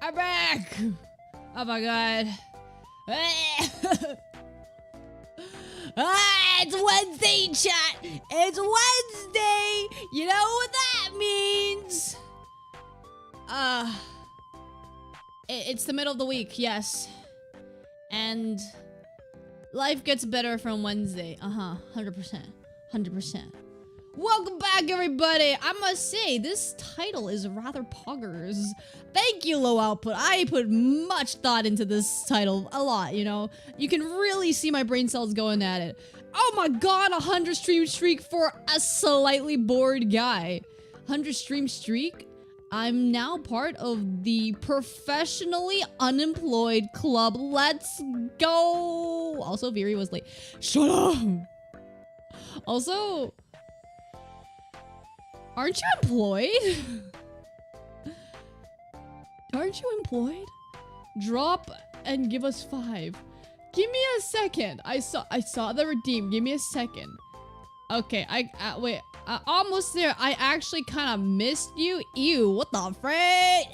I'm back! Oh my god. It's Wednesday, chat! It's Wednesday! You know what that means? It's the middle of the week, yes. And life gets better from Wednesday. 100%. 100%. Welcome back, everybody! I must say, this title is rather poggers. Thank you, Low Output. I put much thought into this title. A lot, you know? You can really see my brain cells going at it. Oh my god, 100 stream streak for a slightly bored guy. 100 stream streak? I'm now part of the professionally unemployed club. Let's go! Also, Viri was late. Shut up! Also... aren't you employed? Aren't you employed? Drop and give us 5. Give me a second. I saw the redeem. Give me a second. Okay, wait. Almost there. I actually kind of missed you. Ew, what the frick?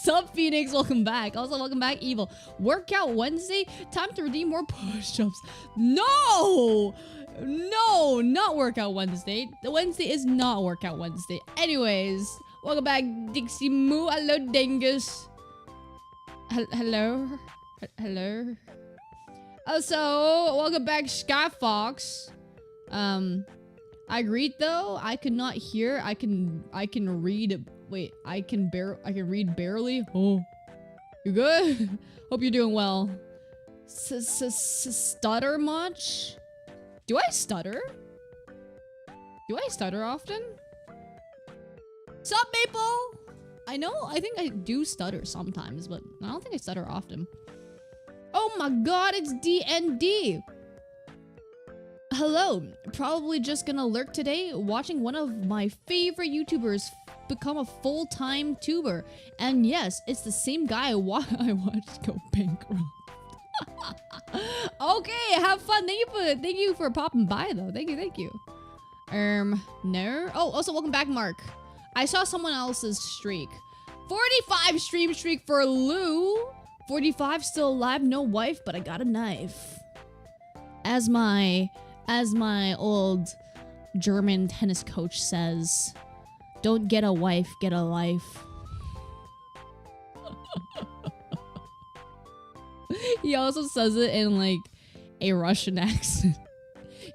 Sup, Phoenix? Welcome back. Also, welcome back, Evil. Workout Wednesday? Time to redeem more push-ups. No! No, not Workout Wednesday. The Wednesday is not Workout Wednesday. Anyways, welcome back, Dixie Moo. Hello, Dingus. Hello? Hello? Also, welcome back, Sky Fox. I agreed though. I could not hear. I can read. Wait, I can read barely. Oh, you good? Hope you're doing well. Stutter much? Do I stutter? Do I stutter often? Sup, Maple? I think I do stutter sometimes, but I don't think I stutter often. Oh my god, it's DND! Hello, probably just gonna lurk today, watching one of my favorite YouTubers become a full-time tuber. And yes, it's the same guy I watched go bankrupt. Okay, have fun. Thank you for popping by though. Thank you. No. Oh, also welcome back, Mark. I saw someone else's streak. 45 stream streak for Lou. 45 still alive, no wife, but I got a knife. As my old German tennis coach says, don't get a wife, get a life. He also says it in like a Russian accent.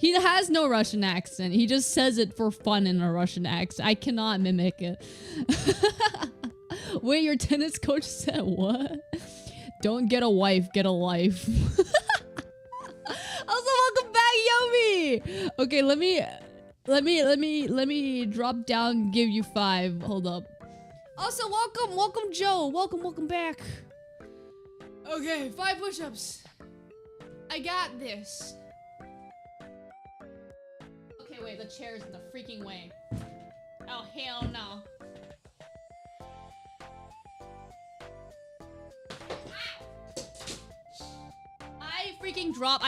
He has no Russian accent. He just says it for fun in a Russian accent. I cannot mimic it. Wait, your tennis coach said what? Don't get a wife, get a life. Also, welcome back, Yomi. Okay, let me drop down, give you 5. Hold up. Also, welcome Joe. Welcome back. Okay, 5 push-ups. I got this. Okay, wait, the chair's in the freaking way. Oh, hell no. I freaking drop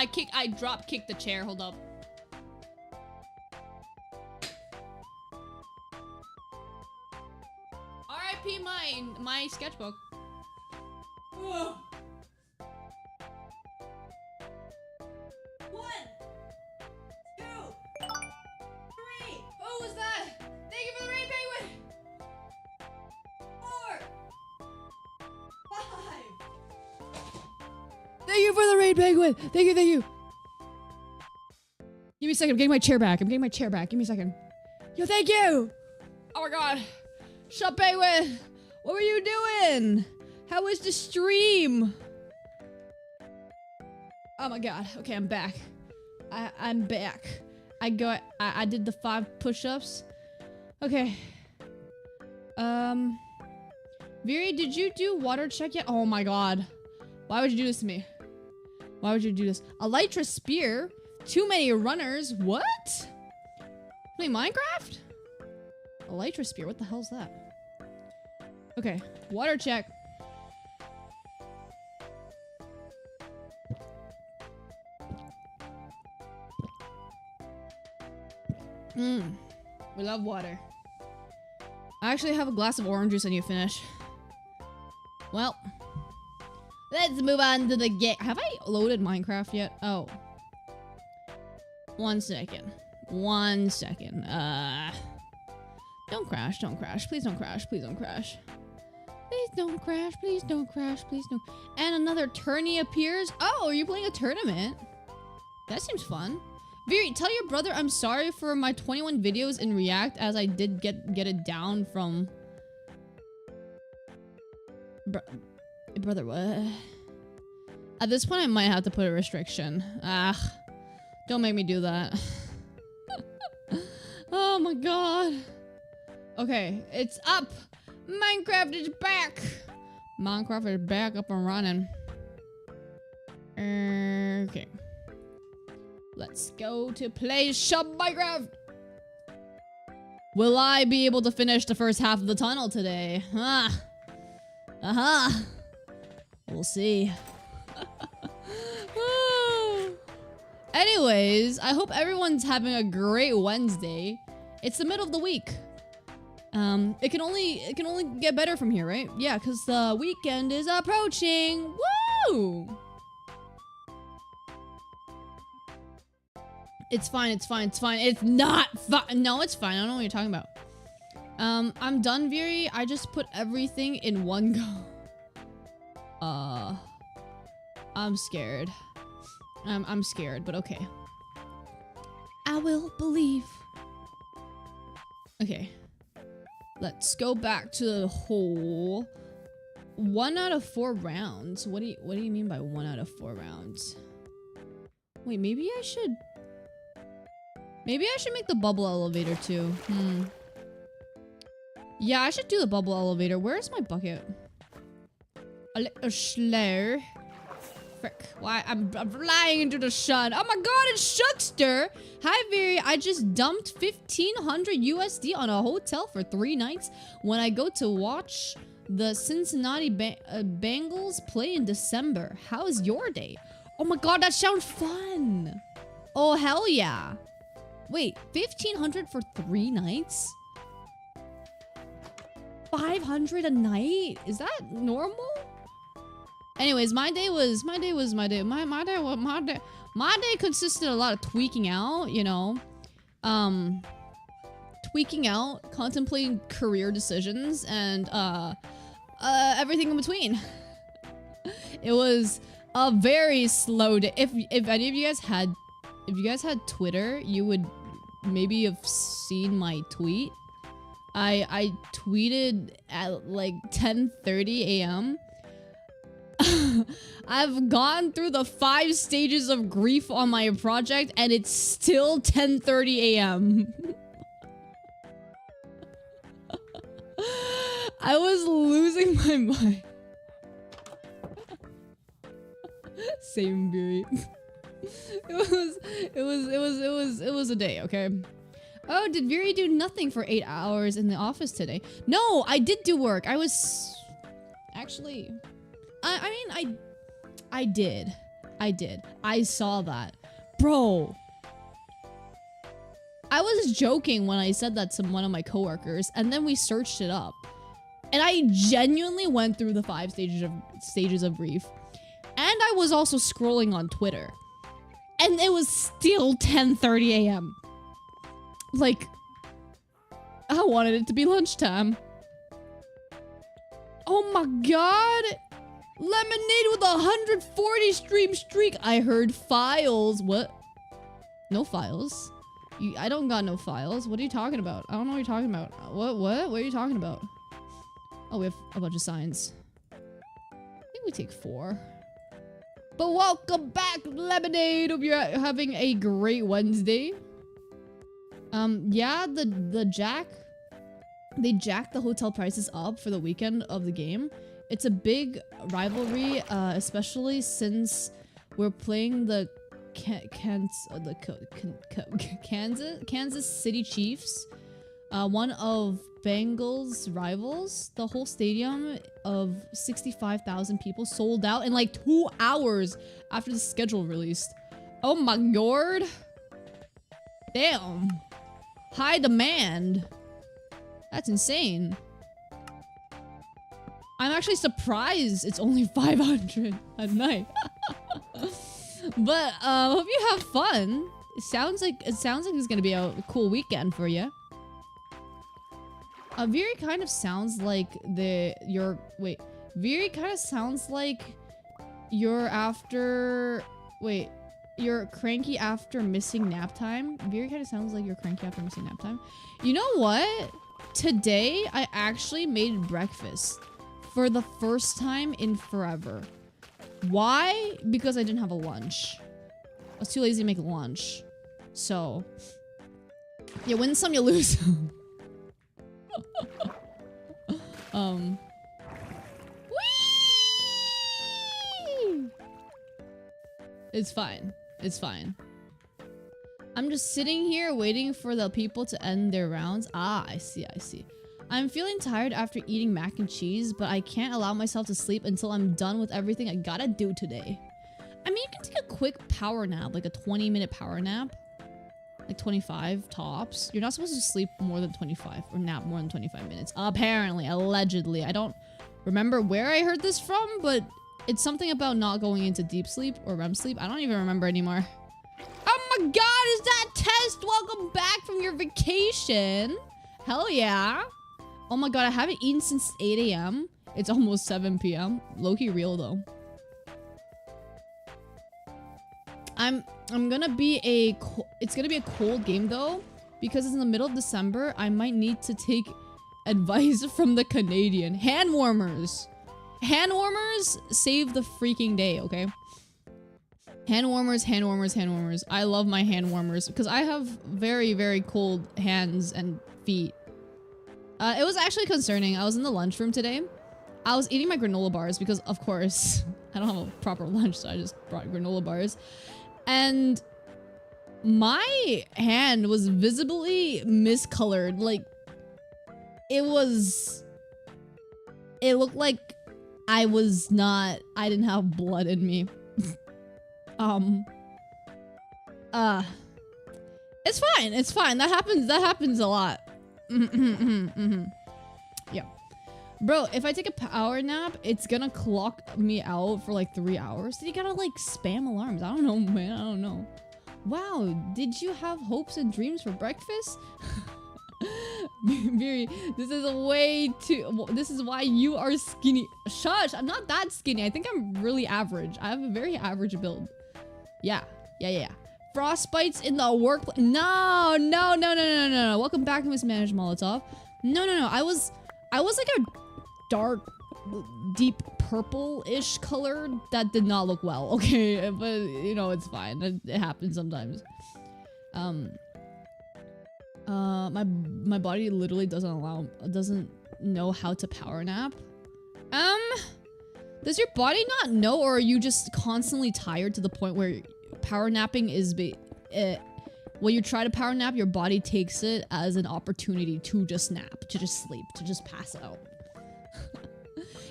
kicked the chair. Hold up. RIP my sketchbook. Ugh. 1, 2, 3. Who was that? Thank you for the rain, penguin. 4, 5. Thank you for the rain, penguin. Thank you. Give me a second. I'm getting my chair back. Give me a second. Yo, thank you. Oh my god. Shut up, penguin. What were you doing? How was the stream? Oh my god. Okay, I'm back. I'm back. I did the 5 push-ups. Okay. Viri, did you do water check yet? Oh my god. Why would you do this to me? Why would you do this? Elytra spear? Too many runners? What? Play Minecraft? Elytra spear? What the hell's that? Okay. Water check. We love water. I actually have a glass of orange juice I need to finish. Well, let's move on to the game. Have I loaded Minecraft yet? Oh. 1 second. 1 second. Don't crash, don't crash. Please don't crash, please don't crash. Please don't crash, please don't crash, please don't. And another tourney appears. Oh, are you playing a tournament? That seems fun. Viri, tell your brother I'm sorry for my 21 videos in React, as I did get it down from... Brother, what? At this point, I might have to put a restriction. Don't make me do that. Oh my god. Okay, it's up. Minecraft is back. Minecraft is back up and running. Okay. Let's go to play Shop Minecraft. Will I be able to finish the first half of the tunnel today? We'll see. Anyways, I hope everyone's having a great Wednesday. It's the middle of the week. It can only get better from here, right? Yeah, because the weekend is approaching. Woo! It's fine, it's fine, it's fine. It's not fine. No, it's fine. I don't know what you're talking about. I'm done, Viri. I just put everything in one go. I'm scared. I'm scared, but okay. I will believe. Okay. Let's go back to the whole 1 out of 4 rounds. What do you mean by 1 out of 4 rounds? Wait, maybe I should make the bubble elevator too. Yeah, I should do the bubble elevator. Where's my bucket? A little slow. Frick. Why? I'm flying into the sun. Oh my god, it's Shuckster! Hi, Viri. I just dumped 1,500 USD on a hotel for 3 nights when I go to watch the Cincinnati Bengals play in December. How's your day? Oh my god, that sounds fun! Oh, hell yeah. Wait, 1,500 for 3 nights? 500 a night? Is that normal? Anyways, my day consisted of a lot of tweaking out, you know. Tweaking out, contemplating career decisions, and everything in between. It was a very slow day. If any of you guys had Twitter, you would maybe have seen my tweet. I tweeted at like 10:30 a.m. I've gone through the 5 stages of grief on my project and it's still 10:30 a.m. I was losing my mind. Same period. It was a day, okay? Oh, did Viri do nothing for 8 hours in the office today? No, I did do work. I was actually I did. I saw that. Bro. I was joking when I said that to one of my coworkers, and then we searched it up. And I genuinely went through the 5 stages of grief. And I was also scrolling on Twitter. And it was still 10:30 a.m. Like, I wanted it to be lunchtime. Oh my god! Lemonade with a 140 stream streak. I heard files. What? No files? I don't got no files. What are you talking about? I don't know what you're talking about. What? What are you talking about? Oh, we have a bunch of signs. I think we take 4. But welcome back, Lemonade. Hope you're having a great Wednesday. Yeah, they jacked the hotel prices up for the weekend of the game. It's a big rivalry, especially since we're playing the Kansas City Chiefs, one of Bengals' rivals. The whole stadium of 65,000 people sold out in like 2 hours after the schedule released. Oh my god. Damn. High demand. That's insane. I'm actually surprised it's only 500 at night. But hope you have fun. It sounds like it's gonna be a cool weekend for you. Viri kind of sounds like Viri kind of sounds like you're cranky after missing nap time. Viri kind of sounds like you're cranky after missing nap time. You know what? Today, I actually made breakfast for the first time in forever. Why? Because I didn't have a lunch. I was too lazy to make lunch. So, you win some, you lose some. Whee! It's fine. It's fine. I'm just sitting here waiting for the people to end their rounds. Ah, I see, I see. I'm feeling tired after eating mac and cheese, but I can't allow myself to sleep until I'm done with everything I gotta do today. I mean, you can take a quick power nap, like a 20-minute power nap. Like 25 tops. You're not supposed to sleep more than 25 or nap more than 25 minutes. Apparently, allegedly. I don't remember where I heard this from, but it's something about not going into deep sleep or REM sleep. I don't even remember anymore. Oh my god, is that Test? Welcome back from your vacation. Hell yeah. Oh my god, I haven't eaten since 8 a.m. It's almost 7 p.m. Low-key real though. It's gonna be a cold game though, because it's in the middle of December. I might need to take advice from the Canadian. Hand warmers. Hand warmers save the freaking day, okay? Hand warmers, hand warmers, hand warmers. I love my hand warmers because I have very, very cold hands and feet. It was actually concerning. I was in the lunchroom today. I was eating my granola bars because, of course, I don't have a proper lunch, so I just brought granola bars. And my hand was visibly miscolored. Like, it looked like I didn't have blood in me. It's fine. It's fine. That happens a lot. Yeah. Bro, if I take a power nap, it's gonna clock me out for like 3 hours. So you gotta like spam alarms. I don't know, man. I don't know. Wow, did you have hopes and dreams for breakfast? Viri, this is why you are skinny. Shush, I'm not that skinny. I think I'm really average. I have a very average build. Yeah. Frostbites in the workplace. No. Welcome back, Mismanaged Molotov. No. I was like a dark, deep purple-ish color that did not look well. Okay, but you know, it's fine. It happens sometimes. My body literally doesn't know how to power nap. Does your body not know, or are you just constantly tired to the point where power napping is when you try to power nap, your body takes it as an opportunity to just nap, to just sleep, to just pass out.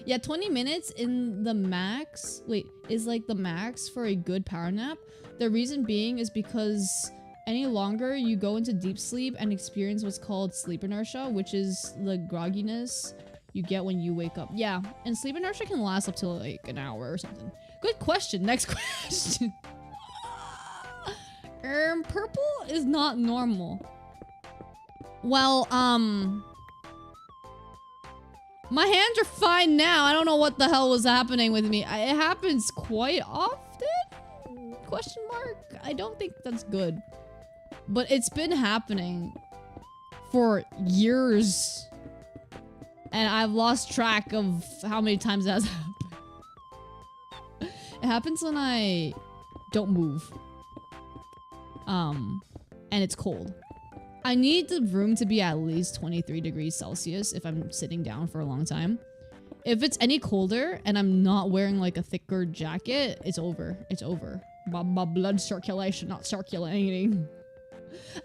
Yeah, 20 minutes in the max, is like the max for a good power nap. The reason being is because any longer you go into deep sleep and experience what's called sleep inertia, which is the grogginess you get when you wake up. Yeah, and sleep inertia can last up to like an hour or something. Good question. Next question. Purple is not normal. Well, my hands are fine now. I don't know what the hell was happening with me. It happens quite often? Question mark? I don't think that's good. But it's been happening for years. And I've lost track of how many times that has happened. It happens when I don't move. And it's cold. I need the room to be at least 23 degrees Celsius if I'm sitting down for a long time. If it's any colder and I'm not wearing like a thicker jacket, it's over. It's over. My blood circulation not circulating.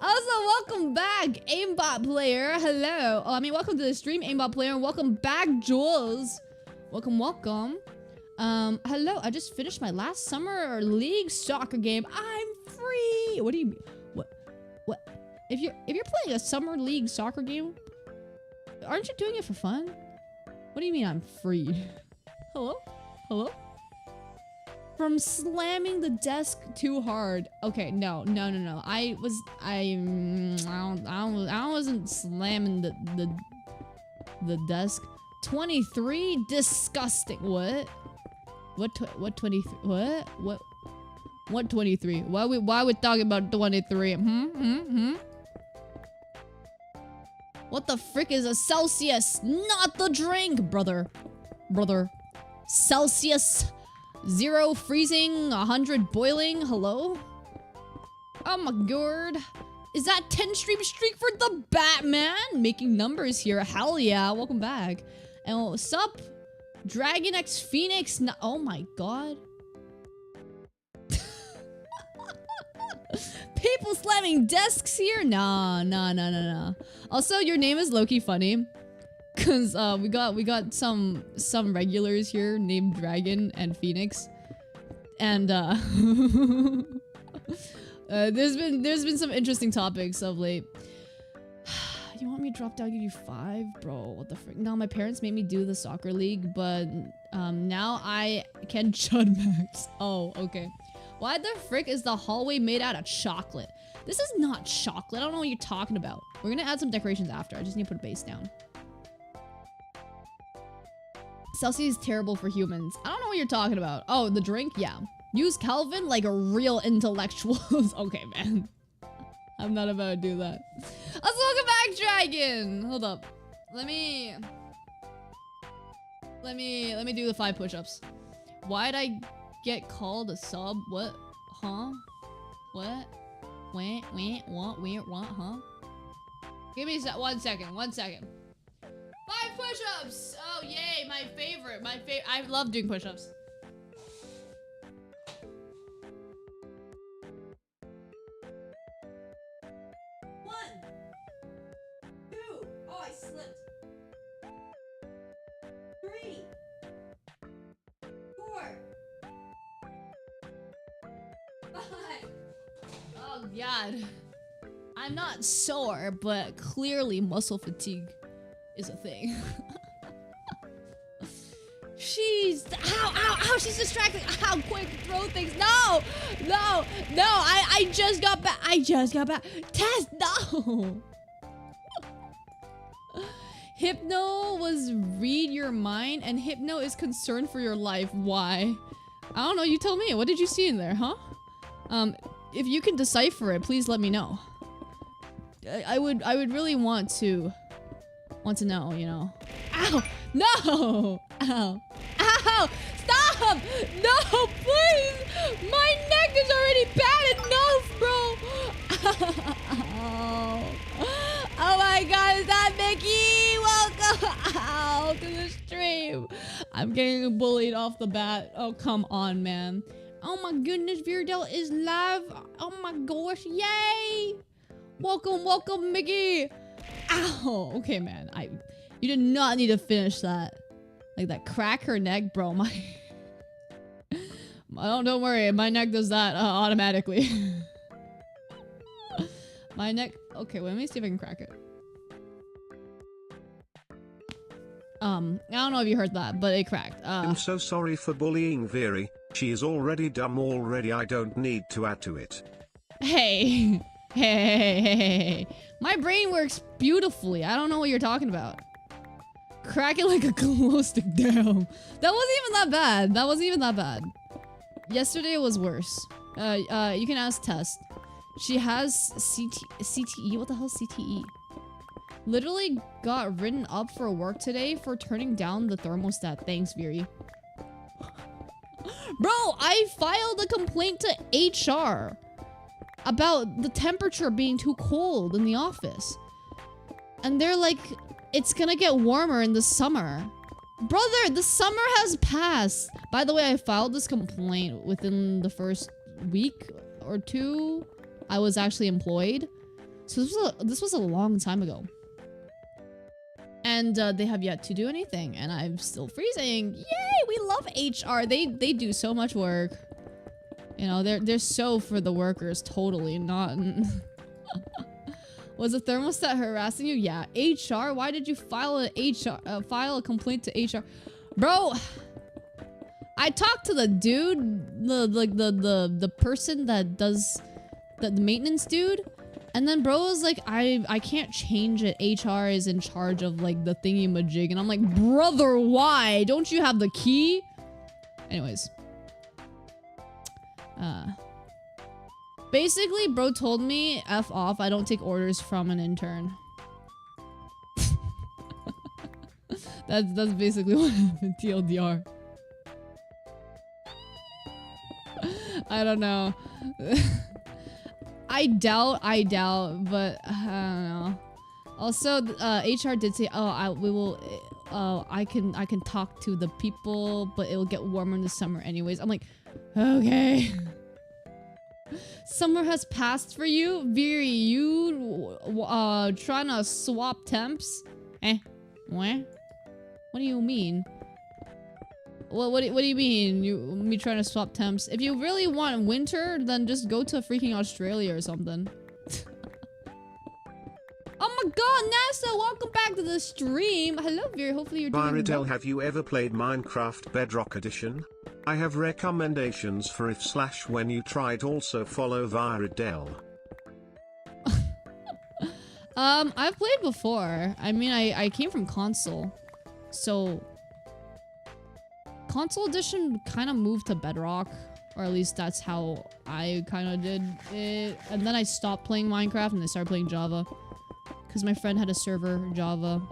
Also, welcome back, aimbot player. Hello. Welcome to the stream, aimbot player, and welcome back, Jules. Welcome. Hello. I just finished my last summer league soccer game. I'm free. What do you mean? What? If you're playing a summer league soccer game, aren't you doing it for fun? What do you mean I'm free? Hello? Hello? From slamming the desk too hard. Okay, no. I wasn't slamming the desk. 23? Disgusting. What? What 23? What? What 23? Why we talking about 23? What the frick is a Celsius? Not the drink, brother. Celsius. 0 freezing, 100 boiling. Hello? Oh my god. Is that 10 stream streak for the Batman? Making numbers here. Hell yeah. Welcome back. And what's up? Dragon X Phoenix. No, oh my god. People slamming desks here? Nah. Also, your name is low-key funny. Cause we got some regulars here named Dragon and Phoenix, and there's been some interesting topics of late. You want me to drop down, give you 5, bro? What the frick? No, my parents made me do the soccer league, but now I can chud max. Oh, okay. Why the frick is the hallway made out of chocolate? This is not chocolate. I don't know what you're talking about. We're gonna add some decorations after. I just need to put a base down. Celsius is terrible for humans. I don't know what you're talking about. Oh, the drink? Yeah. Use Kelvin like a real intellectual. Okay, man. I'm not about to do that. Let's welcome back, Dragon. Hold up. Let me do the 5 push-ups. Why'd I get called a sub? What? Huh? What? What, huh? Give me 1 second. 1 second. 5 push-ups! Oh, yay, my favorite. I love doing push-ups. One. 2. Oh, I slipped. 3. 4. 5. Oh, God. I'm not sore, but clearly muscle fatigue is a thing. Ow, she's distracting. Ow, quick, throw things. No, I just got back. Tess, no. Hypno was read your mind, and Hypno is concerned for your life. Why? I don't know, you tell me. What did you see in there, huh? If you can decipher it, please let me know. I would really want to know, you know. Ow! No! Ow! Ow! Stop! No, please! My neck is already bad enough, bro! Ow! Oh my god, is that Mickey? Welcome out to the stream. I'm getting bullied off the bat. Oh, come on, man. Oh my goodness, Virdel is live. Oh my gosh, yay! Welcome, Mickey. Ow! Okay, man. You did not need to finish that. Like that crack her neck, bro. Don't worry. My neck does that automatically. My neck. Okay, wait, let me see if I can crack it. I don't know if you heard that, but it cracked. I'm so sorry for bullying Viri. She is already dumb already. I don't need to add to it. Hey. Hey. My brain works beautifully. I don't know what you're talking about. Crack it like a glow stick. Damn. That wasn't even that bad. Yesterday was worse. You can ask Tess. She has CTE. What the hell is CTE? Literally got written up for work today for turning down the thermostat. Thanks, Viri. Bro, I filed a complaint to HR about the temperature being too cold in the office. And they're like, it's gonna get warmer in the summer. Brother, the summer has passed. By the way, I filed this complaint within the first week or 2 I was actually employed. So this was a long time ago. And they have yet to do anything, and I'm still freezing. Yay, we love HR. They do so much work. You know, they're so for the workers, totally not. Was the thermostat harassing you? Yeah. HR? Why did you file a complaint to HR? Bro, I talked to the dude, the person that does the maintenance dude, and then bro was like, I can't change it. HR is in charge of like the thingy-majig, and I'm like, brother, why? Don't you have the key? Anyways. Basically, bro told me, F off, I don't take orders from an intern. That's basically what happened, TLDR. I don't know. I doubt, but I don't know. Also, HR did say, oh, I can talk to the people, but it'll get warmer in the summer anyways. I'm like, okay. Summer has passed for you? Viri, you trying to swap temps? What? What do you mean? What do you mean? Me trying to swap temps? If you really want winter, then just go to freaking Australia or something. Oh my god, NASA, welcome back to the stream. Hello, Viri, hopefully you're doing well. Have you ever played Minecraft Bedrock Edition? I have recommendations for if/when you try it. Also follow Viridel. I've played before. I mean, I came from console. So console edition kind of moved to Bedrock, or at least that's how I kind of did it. And then I stopped playing Minecraft and I started playing Java. Because my friend had a server, Java.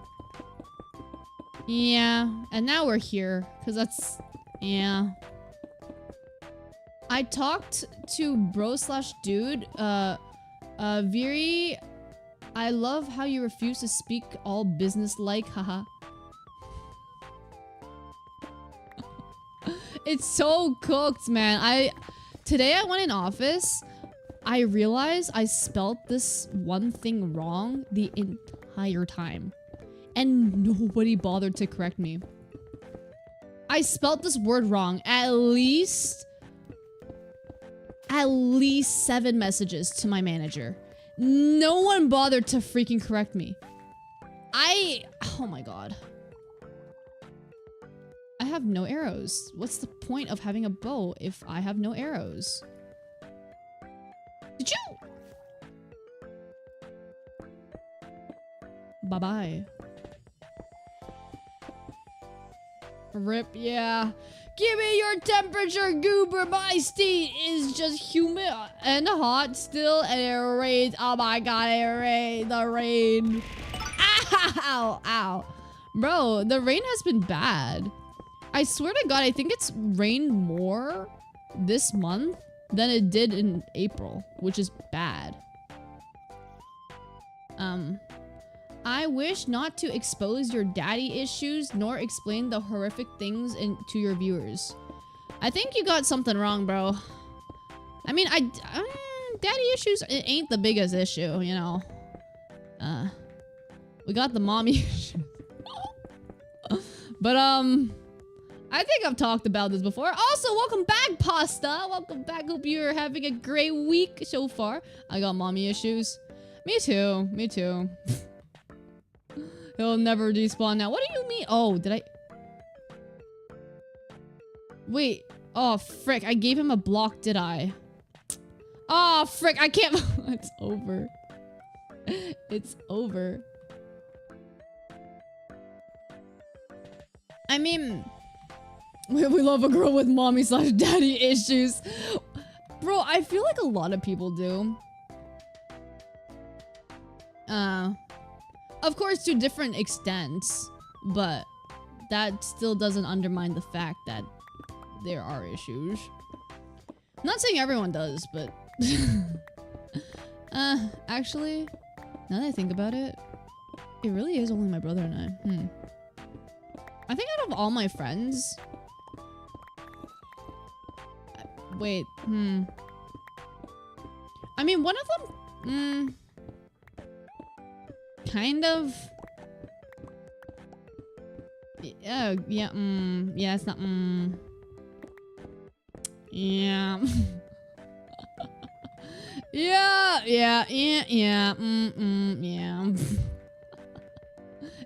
Yeah, and now we're here. Because that's... yeah. I talked to bro/dude. Viri, I love how you refuse to speak all business-like, haha. It's so cooked, man. Today I went in office. I realized I spelled this one thing wrong the entire time. And nobody bothered to correct me. I spelled this word wrong at least 7 messages to my manager. No one bothered to freaking correct me. Oh my god. I have no arrows. What's the point of having a bow if I have no arrows? Did you? Bye-bye. Rip, yeah. Give me your temperature, goober. My state is just humid and hot still, and it rains. Oh my god, it rains. The rain. Ow, ow. Bro, the rain has been bad. I swear to god, I think it's rained more this month than it did in April, which is bad. I wish not to expose your daddy issues nor explain the horrific things to your viewers. I think you got something wrong, bro. I mean, daddy issues ain't the biggest issue, you know. We got the mommy issues. But, I think I've talked about this before. Also, welcome back, Pasta. Welcome back. Hope you're having a great week so far. I got mommy issues. Me too. Me too. He'll never despawn now. What do you mean? Oh, did I? Wait. Oh, frick. I gave him a block, did I? Oh, frick. I can't. It's over. It's over. I mean... we love a girl with mommy/daddy issues. Bro, I feel like a lot of people do. Of course, to different extents, but that still doesn't undermine the fact that there are issues. I'm not saying everyone does, but... actually, now that I think about it, it really is only my brother and I. I think out of all my friends... wait, I mean, one of them, kind of... yeah, yeah, it's not, yeah. Yeah. Yeah.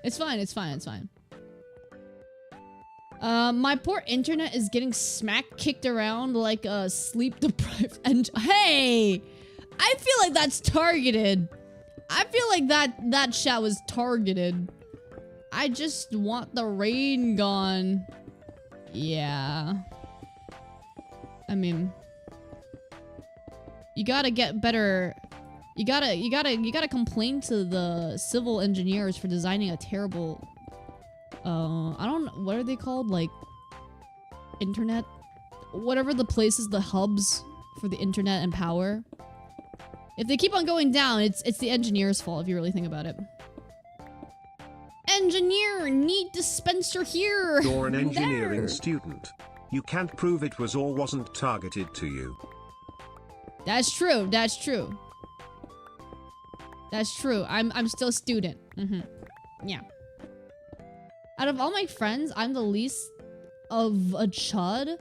It's fine. It's fine. It's fine. My poor internet is getting smack kicked around like a sleep deprived and hey! I feel like that's targeted. I feel like that chat was targeted. I just want the rain gone. Yeah. I mean, you gotta get better. You gotta complain to the civil engineers for designing a terrible I don't know, what are they called? Like, internet? Whatever the places, the hubs for the internet and power. If they keep on going down, it's the engineer's fault if you really think about it. Engineer, need dispenser here! You're an engineering student. You can't prove it was or wasn't targeted to you. That's true, that's true. That's true, I'm still a student. Yeah. Out of all my friends, I'm the least of a chud,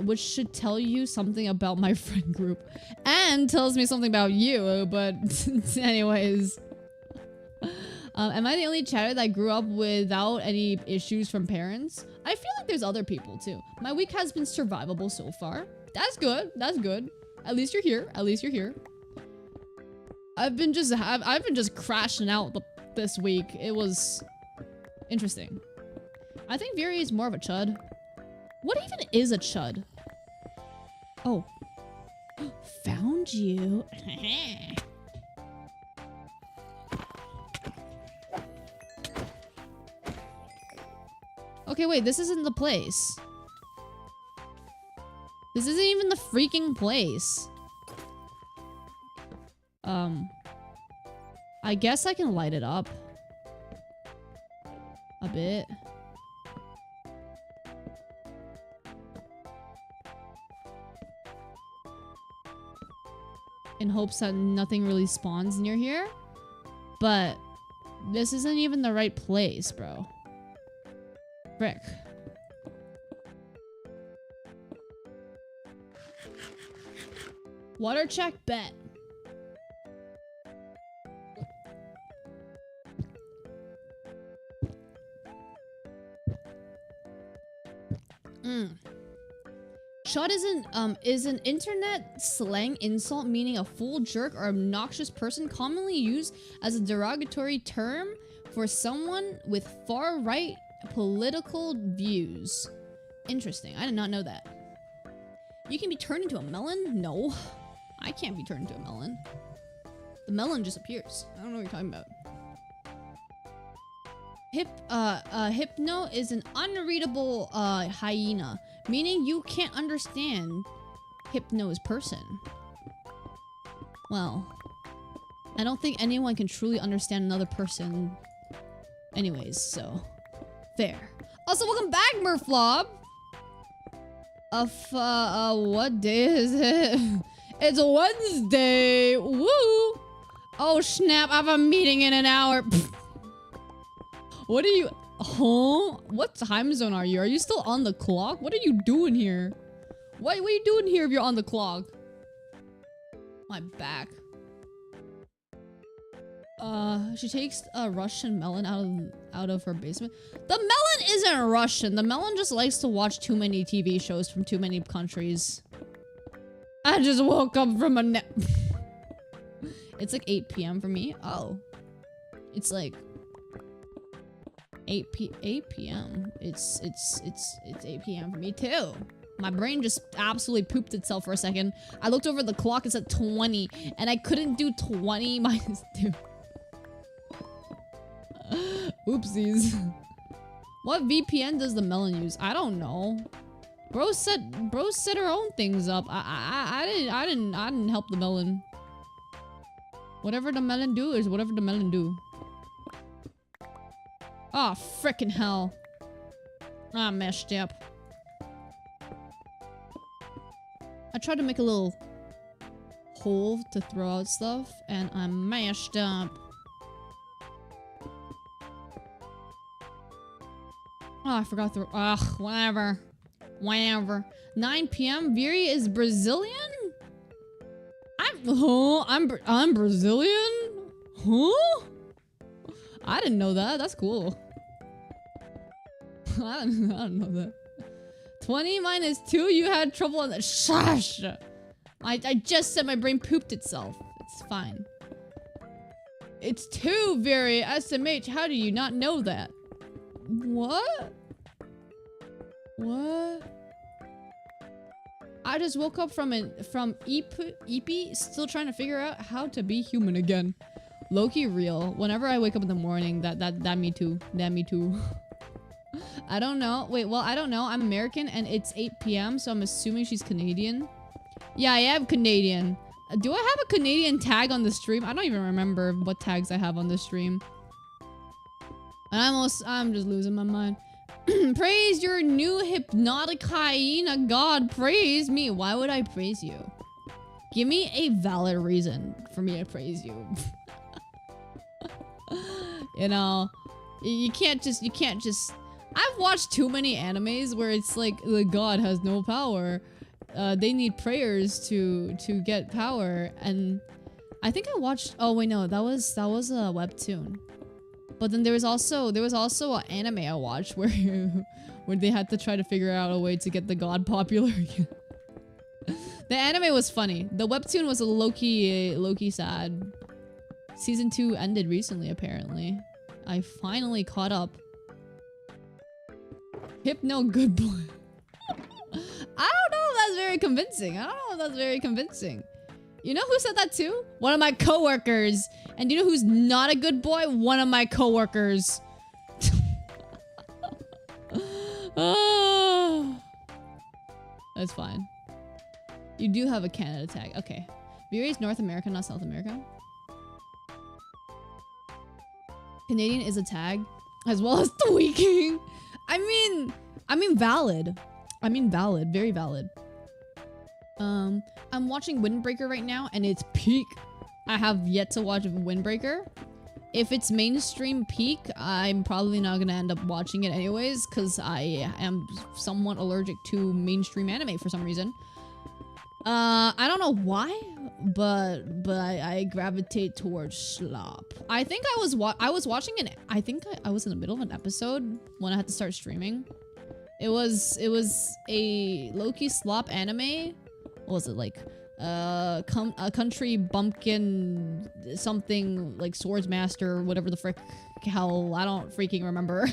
which should tell you something about my friend group. And tells me something about you, but anyways. Am I the only chatter that grew up without any issues from parents? I feel like there's other people too. My week has been survivable so far. That's good, that's good. At least you're here, at least you're here. I've been just crashing out this week. It was interesting. I think Viri is more of a chud. What even is a chud? Oh. Found you. Okay, wait, this isn't the place. This isn't even the freaking place. I guess I can light it up. A bit. In hopes that nothing really spawns near here. But this isn't even the right place, bro. Frick. Water check, bet. Chud is an internet slang insult meaning a fool, jerk, or obnoxious person, commonly used as a derogatory term for someone with far-right political views. Interesting. I did not know that. You can be turned into a melon? No. I can't be turned into a melon. The melon just appears. I don't know what you're talking about. Hypno is an unreadable hyena, meaning you can't understand Hypno's person. Well, I don't think anyone can truly understand another person anyways, so fair. Also, welcome back, Murflob! What day is it? It's Wednesday! Woo! Oh snap, I have a meeting in an hour. What are you... Huh? What time zone are you? Are you still on the clock? What are you doing here? What are you doing here if you're on the clock? My back. She takes a Russian melon out of her basement. The melon isn't Russian. The melon just likes to watch too many TV shows from too many countries. I just woke up from a nap. It's like 8 p.m. for me. Oh. It's like 8 p.m. It's 8 p.m. for me too. My brain just absolutely pooped itself for a second. I looked over the clock, it said 20, and I couldn't do 20 minus 2. Oopsies. What VPN does the melon use? I don't know. Bro set her own things up. I didn't help the melon. Whatever the melon do is whatever the melon do. Oh, frickin' hell. I messed up. I tried to make a little hole to throw out stuff, and I mashed up. Oh, I forgot the... Ugh, whatever. Whatever. 9 p.m. Viri is Brazilian? Huh? I'm Brazilian? Huh? I didn't know that. That's cool. I don't know that. 20 minus 2, you had trouble on the shush! I just said my brain pooped itself. It's fine. It's 2 very SMH. How do you not know that? What? What? I just woke up from EP, still trying to figure out how to be human again. Low-key real. Whenever I wake up in the morning, that me too. That me too. I don't know. Wait, well, I don't know. I'm American and it's 8 p.m. so I'm assuming she's Canadian. Yeah, I am Canadian. Do I have a Canadian tag on the stream? I don't even remember what tags I have on the stream. And I'm just losing my mind. Praise your new hypnotic hyena god. Praise me. Why would I praise you? Give me a valid reason for me to praise you. You know, you can't just... I've watched too many animes where it's like the god has no power. They need prayers to get power, and I think I watched. Oh wait, no, that was a webtoon. But then there was also an anime I watched where they had to try to figure out a way to get the god popular again. The anime was funny. The webtoon was a low-key sad. Season 2 ended recently, apparently. I finally caught up. Hypno good boy. I don't know if that's very convincing. I don't know if that's very convincing. You know who said that too? One of my coworkers. And you know who's not a good boy? One of my coworkers. Oh, that's fine. You do have a Canada tag. Okay. Viri is North America, not South America. Canadian is a tag, as well as tweaking. I mean valid. I mean valid, very valid. I'm watching Windbreaker right now and it's peak. I have yet to watch Windbreaker. If it's mainstream peak, I'm probably not gonna end up watching it anyways because I am somewhat allergic to mainstream anime for some reason. I don't know why, but I gravitate towards slop. I think I was watching I think I was in the middle of an episode when I had to start streaming. It was a low-key slop anime. What was it like? A country bumpkin something like swords master, whatever the frick hell. I don't freaking remember.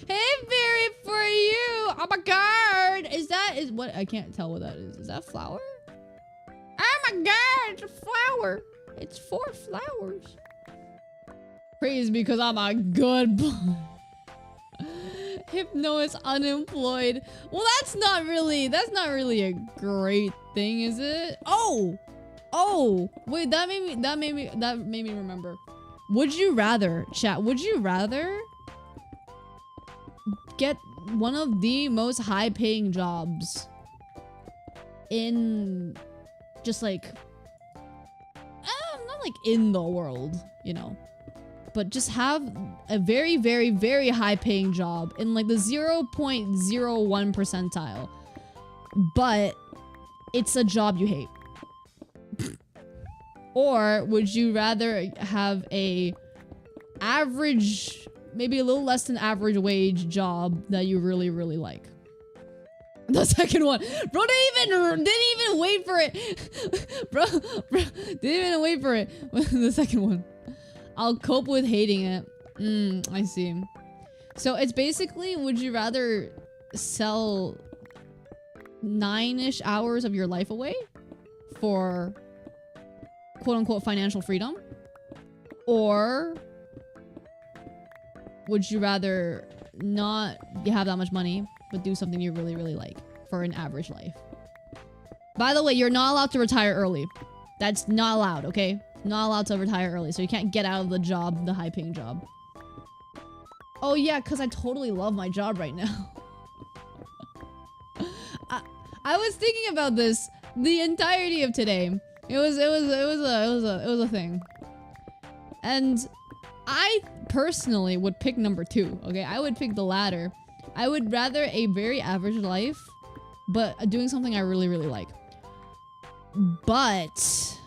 Hey, Barry, for you! Oh my god! Is what? I can't tell what that is. Is that flower? Oh my god, it's a flower! It's 4 flowers. Praise because I'm a good boy. Hypno is unemployed. Well, that's not really a great thing, is it? Oh, wait, that made me remember. Would you rather, chat? Would you rather get one of the most high-paying jobs in just like not like in the world, you know, but just have a very, very, very high-paying job in like the 0.01 percentile, but it's a job you hate? Or would you rather have a average, maybe a little less than average wage job that you really, really like? The second one. Bro didn't even wait for it. Bro didn't even wait for it. The second one. I'll cope with hating it. I see. So it's basically, would you rather sell 9-ish hours of your life away for quote-unquote financial freedom? Or would you rather not have that much money, but do something you really, really like for an average life? By the way, you're not allowed to retire early. That's not allowed, okay? Not allowed to retire early, so you can't get out of the job, the high-paying job. Oh yeah, because I totally love my job right now. I was thinking about this the entirety of today. It was a thing. And I personally would pick number 2, okay? I would pick the latter. I would rather a very average life, but doing something I really, really like. But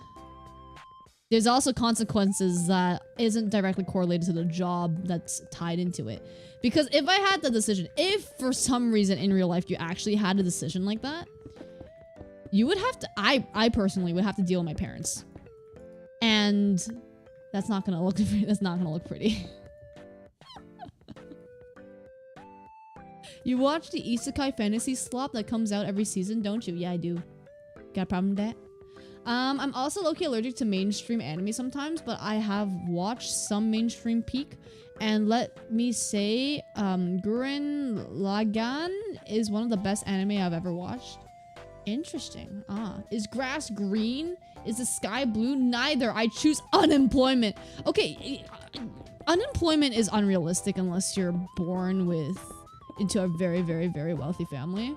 there's also consequences that isn't directly correlated to the job that's tied into it. Because if I had the decision, if for some reason in real life you actually had a decision like that, you would have to, I personally would have to deal with my parents. And that's not gonna look, that's not gonna look pretty. You watch the Isekai fantasy slop that comes out every season, don't you? Yeah, I do. Got a problem with that? I'm also low-key allergic to mainstream anime sometimes, but I have watched some mainstream peak. And let me say, Gurren Lagann is one of the best anime I've ever watched. Interesting. Is grass green? Is the sky blue? Neither. I choose unemployment. Okay, unemployment is unrealistic unless you're born into a very, very, very wealthy family.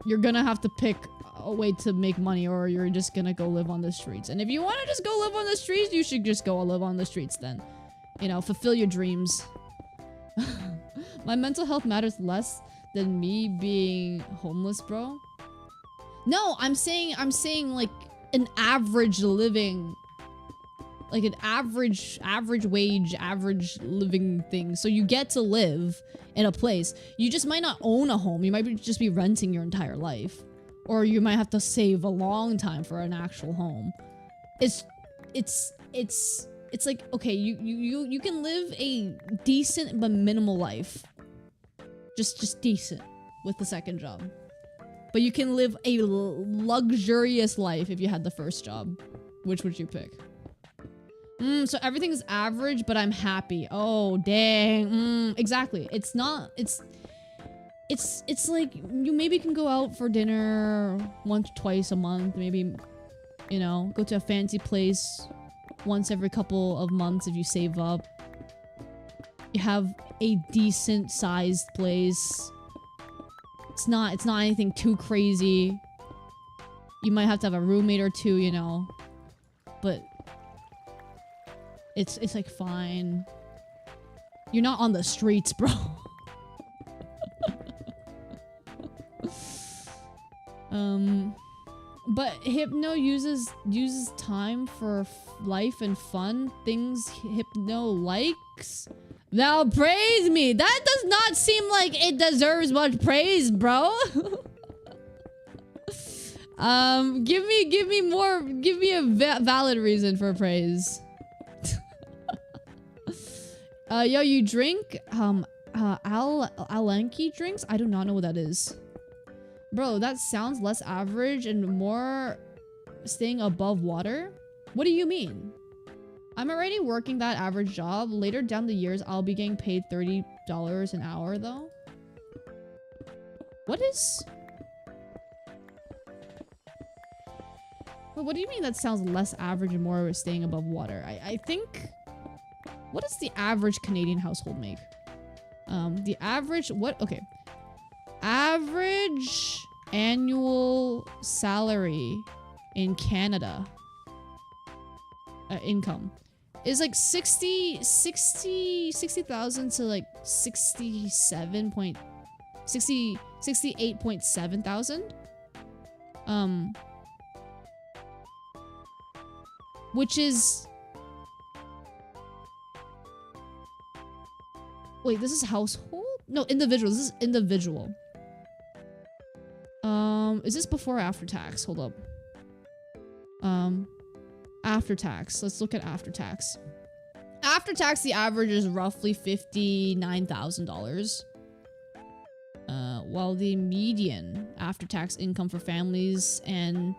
You're gonna have to pick a way to make money, or you're just gonna go live on the streets. And if you want to just go live on the streets, you should just go live on the streets then. You know, fulfill your dreams. My mental health matters less than me being homeless, bro. No, I'm saying like an average living, like an average wage, average living thing. So you get to live in a place. You just might not own a home. You might just be renting your entire life. Or you might have to save a long time for an actual home. It's like, okay, you can live a decent but minimal life. Just decent with the second job. But you can live a luxurious life if you had the first job. Which would you pick? So everything's average, but I'm happy. Oh, dang. Exactly. It's not, it's like, you maybe can go out for dinner once or twice a month. Maybe, you know, go to a fancy place once every couple of months if you save up. You have a decent sized place. It's not anything too crazy. You might have to have a roommate or two, you know. But it's like fine. You're not on the streets, bro. But Hypno uses time for life and fun things Hypno likes. Thou praise me. That does not seem like it deserves much praise, bro. Give me a valid reason for praise. Yo, you drink Alanki drinks? I do not know what that is. Bro, that sounds less average and more staying above water. What do you mean? I'm already working that average job. Later down the years, I'll be getting paid $30 an hour, though. What is... What do you mean that sounds less average and more staying above water? I think... What does the average Canadian household make? The average... What? Okay. Average annual salary in Canada. Income. Is like 60,000 to like 68.7 thousand. Which is... Wait, this is household? No, individual. This is individual. Is this before or after tax? Hold up. After tax. Let's look at after tax. After tax, the average is roughly $59,000. While the median after tax income for families and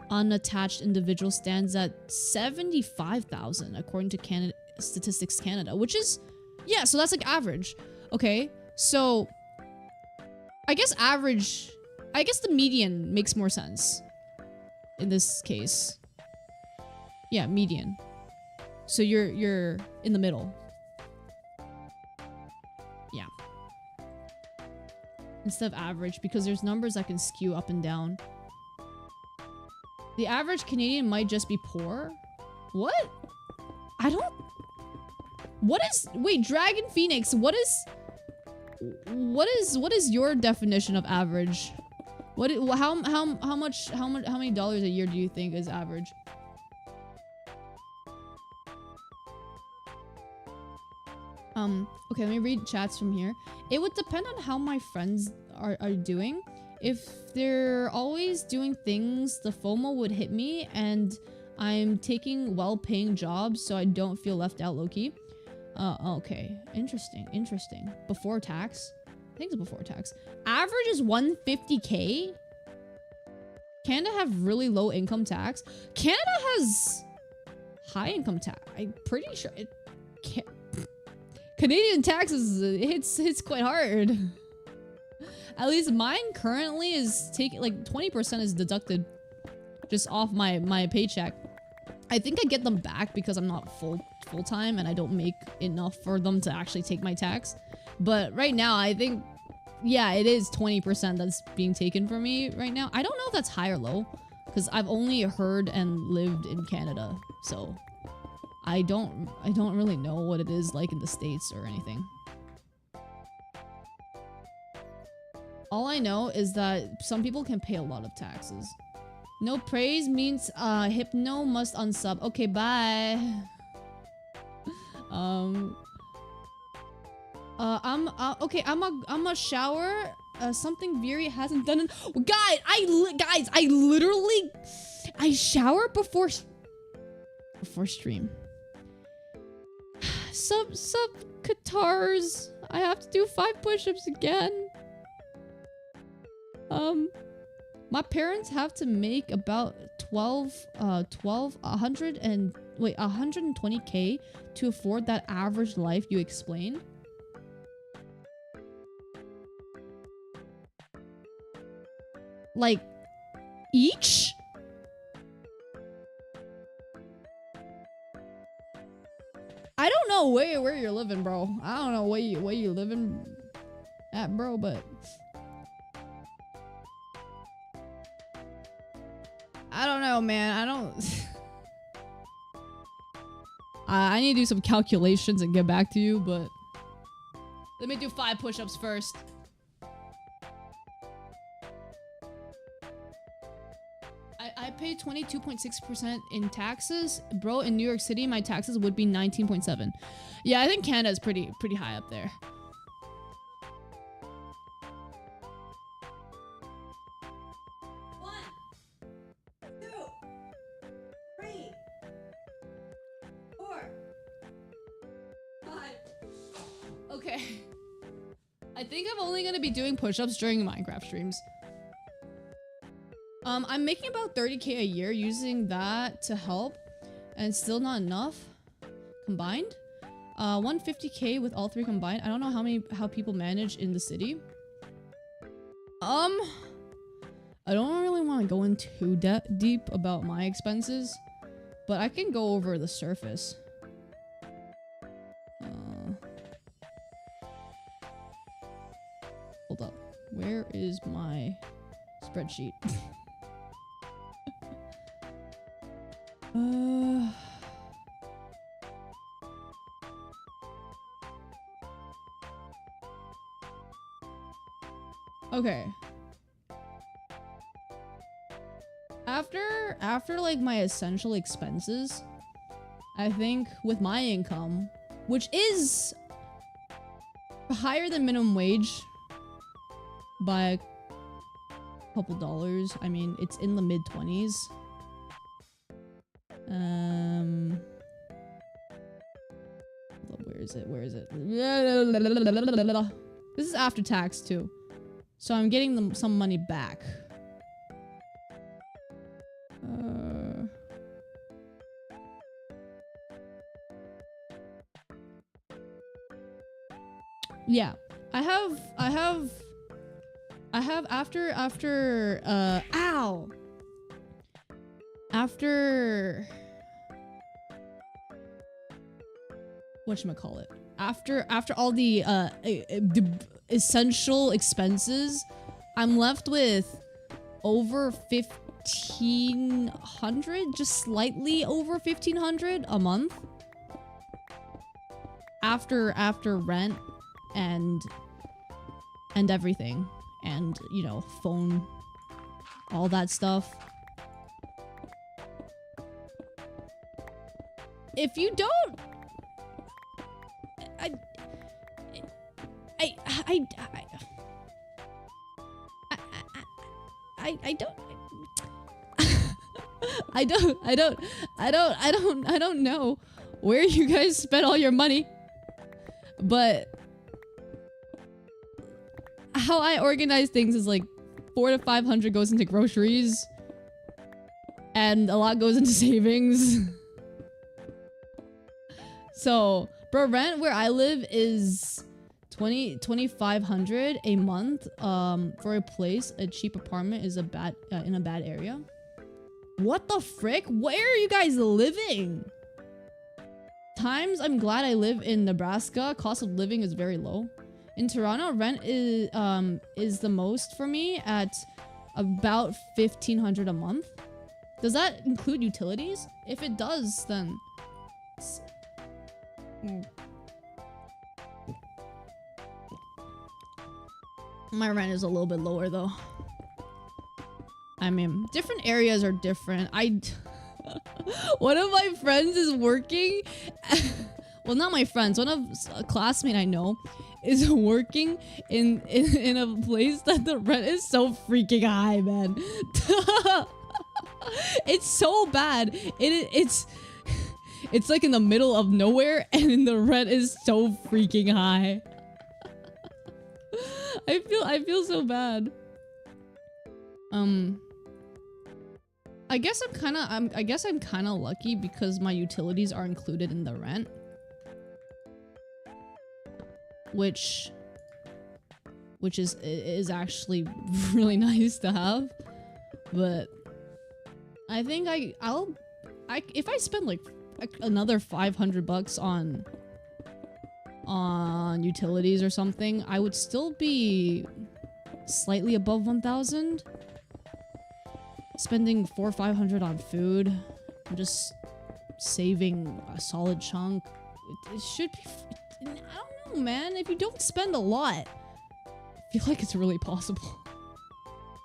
unattached individuals stands at $75,000 according to Statistics Canada, which is, yeah, so that's like average. Okay, so I guess the median makes more sense in this case. Yeah, median. So you're in the middle. Yeah. Instead of average, because there's numbers that can skew up and down. The average Canadian might just be poor. What? I don't... What is... Wait, Dragon Phoenix, what is your definition of average? How many dollars a year do you think is average? Okay, let me read chats from here. It would depend on how my friends are doing. If they're always doing things, the FOMO would hit me, and I'm taking well-paying jobs so I don't feel left out low-key. Okay. Interesting. Before tax? I think it's before tax. Average is 150k? Canada have really low income tax? Canada has high income tax. I'm pretty sure it can't. Canadian taxes hits quite hard. At least mine currently is taking like 20% is deducted just off my paycheck. I think I get them back because I'm not full-time and I don't make enough for them to actually take my tax. But right now I think, yeah, it is 20% that's being taken from me right now. I don't know if that's high or low because I've only heard and lived in Canada, so I don't really know what it is like in the States or anything. All I know is that some people can pay a lot of taxes. No praise means Hypno must unsub. Okay, bye. Okay, I'm a shower. Something Viri hasn't done. Guys, I literally shower before stream. Sub Katars. I have to do 5 push-ups again. My parents have to make about 120k to afford that average life you explained. Like, each? I don't know where you're living, bro. I don't know where you living at, bro, but I don't know, man. I don't. I need to do some calculations and get back to you, but let me do 5 push-ups first. I pay 22.6% in taxes. Bro, in New York City, my taxes would be 19.7. Yeah, I think Canada is pretty high up there. Okay. I think I'm only gonna be doing push-ups during Minecraft streams. I'm making about 30k a year using that to help, and still not enough combined. 150k with all 3 combined. I don't know how people manage in the city. I don't really want to go in too deep about my expenses, but I can go over the surface. Hold up. Where is my spreadsheet? Okay. After like my essential expenses, I think with my income, which is higher than minimum wage by a couple dollars. I mean, it's in the mid-20s. Where is it? This is after tax too. So I'm getting them some money back. Yeah, I have after whatchamacallit? After all the essential expenses, I'm left with over 1,500, just slightly over 1,500 a month. After rent and everything, and you know, phone all that stuff. If you don't, I don't. I don't know where you guys spent all your money, but how I organize things is like 400 to 500 goes into groceries and a lot goes into savings. So, bro, rent where I live is 2,500 a month. For a place, a cheap apartment is in a bad area. What the frick? Where are you guys living? I'm glad I live in Nebraska. Cost of living is very low. In Toronto, rent is the most for me at about 1,500 a month. Does that include utilities? If it does, then my rent is a little bit lower though. I mean, different areas are different. One of my friends is working. Well, not my friends. One of a classmate I know is working in a place that the rent is so freaking high, man. It's so bad. It's like in the middle of nowhere, and the rent is so freaking high. I feel so bad. I guess I'm kind of lucky because my utilities are included in the rent, which is actually really nice to have. But I think if I spend like another 500 bucks on utilities or something, I would still be slightly above 1,000. Spending 400 or 500 on food, I'm just saving a solid chunk. It should be. I don't know, man. If you don't spend a lot, I feel like it's really possible.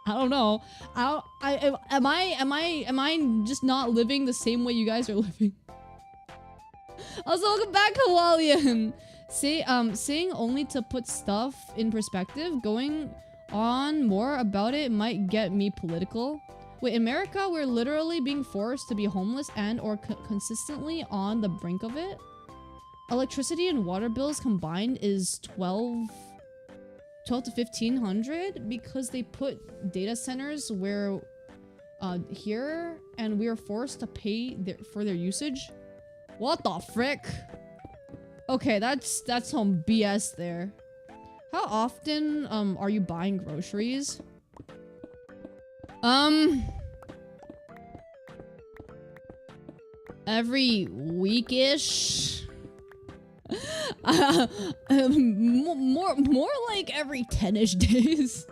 I don't know. Am I just not living the same way you guys are living? Also, welcome back, Hawalian. Saying only to put stuff in perspective. Going on more about it might get me political. Wait, in America, we're literally being forced to be homeless and or consistently on the brink of it. Electricity and water bills combined is 12 to 1,500 because they put data centers where here, and we are forced to pay for their usage. What the frick? Okay, that's some BS there. How often are you buying groceries? Every weekish. More like every 10-ish days.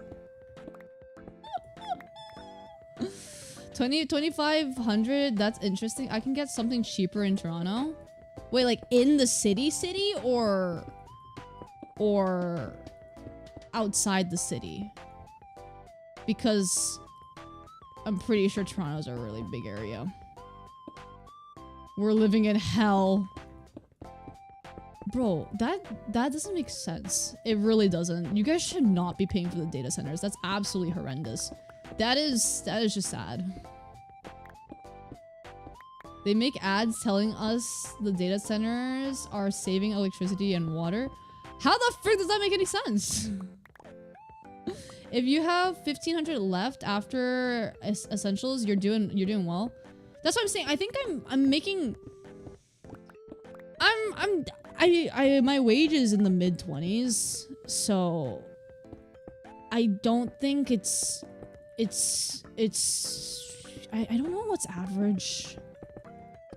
2,500, that's interesting. I can get something cheaper in Toronto. Wait, like in the city or outside the city? Because I'm pretty sure Toronto's a really big area. We're living in hell. Bro, that doesn't make sense. It really doesn't. You guys should not be paying for the data centers. That's absolutely horrendous. That is just sad. They make ads telling us the data centers are saving electricity and water. How the frick does that make any sense? If you have 1,500 left after essentials, you're doing well. That's what I'm saying. I think my wage is in the mid-20s, so I don't think it's I don't know what's average.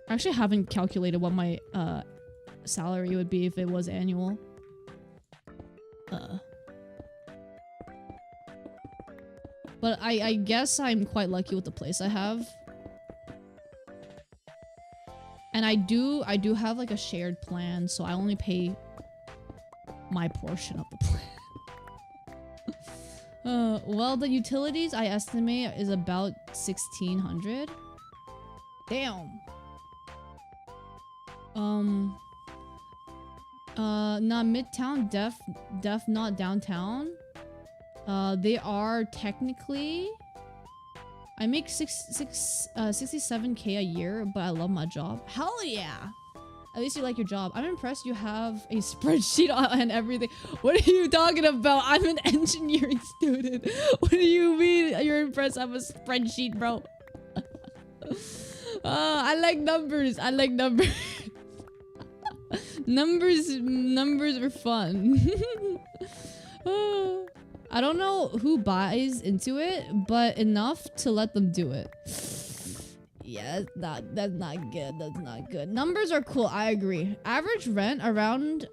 I actually haven't calculated what my salary would be if it was annual. But I guess I'm quite lucky with the place I have. And I do have like a shared plan, so I only pay my portion of the plan. Well, the utilities I estimate is about 1,600. Damn. Not Midtown, def not downtown. They are technically... I make 67K a year, but I love my job. Hell yeah! At least you like your job. I'm impressed you have a spreadsheet and everything. What are you talking about? I'm an engineering student. What do you mean you're impressed I have a spreadsheet, bro? I like numbers. I like numbers. Numbers are fun. I don't know who buys into it, but enough to let them do it. Yeah, that's not good. That's not good. Numbers are cool. I agree. Average rent around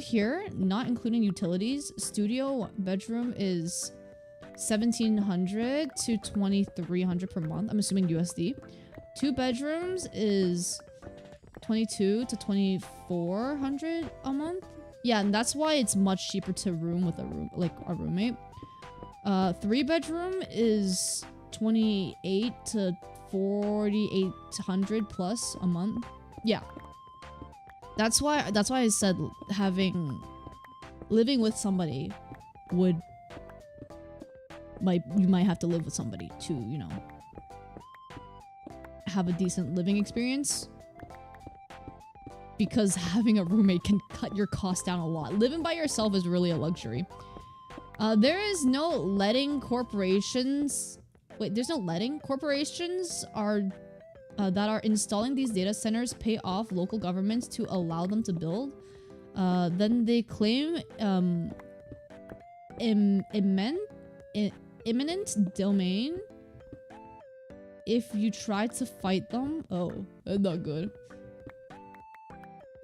here, not including utilities, studio bedroom is 1,700 to 2,300 per month. I'm assuming USD. 2 bedrooms is 22 to 2,400 a month. Yeah, and that's why it's much cheaper to room with a roommate. 3 bedroom is 28 to 4,800 plus a month. Yeah. That's why I said living with somebody would you might have to live with somebody to, you know, have a decent living experience. Because having a roommate can cut your costs down a lot. Living by yourself is really a luxury. There is no letting corporations... Wait, there's no letting? Corporations are that are installing these data centers pay off local governments to allow them to build. Then they claim imminent domain if you try to fight them. Oh, that's not good.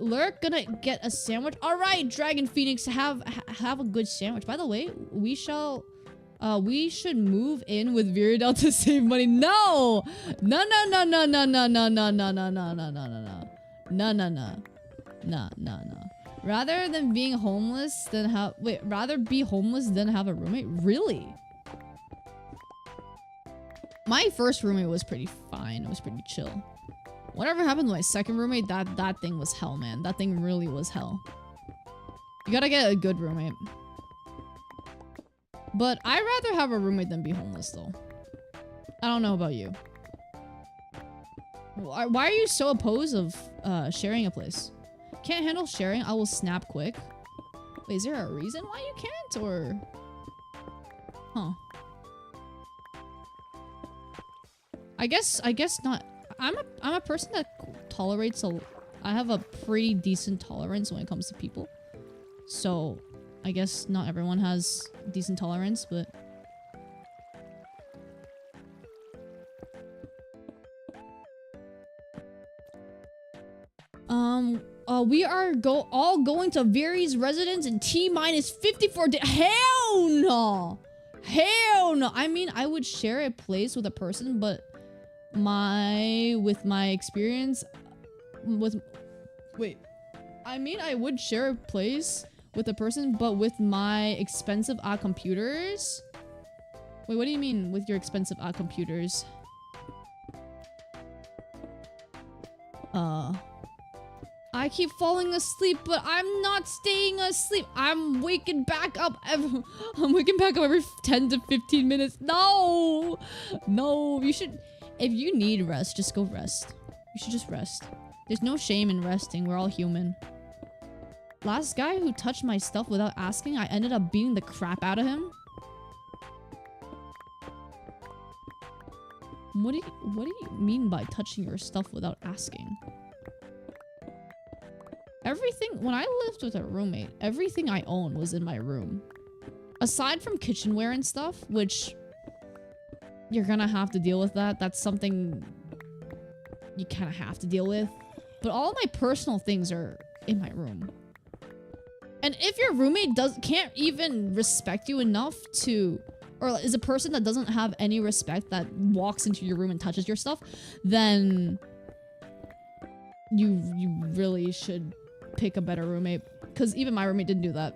Lurk gonna get a sandwich. All right, Dragon Phoenix, have a good sandwich. By the way, we should move in with Viridel to save money. No, no, no, no, no, no, no, no, no, no, no, no, no, no, no, no, no, no, no. Rather than being homeless than rather be homeless than have a roommate. Really? My first roommate was pretty fine. It was pretty chill. Whatever happened to my second roommate, that thing was hell, man. That thing really was hell. You gotta get a good roommate. But I'd rather have a roommate than be homeless, though. I don't know about you. Why are you so opposed of sharing a place? Can't handle sharing, I will snap quick. Wait, is there a reason why you can't, or... Huh. I guess not. I'm a person that tolerates I have a pretty decent tolerance when it comes to people. So, I guess not everyone has decent tolerance, but... We are all going to Viri's residence in T-minus 54 days. Hell no! Hell no! I mean, I would share a place with a person, but... with my experience I mean, I would share a place with a person, but with my expensive computers. Wait, what do you mean with your expensive computers? I keep falling asleep, but I'm not staying asleep. I'm waking back up every 10 to 15 minutes. No, you should. If you need rest, just go rest. You should just rest. There's no shame in resting. We're all human. Last guy who touched my stuff without asking, I ended up beating the crap out of him. What do you mean by touching your stuff without asking? When I lived with a roommate, everything I owned was in my room. Aside from kitchenware and stuff, which... You're gonna have to deal with that. That's something you kind of have to deal with. But all my personal things are in my room. And if your roommate can't even respect you enough to... Or is a person that doesn't have any respect that walks into your room and touches your stuff, then... You really should pick a better roommate. Because even my roommate didn't do that.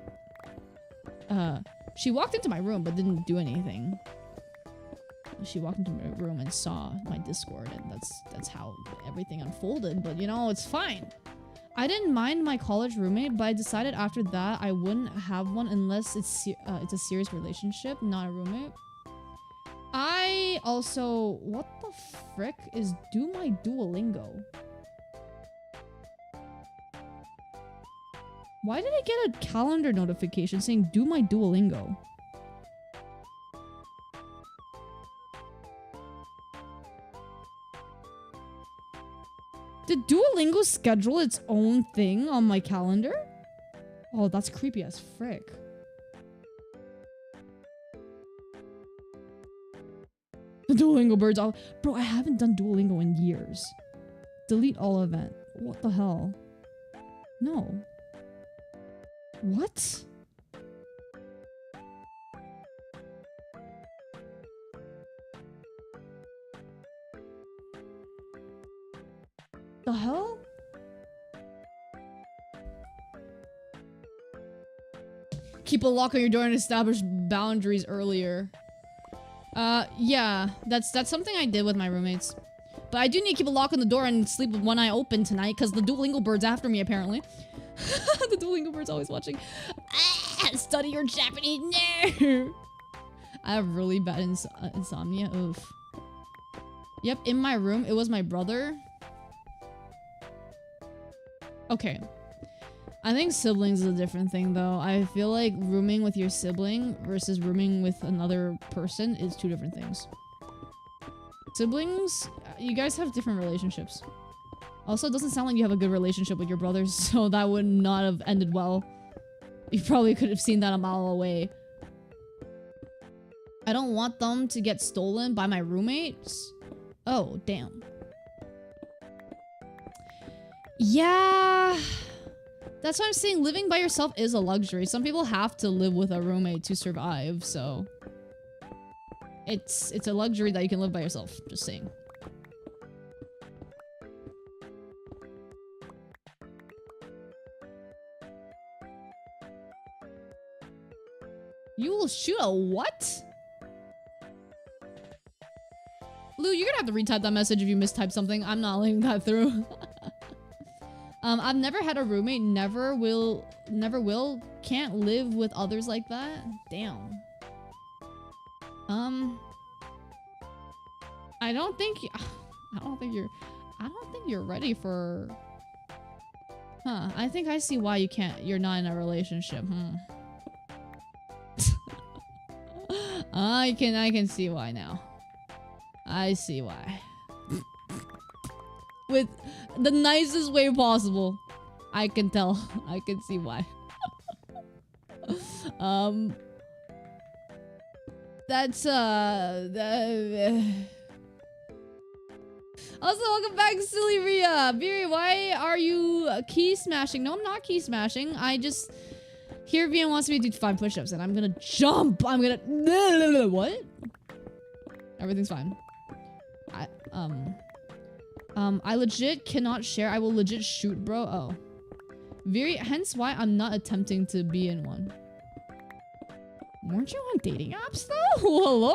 She walked into my room but didn't do anything. She walked into my room and saw my Discord, and that's how everything unfolded. But you know, it's fine. I didn't mind my college roommate, but I decided after that I wouldn't have one unless it's a serious relationship, not a roommate. I also... What the frick is do my Duolingo? Why did I get a calendar notification saying do my Duolingo? Did Duolingo schedule its own thing on my calendar? Oh, that's creepy as frick. The Duolingo birds all— Bro, I haven't done Duolingo in years. Delete all event. What the hell? No. What? The hell? Keep a lock on your door and establish boundaries earlier. Yeah, that's something I did with my roommates. But I do need to keep a lock on the door and sleep with one eye open tonight because the Duolingo bird's after me apparently. The Duolingo bird's always watching. Ah, study your Japanese. No. I have really bad insomnia. Oof. Yep, in my room, it was my brother. Okay. I think siblings is a different thing though. I feel like rooming with your sibling versus rooming with another person is two different things. Siblings, you guys have different relationships. Also, it doesn't sound like you have a good relationship with your brothers, so that would not have ended well. You probably could have seen that a mile away. I don't want them to get stolen by my roommates. Oh, damn. Yeah, that's what I'm saying. Living by yourself is a luxury. Some people have to live with a roommate to survive, so it's a luxury that you can live by yourself. Just saying. You will shoot a what? Lou, you're gonna have to retype that message if you mistype something. I'm not letting that through. I've never had a roommate, never will, can't live with others like that. Damn. I don't think you're ready for, huh, I think I see why you're not in a relationship, I can see why now. I see why. With the nicest way possible. I can tell. I can see why. That's also, welcome back, Silly Ria. Biri, why are you key smashing? No, I'm not key smashing. I just here Vian wants me to do 5 push-ups and I'm gonna jump. I'm gonna what? Everything's fine. I legit cannot share. I will legit shoot, bro. Oh. Very, hence why I'm not attempting to be in one. Weren't you on dating apps though? Hello?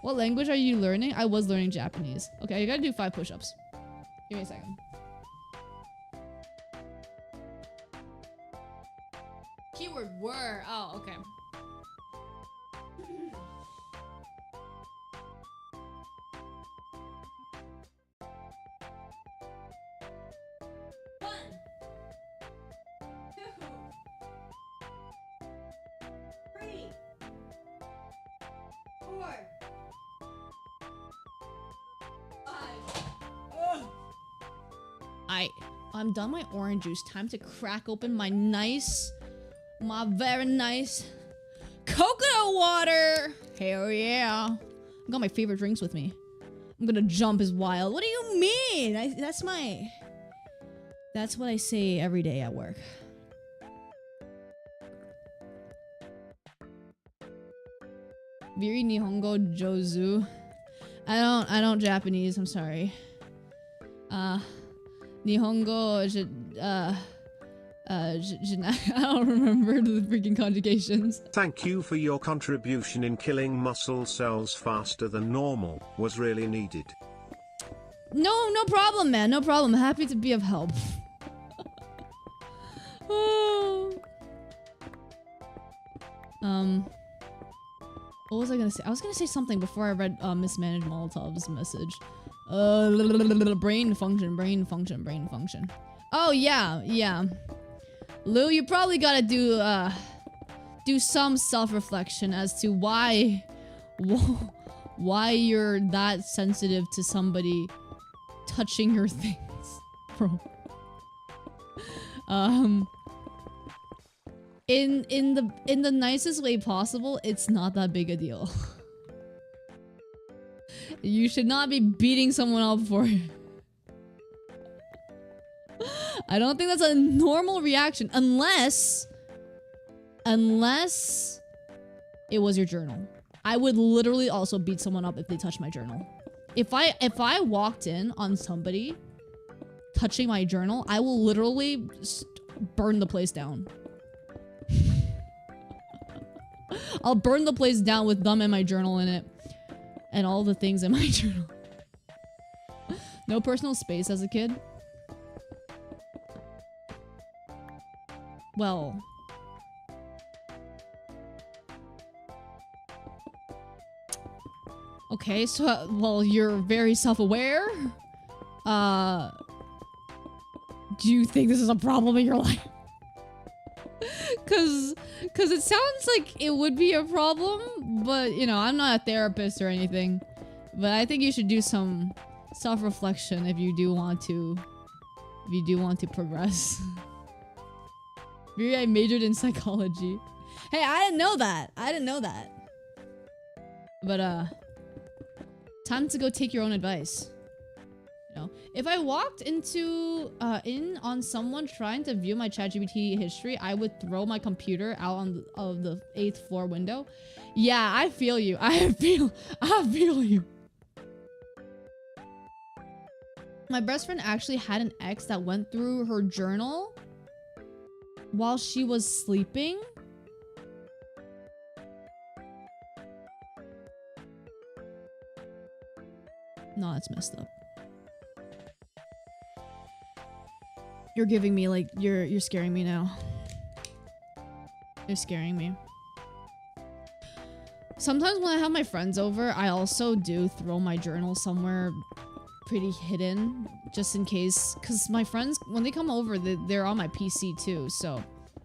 What language are you learning? I was learning Japanese. Okay, you gotta do 5 push-ups. Give me a second. Keyword were. Oh, okay. I'm done my orange juice. Time to crack open my very nice coconut water. Hell yeah. I got my favorite drinks with me. I'm gonna jump as wild. What do you mean? That's what I say every day at work. Viri Nihongo Jozu. I don't Japanese, I'm sorry. Nihongo I don't remember the freaking conjugations. Thank you for your contribution in killing muscle cells faster than normal. Was really needed. No problem, man. No problem. Happy to be of help. Oh. What was I gonna say? I was gonna say something before I read Mismanaged Molotov's message. Brain function. Oh yeah. Lou, you probably gotta do some self-reflection as to why you're that sensitive to somebody touching your things, bro. In the nicest way possible, it's not that big a deal. You should not be beating someone up for it. I don't think that's a normal reaction unless it was your journal. I would literally also beat someone up if they touched my journal. If I walked in on somebody touching my journal, I will literally burn the place down. I'll burn the place down with them and my journal in it. And all the things in my journal. No personal space as a kid. Well. Okay, so, well, you're very self-aware. Do you think this is a problem in your life? Cause it sounds like it would be a problem, but you know, I'm not a therapist or anything. But I think you should do some self-reflection if you do want to progress. Maybe I majored in psychology. Hey, I didn't know that. But time to go take your own advice. You know, if I walked in on someone trying to view my ChatGPT history, I would throw my computer out of the 8th floor window. Yeah, I feel you. I feel you. My best friend actually had an ex that went through her journal while she was sleeping. No, that's messed up. You're giving me like you're scaring me now. You're scaring me. Sometimes when I have my friends over, I also do throw my journal somewhere pretty hidden, just in case, because my friends, when they come over, they're on my PC too, so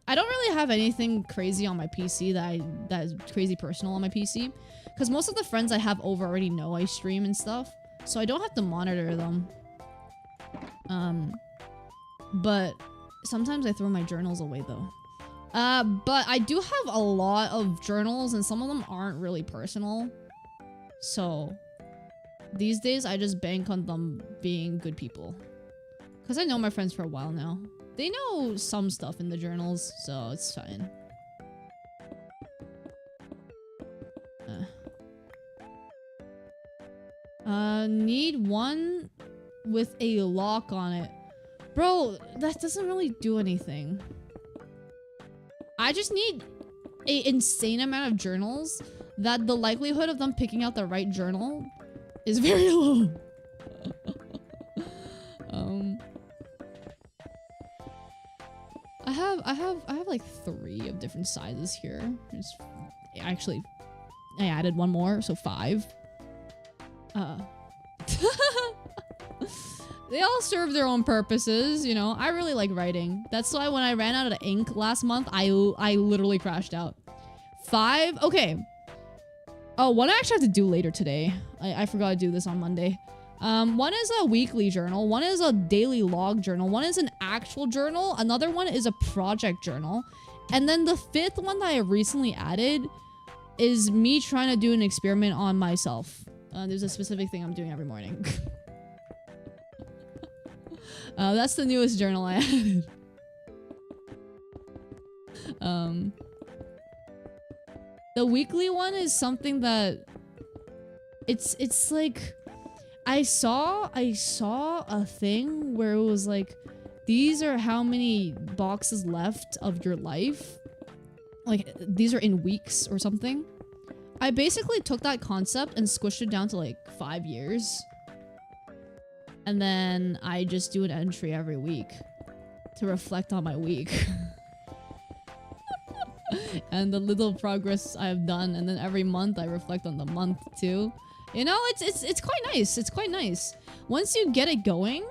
I don't really have anything crazy on my PC that is crazy personal on my PC, because most of the friends I have over already know I stream and stuff, so I don't have to monitor them. But sometimes I throw my journals away though. But I do have a lot of journals and some of them aren't really personal. So these days I just bank on them being good people. Cause I know my friends for a while now. They know some stuff in the journals, so it's fine. Need one with a lock on it. Bro, that doesn't really do anything. I just need an insane amount of journals that the likelihood of them picking out the right journal is very low. I have like 3 of different sizes here. Actually, I added one more, so 5. They all serve their own purposes, you know. I really like writing. That's why when I ran out of ink last month, I literally crashed out. 5? Okay. Oh, one I actually have to do later today. I forgot to do this on Monday. One is a weekly journal. One is a daily log journal. One is an actual journal. Another one is a project journal. And then the 5th one that I recently added is me trying to do an experiment on myself. There's a specific thing I'm doing every morning. That's the newest journal I added. The weekly one is something that it's like I saw a thing where it was like these are how many boxes left of your life. Like, these are in weeks or something. I basically took that concept and squished it down to like 5 years. And then I just do an entry every week to reflect on my week. And the little progress I've done, and then every month I reflect on the month too. You know, it's quite nice. It's quite nice. Once you get it going,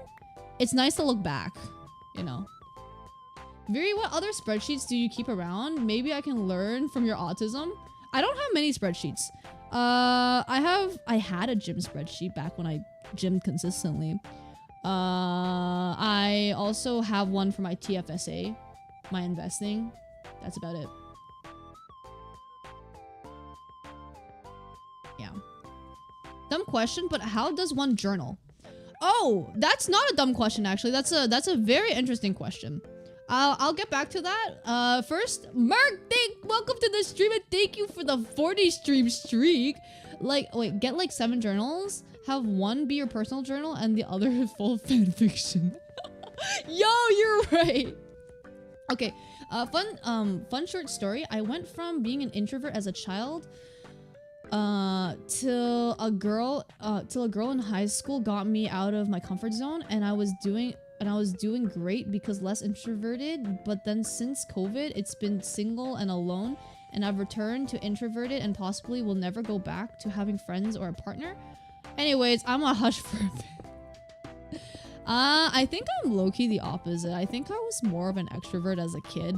it's nice to look back, you know. Viri, what other spreadsheets do you keep around? Maybe I can learn from your autism. I don't have many spreadsheets. I had a gym spreadsheet back when I gymmed consistently. I also have one for my TFSA, my investing. That's about it. Yeah. Dumb question, but how does one journal? Oh, that's not a dumb question, actually. That's a very interesting question. I'll get back to that. First, Mark, welcome to the stream and thank you for the 40 stream streak. Like, wait, get like 7 journals. Have one be your personal journal and the other is full fan fiction. Yo, you're right. Okay, fun short story. I went from being an introvert as a child till a girl in high school got me out of my comfort zone, and I was doing great because less introverted. But then since COVID, it's been single and alone, and I've returned to introverted and possibly will never go back to having friends or a partner. Anyways, I'm a hush for a bit. I think I'm low-key the opposite. I think I was more of an extrovert as a kid.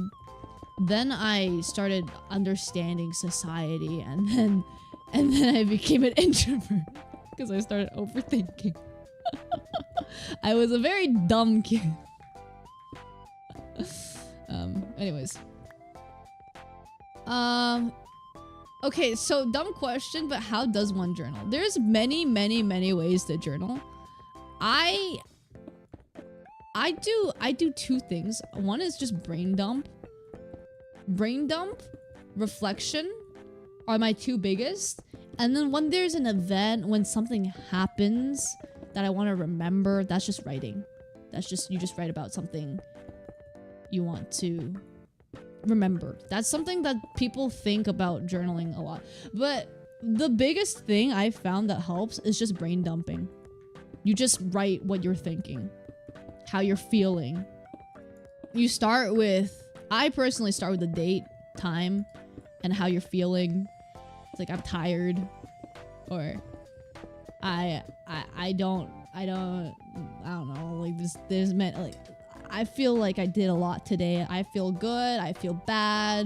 Then I started understanding society, and then I became an introvert because I started overthinking. I was a very dumb kid. Anyways. Okay, so dumb question, but how does one journal? There's many ways to journal. I do 2 things. One is just brain dump. Brain dump, reflection are my 2 biggest. And then when there's an event, when something happens that I want to remember, that's just writing. That's just, you just write about something you want to remember. That's something that people think about journaling a lot. But the biggest thing I found that helps is just brain dumping. You just write what you're thinking, how you're feeling. You start with, I personally start with the date, time, and how you're feeling. It's like, I'm tired, or I don't know, like there's meant, like, I feel like I did a lot today. I feel good, I feel bad.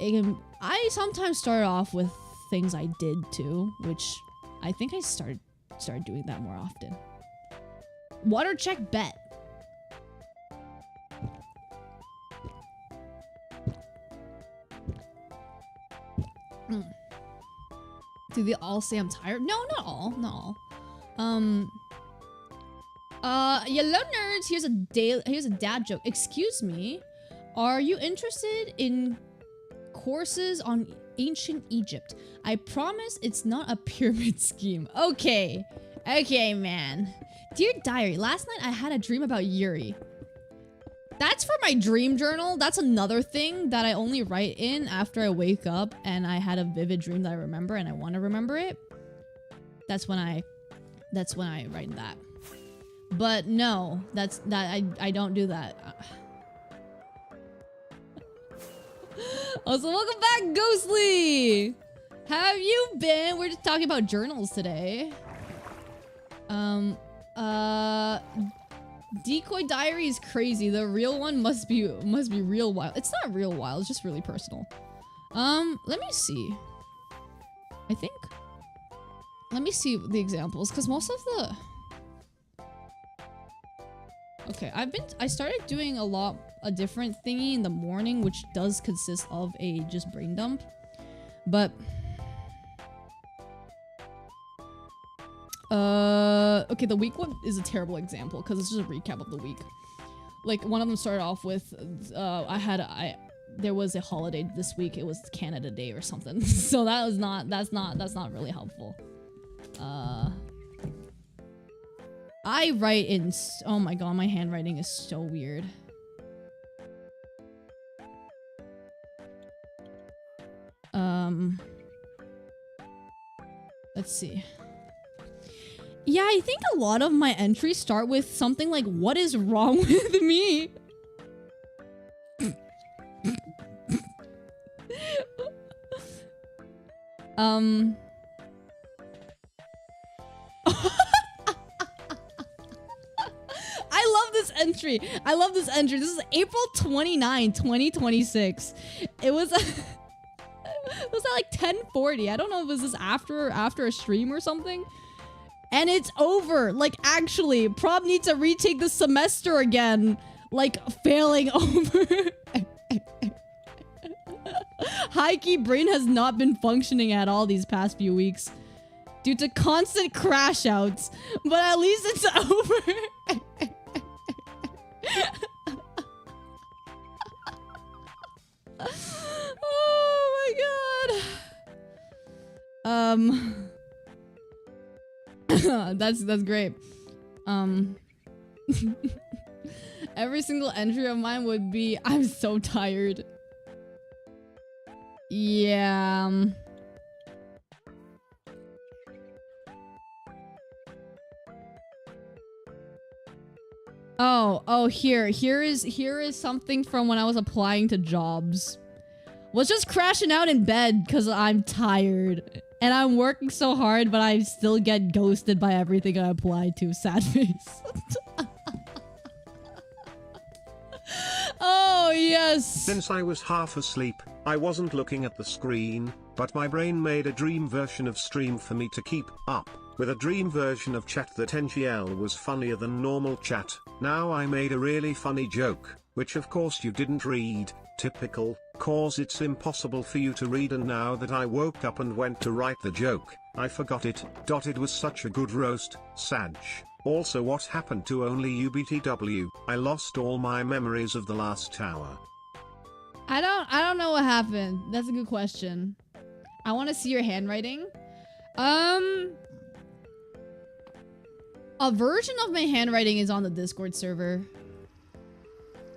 I sometimes start off with things I did too, which I think I started doing that more often. Water check bet. Do they all say I'm tired? No, not all. Not all. Yellow nerds, here's a dad joke. Excuse me, are you interested in courses on ancient Egypt? I promise it's not a pyramid scheme. Okay, man. Dear diary, last night I had a dream about Yuri. That's for my dream journal. That's another thing that I only write in after I wake up and I had a vivid dream that I remember and I want to remember it. That's when I write in that. But no, I don't do that. Also, welcome back, Ghostly! How have you been? We're just talking about journals today. Decoy diary is crazy. The real one must be real wild. It's not real wild, it's just really personal. Let me see. Let me see the examples, because most of the... Okay, I started doing a different thingy in the morning, which does consist of a just brain dump. But okay, the week one is a terrible example because it's just a recap of the week. Like, one of them started off with there was a holiday this week. It was Canada Day or something. So that's not really helpful. I write in... Oh my god, my handwriting is so weird. Let's see. Yeah, I think a lot of my entries start with something like, what is wrong with me? I love this entry. I love this entry. This is April 29, 2026. It was... It was at like 10:40. I don't know if it was this after a stream or something. And it's over. Like, actually, Prob needs to retake the semester again. Like, failing over. High-key brain has not been functioning at all these past few weeks due to constant crash outs. But at least it's over. Oh my god. That's great. Every single entry of mine would be, I'm so tired. Yeah. Oh, here is something from when I was applying to jobs. Was just crashing out in bed because I'm tired. And I'm working so hard, but I still get ghosted by everything I apply to. Sad face. Oh, yes. Since I was half asleep, I wasn't looking at the screen, but my brain made a dream version of stream for me to keep up, with a dream version of chat that NGL was funnier than normal chat. Now I made a really funny joke, which of course you didn't read, typical, cause it's impossible for you to read, and now that I woke up and went to write the joke, I forgot it. It was such a good roast, Sag. Also, what happened to only UBTW? I lost all my memories of the last hour. I don't know what happened. That's a good question. I want to see your handwriting. A version of my handwriting is on the Discord server.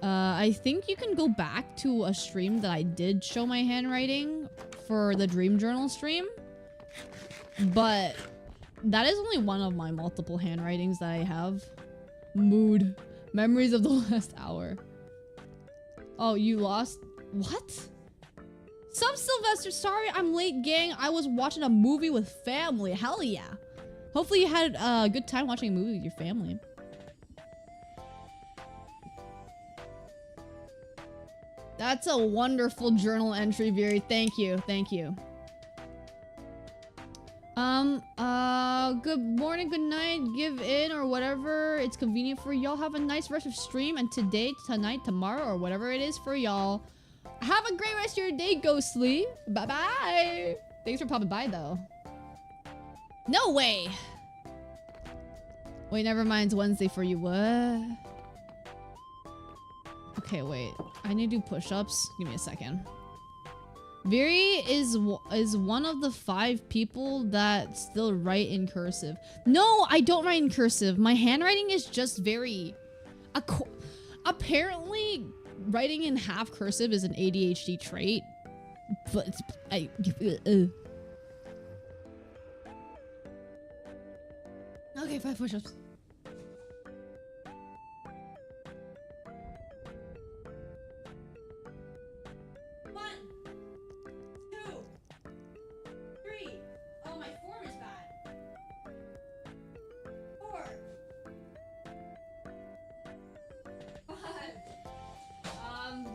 I think you can go back to a stream that I did show my handwriting for the Dream Journal stream. But that is only one of my multiple handwritings that I have. Mood. Memories of the last hour. Oh, you lost? What? Sup, Sylvester? Sorry I'm late, gang. I was watching a movie with family. Hell yeah. Hopefully you had a good time watching a movie with your family. That's a wonderful journal entry, Viri. Thank you. Thank you. Good morning, good night, give in, or whatever it's convenient for y'all. Have a nice rest of stream, and today, tonight, tomorrow, or whatever it is for y'all. Have a great rest of your day, Ghostly. Bye-bye. Thanks for popping by, though. No way. Wait, never mind. It's Wednesday for you. What? Okay, wait. I need to do push-ups. Give me a second. Viri is one of the 5 people that still write in cursive. No, I don't write in cursive. My handwriting is just very... Apparently, writing in half cursive is an ADHD trait. But... Okay, 5 push-ups.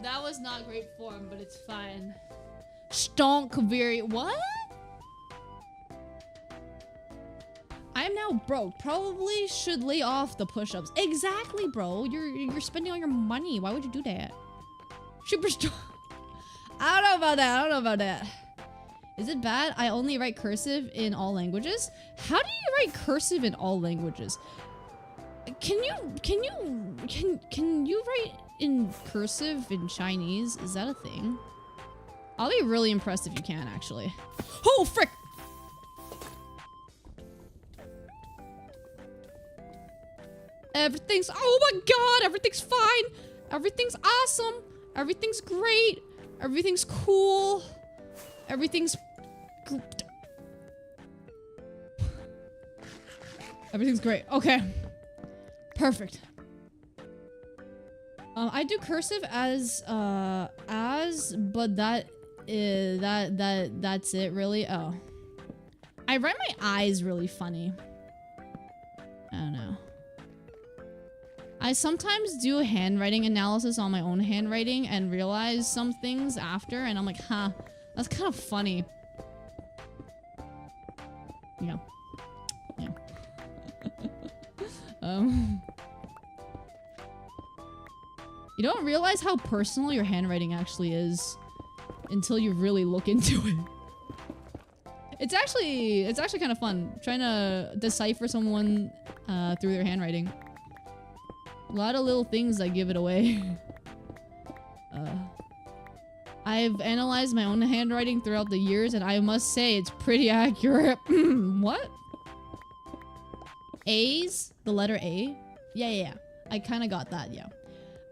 That was not great form, but it's fine. Stonk very... What? I'm now broke. Probably should lay off the push-ups. Exactly, bro. You're spending all your money. Why would you do that? Super strong. I don't know about that. I don't know about that. Is it bad? I only write cursive in all languages. How do you write cursive in all languages? Can you write in cursive in Chinese? Is that a thing? I'll be really impressed if you can, actually. Oh, frick! Everything's, oh my god, everything's fine. Everything's awesome. Everything's great. Everything's cool. Everything's everything's great. Okay. Perfect. I do cursive as but that's it really. Oh. I write my eyes really funny. I don't know. I sometimes do handwriting analysis on my own handwriting and realize some things after, and I'm like, huh, that's kind of funny. Yeah. Yeah. You don't realize how personal your handwriting actually is until you really look into it. It's actually kind of fun trying to decipher someone through their handwriting. A lot of little things that give it away. I've analyzed my own handwriting throughout the years, and I must say it's pretty accurate. What? A's? The letter A? Yeah. I kind of got that, yeah.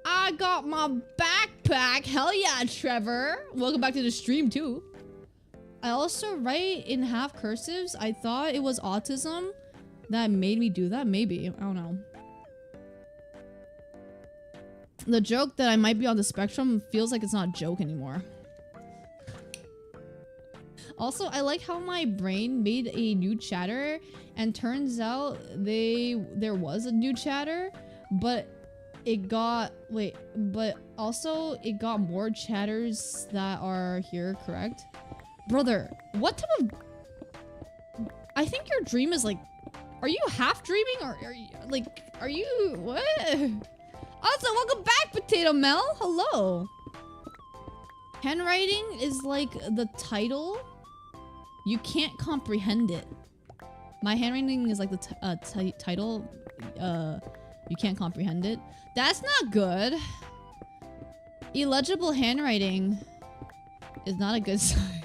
I got my backpack. Hell yeah, Trevor. Welcome back to the stream, too. I also write in half cursives. I thought it was autism that made me do that. Maybe. I don't know. The joke that I might be on the spectrum feels like it's not a joke anymore. Also, I like how my brain made a new chatter, and turns out there was a new chatter, but it got but also it got more chatters that are here, correct? Brother, what type of... I think your dream is like... Are you half dreaming, or are you like... Are you... What? Also, welcome back, Potato Mel. Hello. Handwriting is like the title. You can't comprehend it. My handwriting is like the title. You can't comprehend it. That's not good. Illegible handwriting is not a good sign.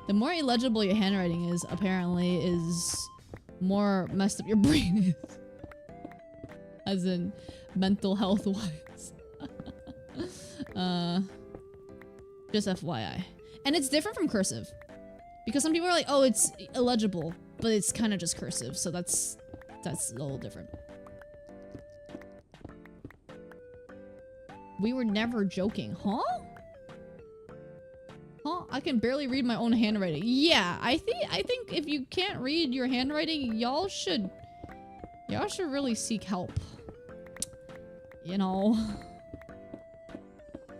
The more illegible your handwriting is, apparently, is more messed up your brain is. As in mental health wise. Just FYI. And it's different from cursive. Because some people are like, oh, it's illegible, but it's kind of just cursive, so that's a little different. We were never joking, huh? Huh? I can barely read my own handwriting. Yeah, I think if you can't read your handwriting, y'all should really seek help. You know?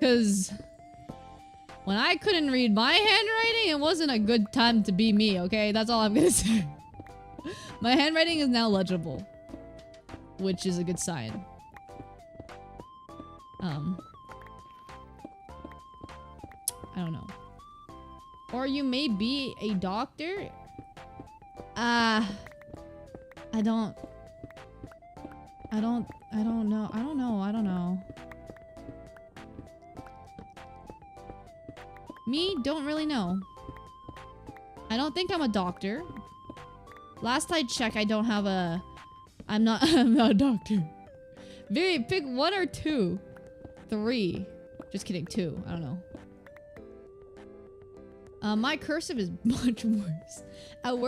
Cause when I couldn't read my handwriting, it wasn't a good time to be me, okay? That's all I'm gonna say. My handwriting is now legible, which is a good sign. I don't know. Or you may be a doctor. I don't know. Me? Don't really know. I don't think I'm a doctor. Last I checked, I don't have a... I'm not a doctor. Very, pick 1 or 2. 3. Just kidding, 2. I don't know. My cursive is much worse. At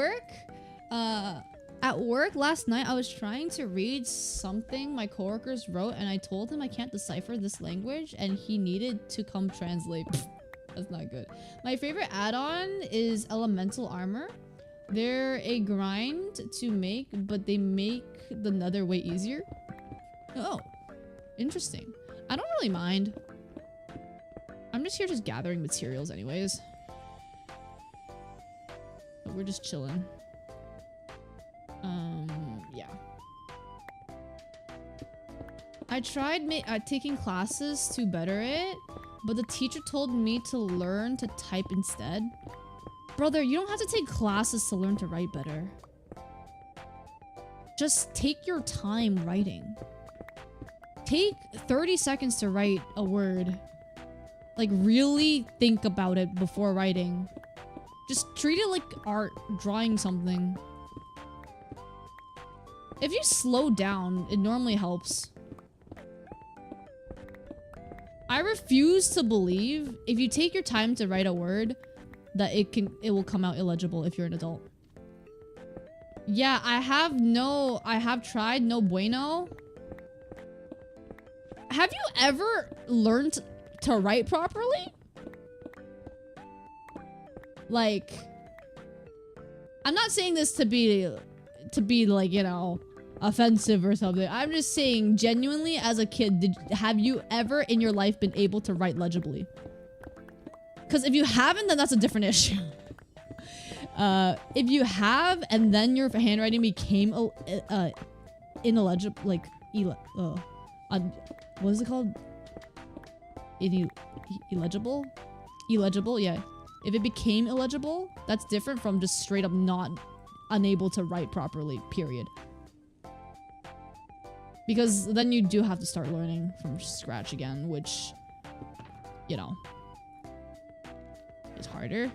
work last night, I was trying to read something my coworkers wrote, and I told him I can't decipher this language, and he needed to come translate. That's not good. My favorite add-on is Elemental Armor. They're a grind to make, but they make the nether way easier. Oh, interesting. I don't really mind. I'm just here gathering materials anyways. But we're just chilling. Yeah. I tried taking classes to better it, but the teacher told me to learn to type instead. Brother, you don't have to take classes to learn to write better. Just take your time writing. Take 30 seconds to write a word. Like, really think about it before writing. Just treat it like art, drawing something. If you slow down, it normally helps. I refuse to believe if you take your time to write a word that it will come out illegible if you're an adult. Yeah, I have tried no bueno. Have you ever learned to write properly? Like, I'm not saying this to be like, you know, offensive or something. I'm just saying genuinely as a kid, have you ever in your life been able to write legibly? Because if you haven't, then that's a different issue. If you have and then your handwriting became ineligible, like what is it called? Illegible? Illegible, yeah. If it became illegible, that's different from just straight up not unable to write properly, period. Because then you do have to start learning from scratch again, which, you know, is harder.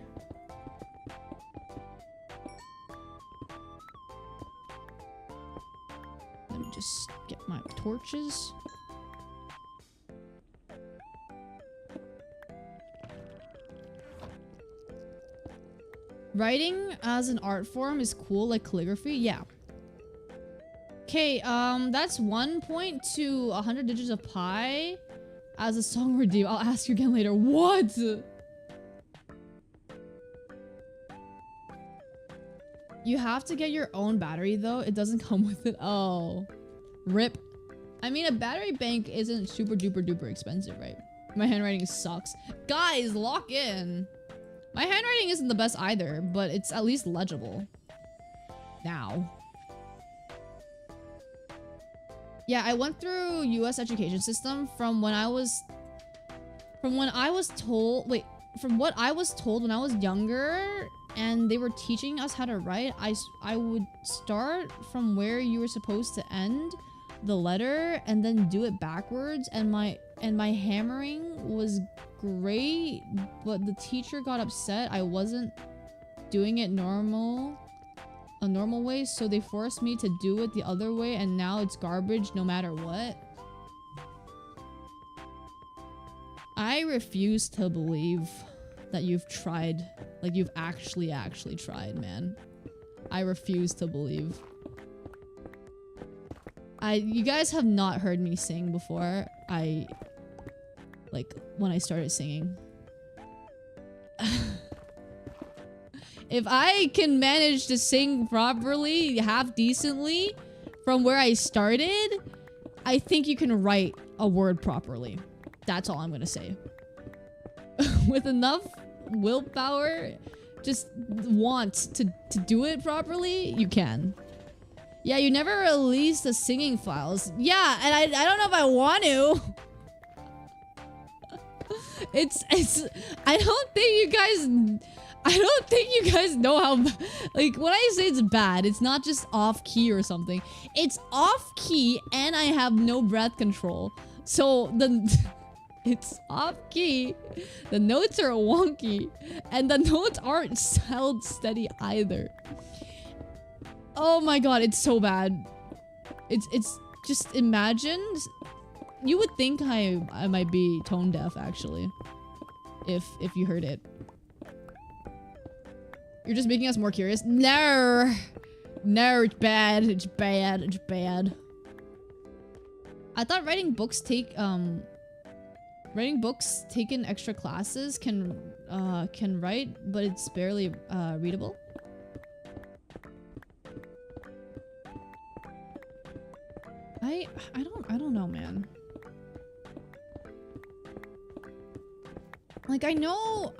Let me just get my torches. Writing as an art form is cool, like calligraphy. Yeah. Okay, that's 1 point to 100 digits of pi as a song redeem. I'll ask you again later. What? You have to get your own battery though. It doesn't come with it. Oh, rip. I mean, a battery bank isn't super duper duper expensive, right? My handwriting sucks. Guys, lock in. My handwriting isn't the best either, but it's at least legible. Now. Yeah, I went through US education system from what I was told when I was younger and they were teaching us how to write. I would start from where you were supposed to end the letter and then do it backwards, and my hammering was great, but the teacher got upset I wasn't doing it a normal way, so they forced me to do it the other way, and now it's garbage no matter what. I refuse to believe that you've tried, like you've actually tried, man. I refuse to believe. You guys have not heard me sing before. Like, when I started singing. If I can manage to sing properly, half decently, from where I started, I think you can write a word properly. That's all I'm gonna say. With enough willpower, just want to do it properly, you can. Yeah, you never release the singing files. Yeah, and I don't know if I want to. I don't think you guys know how, like, when I say it's bad, it's not just off key or something. It's off key and I have no breath control. So it's off key, the notes are wonky, and the notes aren't held steady either. Oh my god, it's so bad. It's just imagine. You would think I might be tone deaf actually, if you heard it. You're just making us more curious. No, it's bad. It's bad. It's bad. I thought writing books taken extra classes can write, but it's barely readable. I don't know, man. Like, I know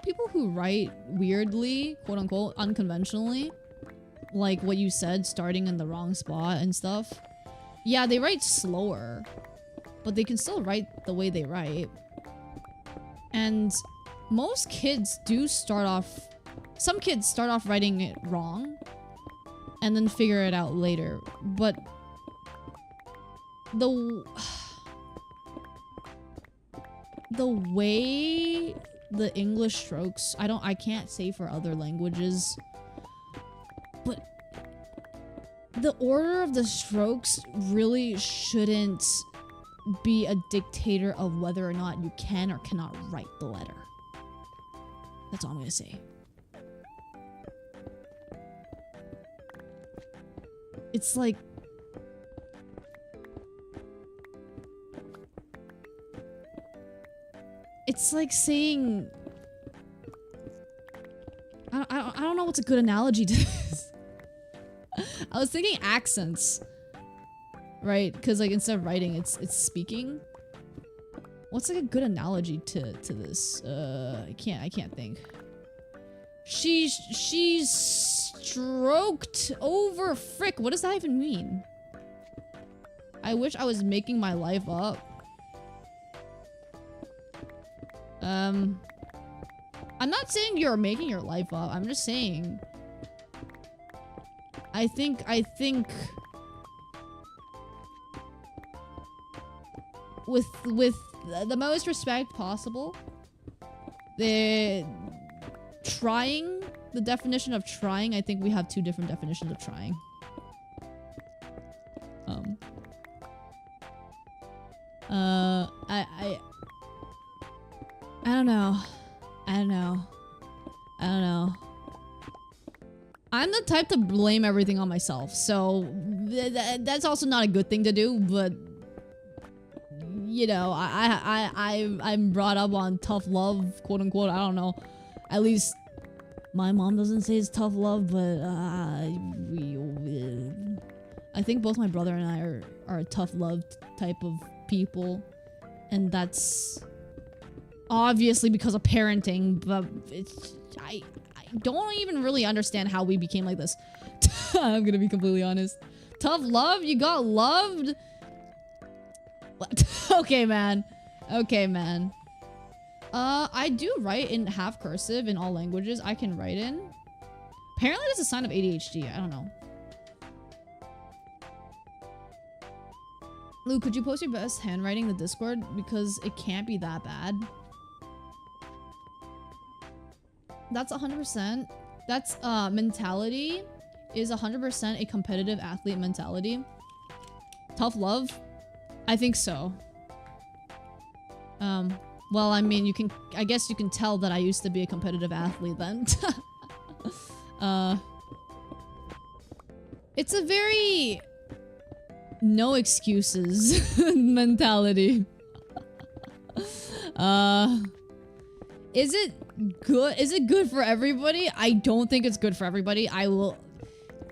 people who write weirdly, quote unquote, unconventionally. Like what you said, starting in the wrong spot and stuff. Yeah, they write slower, but they can still write the way they write. And most kids do start off, some kids start off writing it wrong and then figure it out later. But the way the English strokes, I can't say for other languages, but the order of the strokes really shouldn't be a dictator of whether or not you can or cannot write the letter. That's all I'm gonna say. It's like... It's like saying... I don't know what's a good analogy to this. I was thinking accents. Right? Because like instead of writing, it's speaking. What's like a good analogy to this? I can't think. She's stroked over frick. What does that even mean? I wish I was making my life up. I'm not saying you're making your life up. I'm just saying. I think with the most respect possible, the definition of trying, I think we have two different definitions of trying. I don't know. I'm the type to blame everything on myself, so that's also not a good thing to do, but you know, I'm brought up on tough love, quote unquote. I don't know. At least my mom doesn't say it's tough love, but I think both my brother and I are a tough love type of people, and that's obviously because of parenting, but it's I don't even really understand how we became like this. I'm gonna be completely honest. Tough love? You got loved? Okay, man. Okay, man. I do write in half cursive in all languages I can write in. Apparently that's a sign of ADHD. I don't know. Lou, could you post your best handwriting in the Discord? Because it can't be that bad. That's 100%. That's mentality is 100% a competitive athlete mentality. Tough love? I think so. Well, I mean, I guess you can tell that I used to be a competitive athlete then. It's a very no excuses mentality. Is it good? Is it good for everybody? I don't think it's good for everybody.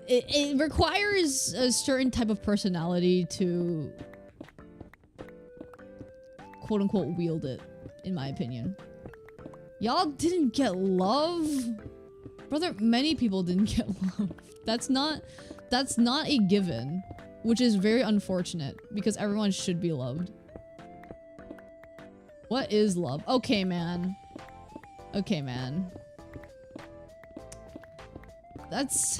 It requires a certain type of personality to quote unquote wield it, in my opinion. Y'all didn't get love? Brother, many people didn't get love. That's not a given, which is very unfortunate because everyone should be loved. What is love? Okay, man. Okay, man. That's...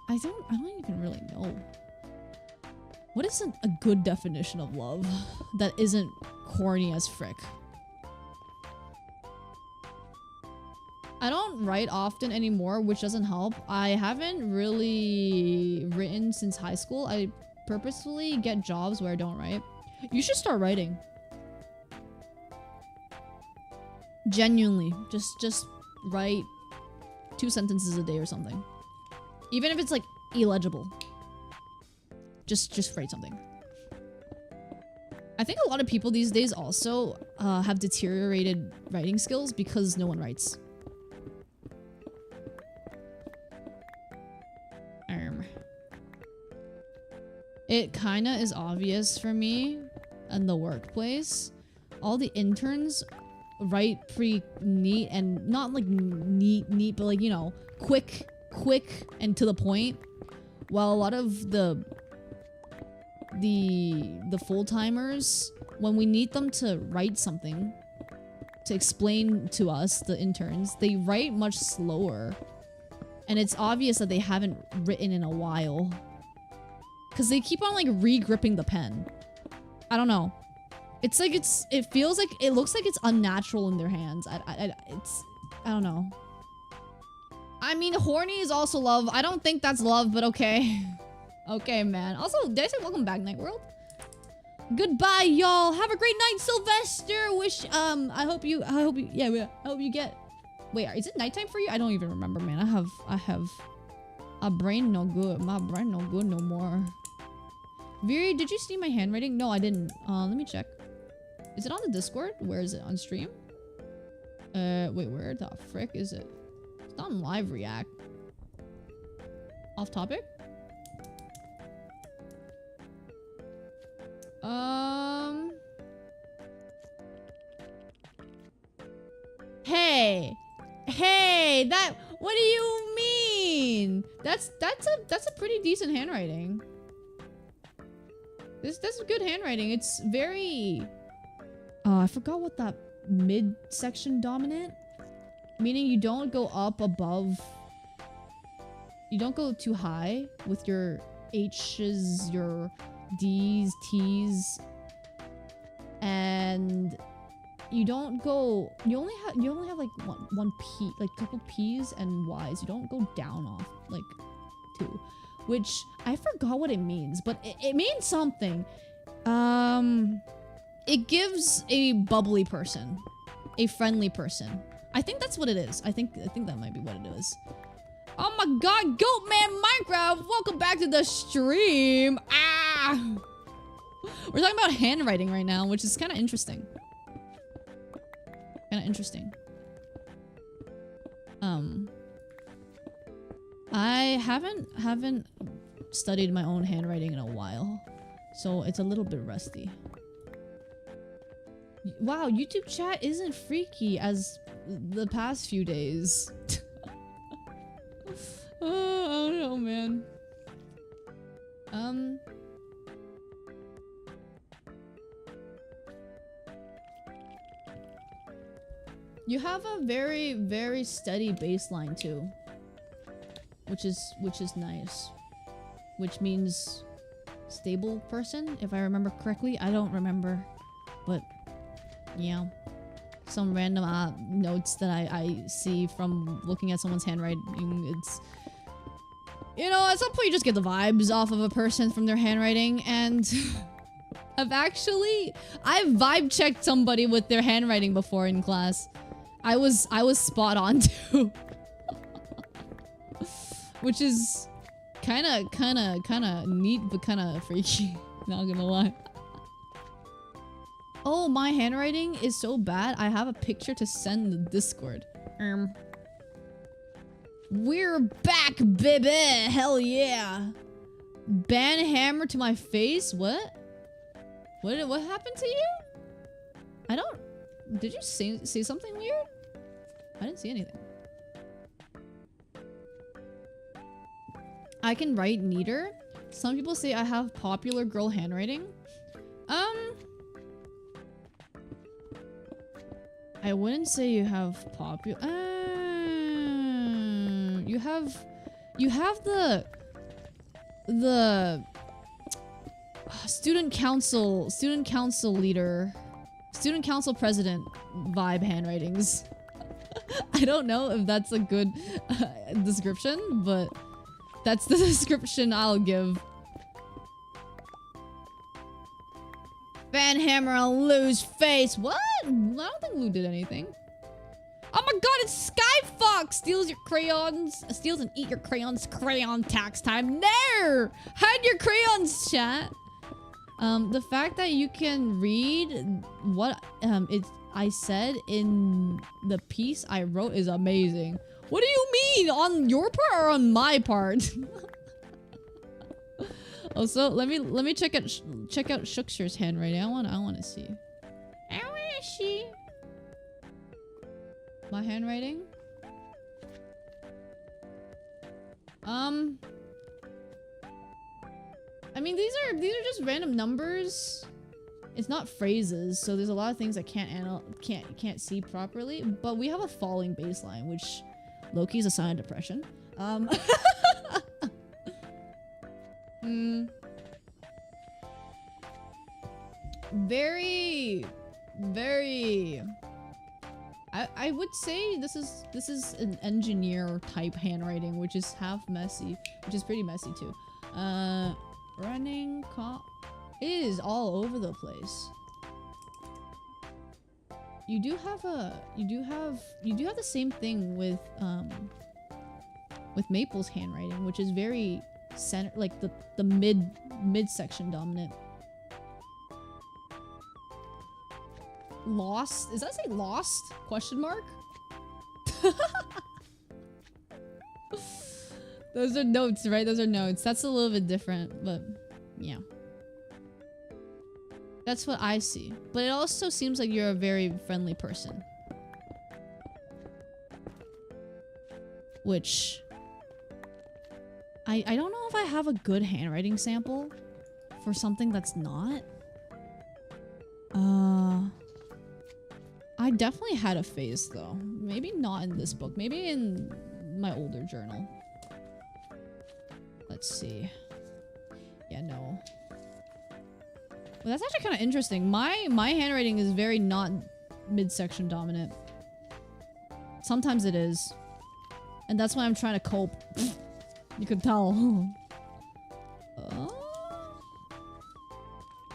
I don't even really know. What is a good definition of love that isn't corny as frick? I don't write often anymore, which doesn't help. I haven't really written since high school. I purposefully get jobs where I don't write. You should start writing. Genuinely. Just write 2 sentences a day or something. Even if it's like illegible. Just write something. I think a lot of people these days also have deteriorated writing skills because no one writes. It kinda is obvious for me in the workplace. All the interns write pretty neat and not like neat, but like, you know, quick and to the point. While a lot of the full-timers, when we need them to write something to explain to us, the interns, they write much slower. And it's obvious that they haven't written in a while. Because they keep on like re-gripping the pen. I don't know. It's like it feels like, it looks like it's unnatural in their hands. I don't know. I mean, horny is also love. I don't think that's love, but okay. Okay, man. Also, did I say welcome back, Night World? Goodbye, y'all. Have a great night, Sylvester. I hope you get. Wait, is it nighttime for you? I don't even remember, man. I have a brain no good. My brain no good no more. Viri, did you see my handwriting? No, I didn't. Let me check. Is it on the Discord? Where is it? On stream? Wait, where the frick is it? It's not on live react. Off topic? Hey! Hey! What do you mean? That's a pretty decent handwriting. That's good handwriting. It's very... I forgot what that mid-section dominant? Meaning you don't go up above... You don't go too high with your H's, your D's, T's, and you don't go. You only have like one P, like a couple P's and Y's. You don't go down off like two, which I forgot what it means, but it means something. It gives a bubbly person, a friendly person. I think that's what it is. I think that might be what it is. Oh my god, Goatman Minecraft! Welcome back to the stream! Ah! We're talking about handwriting right now, which is kind of interesting. I haven't studied my own handwriting in a while, so it's a little bit rusty. Wow, YouTube chat isn't freaky as the past few days. Oh, I don't know, man. You have a very, very steady baseline too, which is nice. Which means stable person, if I remember correctly. I don't remember, but yeah. Some random notes that I see from looking at someone's handwriting. It's, you know, at some point you just get the vibes off of a person from their handwriting, and I've vibe checked somebody with their handwriting before in class. I was spot on too. Which is kind of neat, but kind of freaky. Not gonna lie. Oh, my handwriting is so bad. I have a picture to send the Discord. We're back, baby. Hell yeah. Ban hammer to my face. What happened to you? I don't. Did you say something weird? I didn't see anything. I can write neater. Some people say I have popular girl handwriting. I wouldn't say you have popular. You have the student council leader, student council president vibe handwritings. I don't know if that's a good description, but that's the description I'll give. Ban hammer on Lou's face. What? I don't think Lou did anything. Oh my god, it's Skyfox! Steals your crayons. Steals and eat your crayons. Crayon tax time. There! Hide your crayons, chat. The fact that you can read what I said in the piece I wrote is amazing. What do you mean? On your part or on my part? Also, let me check out Shooksher's handwriting. I want to see. Where is she? My handwriting? I mean, these are just random numbers. It's not phrases, so there's a lot of things I can't see properly. But we have a falling baseline, which low-key is a sign of depression. Very I would say this is an engineer type handwriting, which is half messy, which is pretty messy too. Running it is all over the place. You do have the same thing with Maple's handwriting, which is very center, like the midsection dominant. Lost? Does that say lost? Question mark? Those are notes, right? Those are notes. That's a little bit different, but yeah. That's what I see. But it also seems like you're a very friendly person. Which... I don't know if I have a good handwriting sample for something that's not. I definitely had a phase though. Maybe not in this book. Maybe in my older journal. Let's see. Yeah, no. Well, that's actually kind of interesting. My handwriting is very not midsection dominant. Sometimes it is. And that's why I'm trying to cope. You could tell.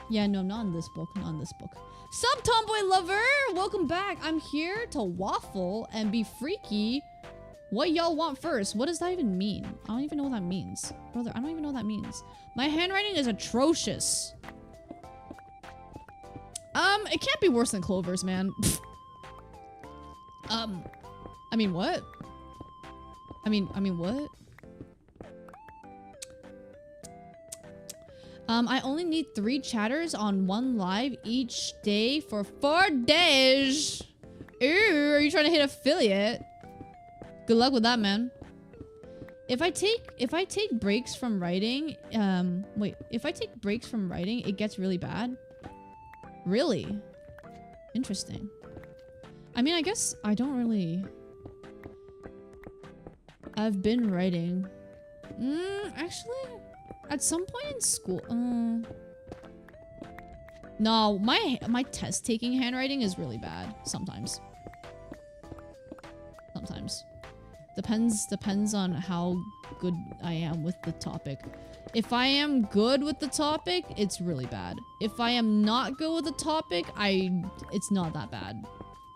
Yeah, no, not in this book. Not in this book. Sup, Tomboy Lover! Welcome back. I'm here to waffle and be freaky. What y'all want first? What does that even mean? I don't even know what that means. Brother, I don't even know what that means. My handwriting is atrocious. It can't be worse than Clover's, man. I mean, what? I mean, what? I only need 3 chatters on 1 live each day for 4 days. Ooh, are you trying to hit affiliate? Good luck with that, man. If I take breaks from writing, if I take breaks from writing, it gets really bad. Really? Interesting. I mean, I guess I don't really... I've been writing. Actually, at some point in school... No, my test-taking handwriting is really bad. Sometimes. Sometimes. Depends on how good I am with the topic. If I am good with the topic, it's really bad. If I am not good with the topic, it's not that bad.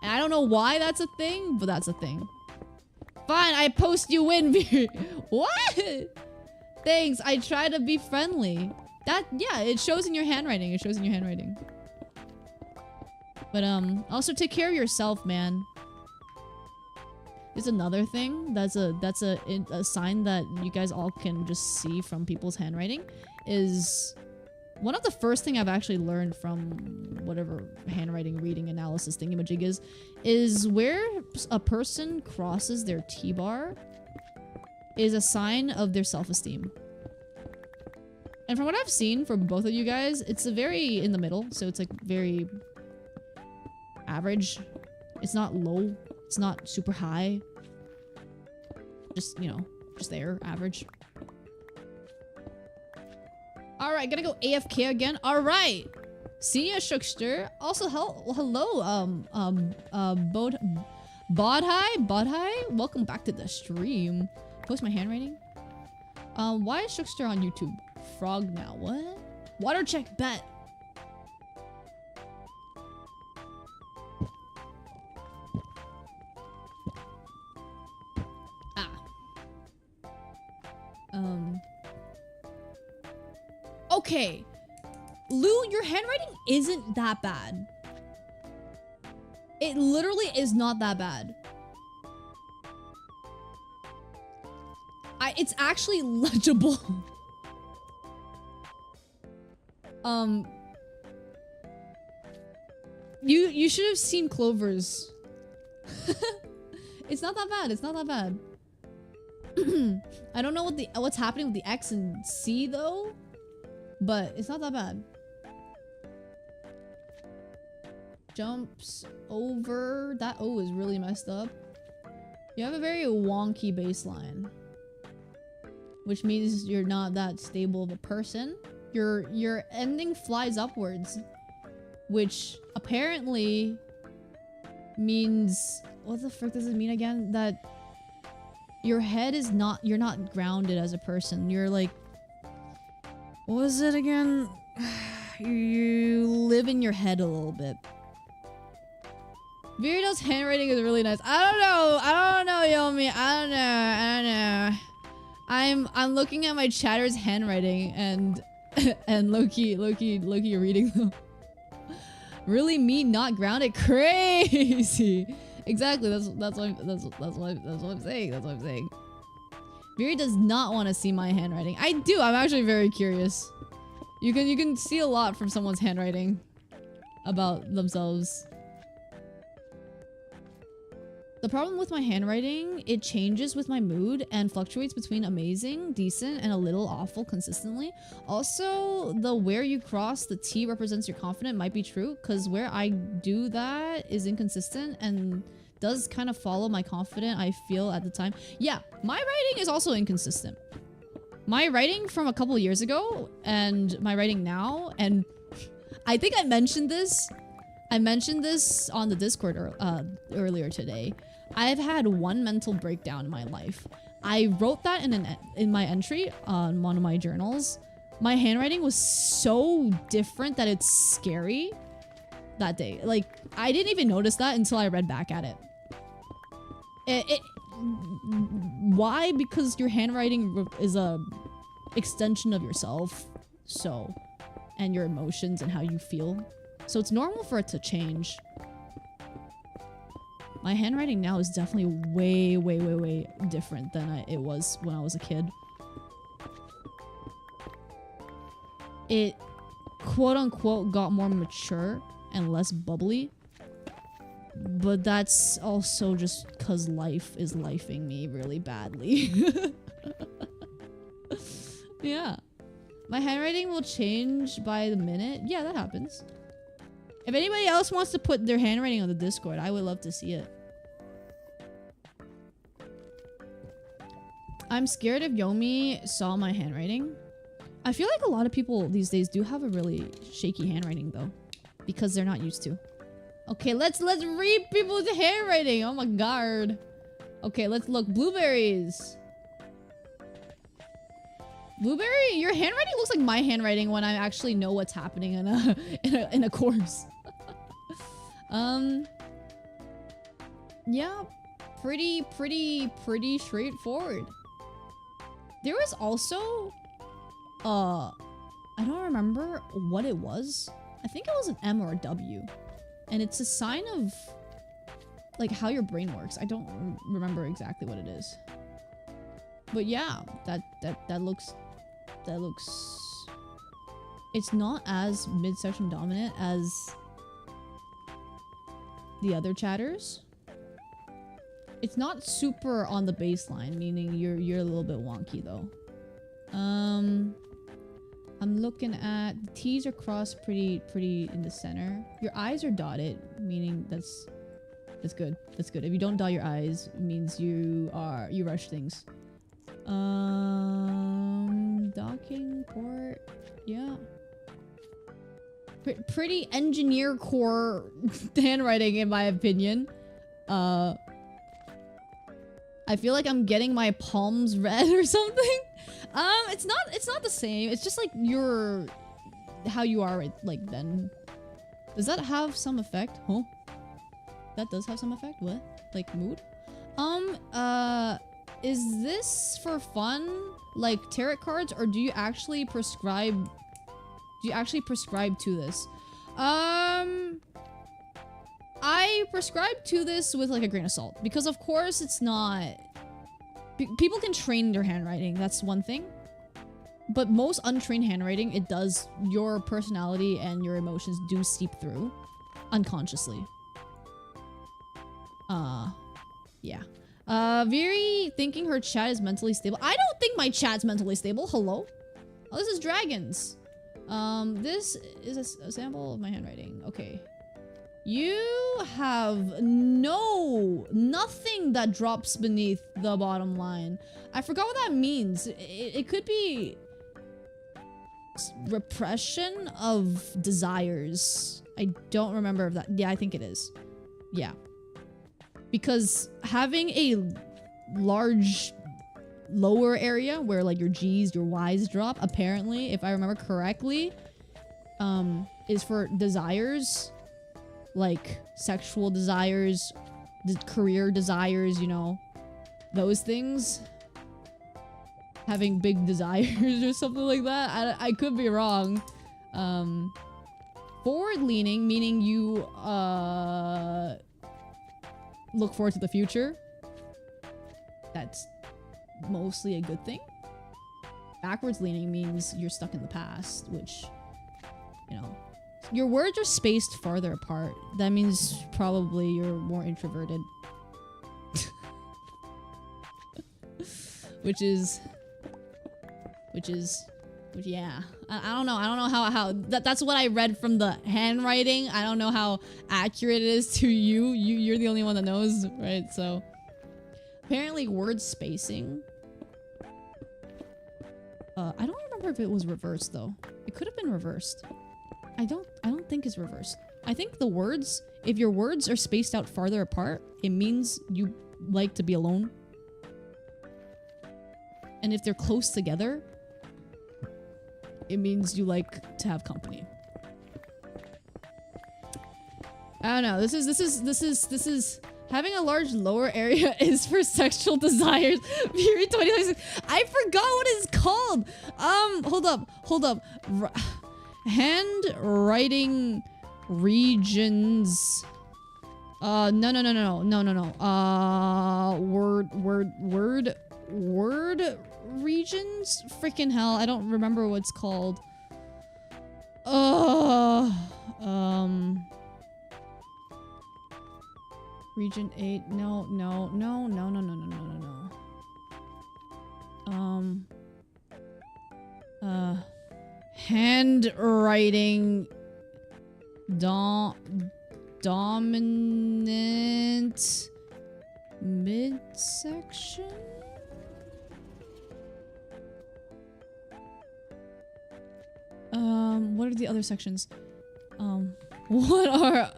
And I don't know why that's a thing, but that's a thing. Fine, I post you win. What? Thanks, I try to be friendly. Yeah, it shows in your handwriting. It shows in your handwriting. But also take care of yourself, man. Is another thing that's a sign that you guys all can just see from people's handwriting is one of the first thing I've actually learned from whatever handwriting reading analysis thingamajig is where a person crosses their T-bar is a sign of their self-esteem. And from what I've seen from both of you guys, it's a very in the middle, so it's like very average. It's not low. It's not super high. Just, you know, just there, average. Alright, gonna go AFK again. Alright! Senior Shookster. Also, hello, Bodhi? Welcome back to the stream. Post my handwriting. Why is Shookster on YouTube? Frog now, what? Water check bet. Okay. Lou, your handwriting isn't that bad. It literally is not that bad. It's actually legible. You should have seen Clover's. It's not that bad. It's not that bad. I don't know what's happening with the X and C though, but it's not that bad. Jumps over. That O is really messed up. You have a very wonky baseline, which means you're not that stable of a person. Your ending flies upwards, which apparently means what the frick does it mean again? That your head is not, you're not grounded as a person. You're like, what was it again? You live in your head a little bit. Virido's handwriting is really nice. I don't know, Yomi. I don't know. I'm looking at my chatter's handwriting and and Loki reading them. Really, me not grounded? Crazy. Exactly. That's what I'm saying. Viri does not want to see my handwriting. I do. I'm actually very curious. You can see a lot from someone's handwriting about themselves. The problem with my handwriting, it changes with my mood and fluctuates between amazing, decent, and a little awful consistently. Also, the where you cross the T represents your confident might be true, because where I do that is inconsistent and does kind of follow my confident I feel at the time. Yeah, my writing is also inconsistent. My writing from a couple years ago and my writing now, and I think I mentioned this. I mentioned this on the Discord earlier today. I've had one mental breakdown in my life. I wrote that in my entry on one of my journals. My handwriting was so different that it's scary that day. Like, I didn't even notice that until I read back at it. Why? Because your handwriting is a extension of yourself, so, and your emotions and how you feel. So it's normal for it to change. My handwriting now is definitely way different than it was when I was a kid. It, quote unquote, got more mature and less bubbly. But that's also just because life is lifing me really badly. Yeah. My handwriting will change by the minute. Yeah, that happens. If anybody else wants to put their handwriting on the Discord, I would love to see it. I'm scared if Yomi saw my handwriting. I feel like a lot of people these days do have a really shaky handwriting though, because they're not used to. Okay, let's read people's handwriting. Oh my god. Okay, let's look. Blueberries. Blueberry, your handwriting looks like my handwriting when I actually know what's happening in a course. Yeah, pretty straightforward. There was also, I don't remember what it was. I think it was an M or a W. And it's a sign of, like, how your brain works. I don't remember exactly what it is. But yeah, that looks, it's not as midsection dominant as the other chatters. It's not super on the baseline, meaning you're a little bit wonky though. I'm looking at the T's are crossed pretty in the center. Your eyes are dotted, meaning that's good. That's good. If you don't dot your eyes, it means you rush things. Docking port, yeah. Pretty engineer core handwriting in my opinion. I feel like I'm getting my palms red or something. It's not the same. It's just like how you are right, like then. Does that have some effect? Huh? That does have some effect? What? Like mood? Is this for fun? Like tarot cards, or do you actually prescribe to this? I prescribe to this with like a grain of salt, because of course it's not... People can train their handwriting, that's one thing. But most untrained handwriting, it does, your personality and your emotions do seep through unconsciously. Yeah. Viri thinking her chat is mentally stable. I don't think my chat's mentally stable. Hello? Oh, this is dragons. This is a sample of my handwriting. Okay. You have nothing that drops beneath the bottom line. I forgot what that means. It could be repression of desires. I don't remember if that. Yeah, I think it is. Yeah. Because having a large lower area where like your G's, your Y's drop, apparently, if I remember correctly, is for desires, like sexual desires, career desires, you know, those things. Having big desires or something like that. I could be wrong. Forward leaning, meaning you look forward to the future. That's mostly a good thing. Backwards leaning means you're stuck in the past, which, you know, your words are spaced farther apart. That means probably you're more introverted. which yeah. I don't know. I don't know how that's what I read from the handwriting. I don't know how accurate it is to you. You're the only one that knows, right? So apparently word spacing. I don't remember if it was reversed though. It could have been reversed. I don't think it's reversed. I think the words, if your words are spaced out farther apart, it means you like to be alone. And if they're close together, it means you like to have company. I don't know. This is having a large lower area is for sexual desires. Fury 2026. I forgot what it's called. Hold up. Handwriting regions. No. Word regions? Freaking hell, I don't remember what it's called. Region 8. No. Handwriting dominant midsection? What are the other sections? What are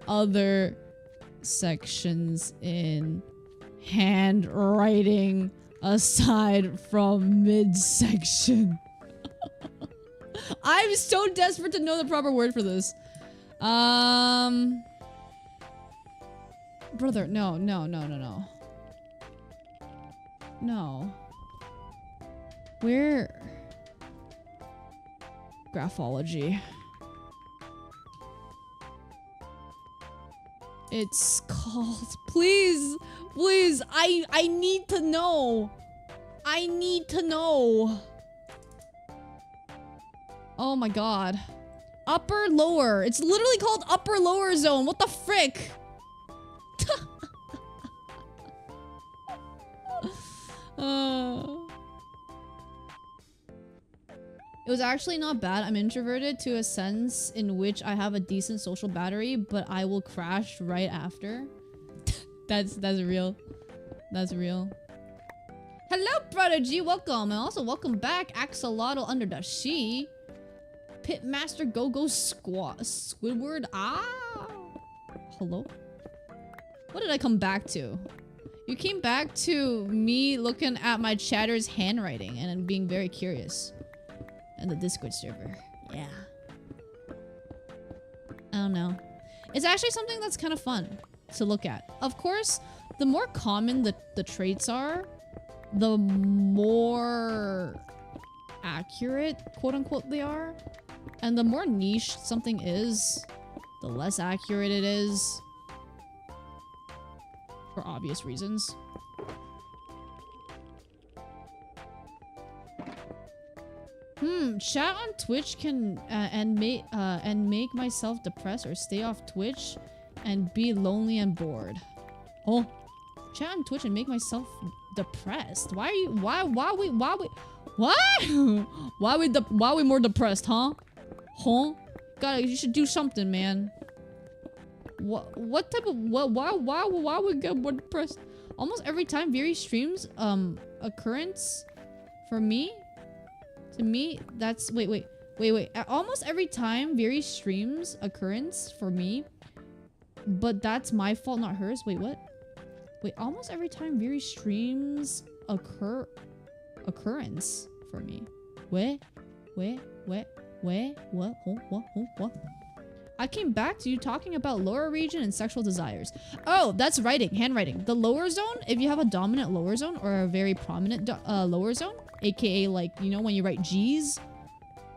other sections in handwriting aside from midsection? I'm so desperate to know the proper word for this. Brother, no. No. Where? Graphology. It's called... Please! I need to know! Oh my god. Upper lower. It's literally called upper lower zone. What the frick? It was actually not bad. I'm introverted to a sense in which I have a decent social battery, but I will crash right after. That's real. That's real. Hello, Prodigy. Welcome. And also welcome back, Axolotl under the She. Pitmaster Go-Go Squidward. Hello? What did I come back to? You came back to me looking at my chatter's handwriting and then being very curious. And the Discord server. Yeah. I don't know. It's actually something that's kind of fun to look at. Of course, the more common the traits are, the more accurate, quote-unquote, they are. And the more niche something is, the less accurate it is. For obvious reasons. Chat on Twitch can and make myself depressed or stay off Twitch and be lonely and bored. Oh, chat on Twitch and make myself depressed. Why are you? Why we more depressed, huh? Huh? You should do something, man. What type of why we get more depressed? Almost every time Viri streams occurrence for me. To me, that's wait. Almost every time Viri streams occurrence for me, But that's my fault, not hers. Wait, what? Wait, almost every time Viri streams occurrence for me. What? I came back to you talking about lower region and sexual desires. Oh, that's writing, handwriting. The lower zone, if you have a dominant lower zone or a very prominent lower zone, aka like, you know, when you write G's,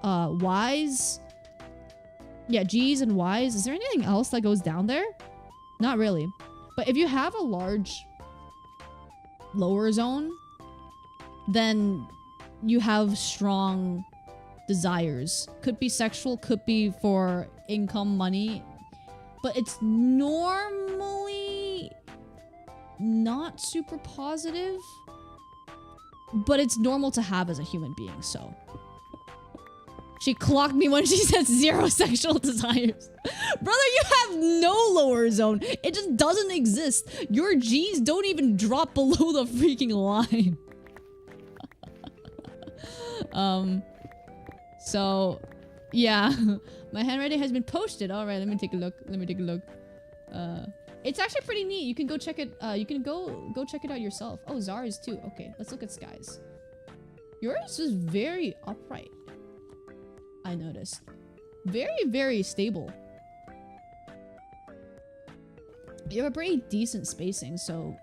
Y's. Yeah, G's and Y's. Is there anything else that goes down there? Not really. But if you have a large lower zone, then you have strong desires. Could be sexual, could be for income, money. But it's normally not super positive. But it's normal to have as a human being, so. She clocked me when she said 0 sexual desires. Brother, you have no lower zone. It just doesn't exist. Your G's don't even drop below the freaking line. So, yeah. My handwriting has been posted. Alright, let me take a look. It's actually pretty neat. You can go check it. You can go check it out yourself. Oh, Zara's too. Okay, let's look at Sky's. Yours is very upright. I noticed. Very, very stable. You have a pretty decent spacing, so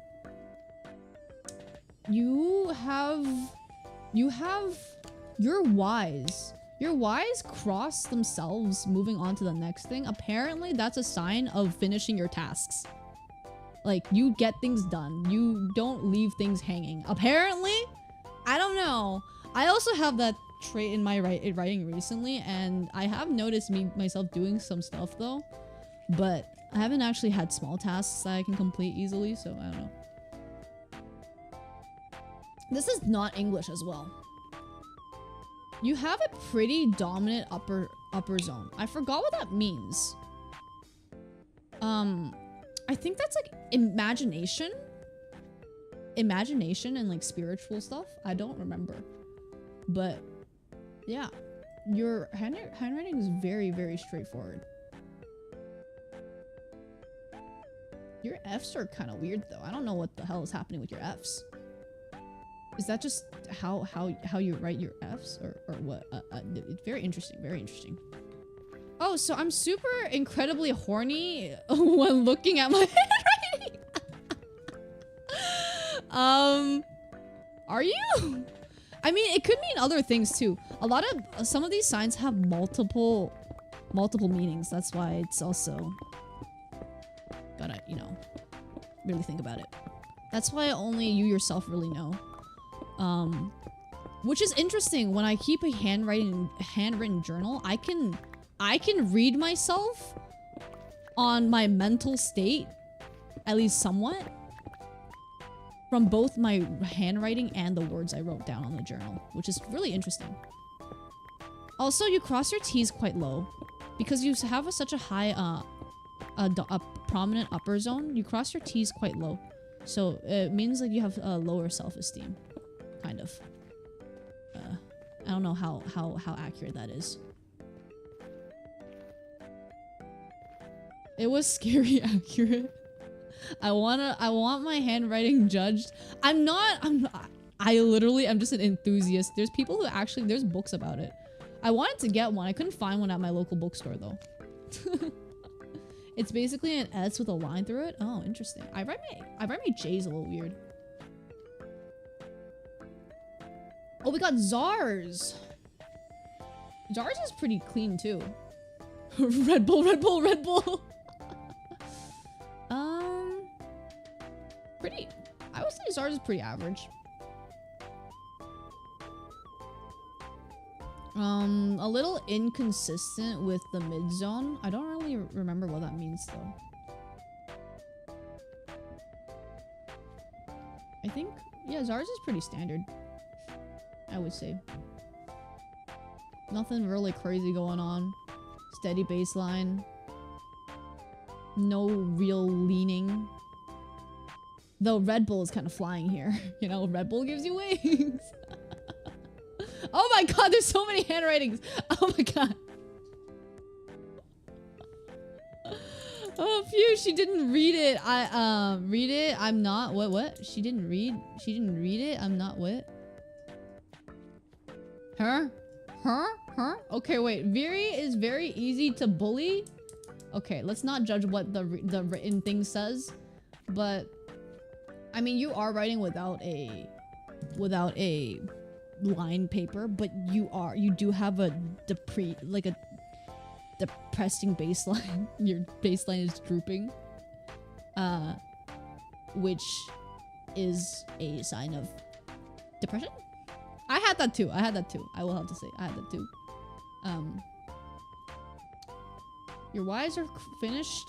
you're wise. Your Y's cross themselves moving on to the next thing. Apparently, that's a sign of finishing your tasks. Like, you get things done. You don't leave things hanging. Apparently, I don't know. I also have that trait in my writing recently, and I have noticed myself doing some stuff though, but I haven't actually had small tasks that I can complete easily, so I don't know. This is not English as well. You have a pretty dominant upper zone. I forgot what that means. I think that's like imagination and like spiritual stuff. I don't remember, but yeah, your handwriting is very, very straightforward. Your F's are kind of weird though. I don't know what the hell is happening with your F's. Is that just how you write your F's or what? It's very interesting, very interesting. Oh, so I'm super incredibly horny when looking at my handwriting. Are you? I mean, it could mean other things too. Some of these signs have multiple meanings. That's why it's also gotta, you know, really think about it. That's why only you yourself really know. Which is interesting. When I keep a handwritten journal, I can read myself on my mental state, at least somewhat, from both my handwriting and the words I wrote down on the journal, which is really interesting. Also, you cross your T's quite low because you have such a high, a prominent upper zone. You cross your T's quite low, so it means like you have a lower self-esteem, kind of. I don't know how accurate that is. It was scary accurate. I want my handwriting judged. I'm just an enthusiast. There's people who actually, there's books about it. I wanted to get one. I couldn't find one at my local bookstore though. It's basically an S with a line through it. Oh, interesting. I write my J's a little weird. Oh, we got Zars. Zars is pretty clean too. Red Bull. Pretty. I would say Zars is pretty average. A little inconsistent with the mid zone. I don't really remember what that means though. I think, yeah, Zars is pretty standard, I would say. Nothing really crazy going on. Steady baseline. No real leaning. Though Red Bull is kind of flying here. You know, Red Bull gives you wings. Oh my god, there's so many handwritings. Oh my god. Oh, phew, she didn't read it. Read it. I'm not. What? She didn't read it. I'm not what? Her? Okay, wait. Viri is very easy to bully. Okay, let's not judge what the written thing says. But, I mean, you are writing without a line paper, but you do have a depressing baseline. Your baseline is drooping, which is a sign of depression. I had that too. I will have to say I had that too. Your Ys are finished.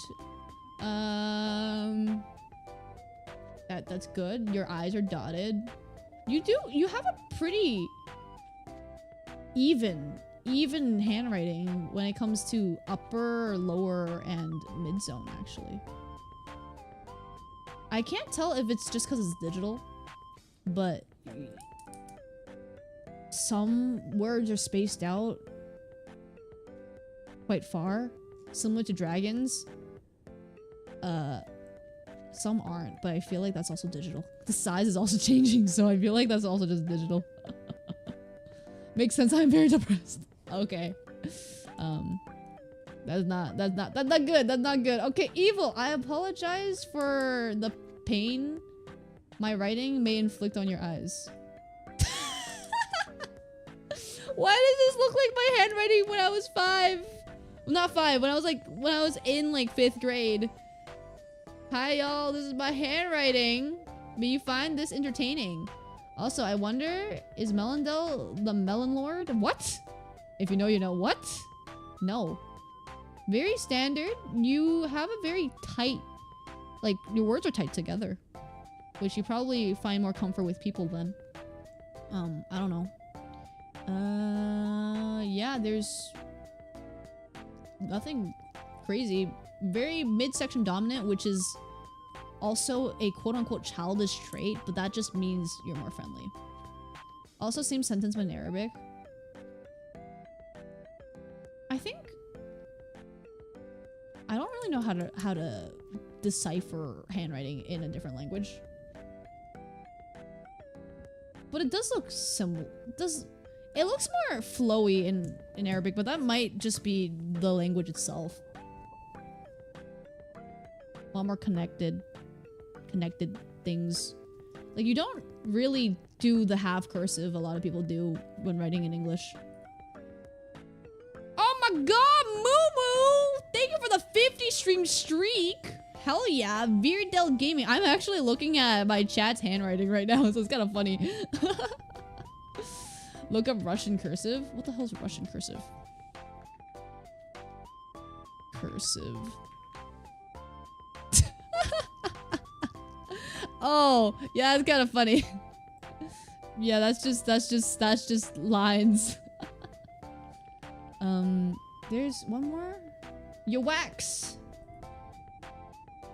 That's good. Your I's are dotted. You have a pretty even handwriting when it comes to upper, lower, and mid zone, actually. I can't tell if it's just because it's digital, but some words are spaced out quite far, similar to dragons. Some aren't, but I feel like that's also digital. The size is also changing, so I feel like that's also just digital. Makes sense. I'm very depressed. Okay. That's not good. That's not good. Okay, Evil, I apologize for the pain my writing may inflict on your eyes. Why does this look like my handwriting when I was 5? Well, not 5, when I was in like 5th grade. Hi y'all, this is my handwriting. May you find this entertaining. Also, I wonder, is Melondel the Melon Lord? What? If you know, you know. What? No. Very standard. You have a very tight, like, your words are tight together, which you probably find more comfort with people then. I don't know. Yeah, there's nothing crazy. Very midsection dominant, which is also a quote-unquote childish trait, but that just means you're more friendly. Also, same sentence but in Arabic. I think I don't really know how to decipher handwriting in a different language, but it does look similar. It looks more flowy in Arabic, but that might just be the language itself. A lot more connected things. Like, you don't really do the half cursive a lot of people do when writing in English. Oh my god, Moo! Thank you for the 50 stream streak. Hell yeah, Virdel Gaming. I'm actually looking at my chat's handwriting right now, so it's kind of funny. Look up Russian cursive. What the hell is Russian cursive? Cursive. Oh, yeah, it's kind of funny. Yeah, that's just lines. There's one more. Your wax.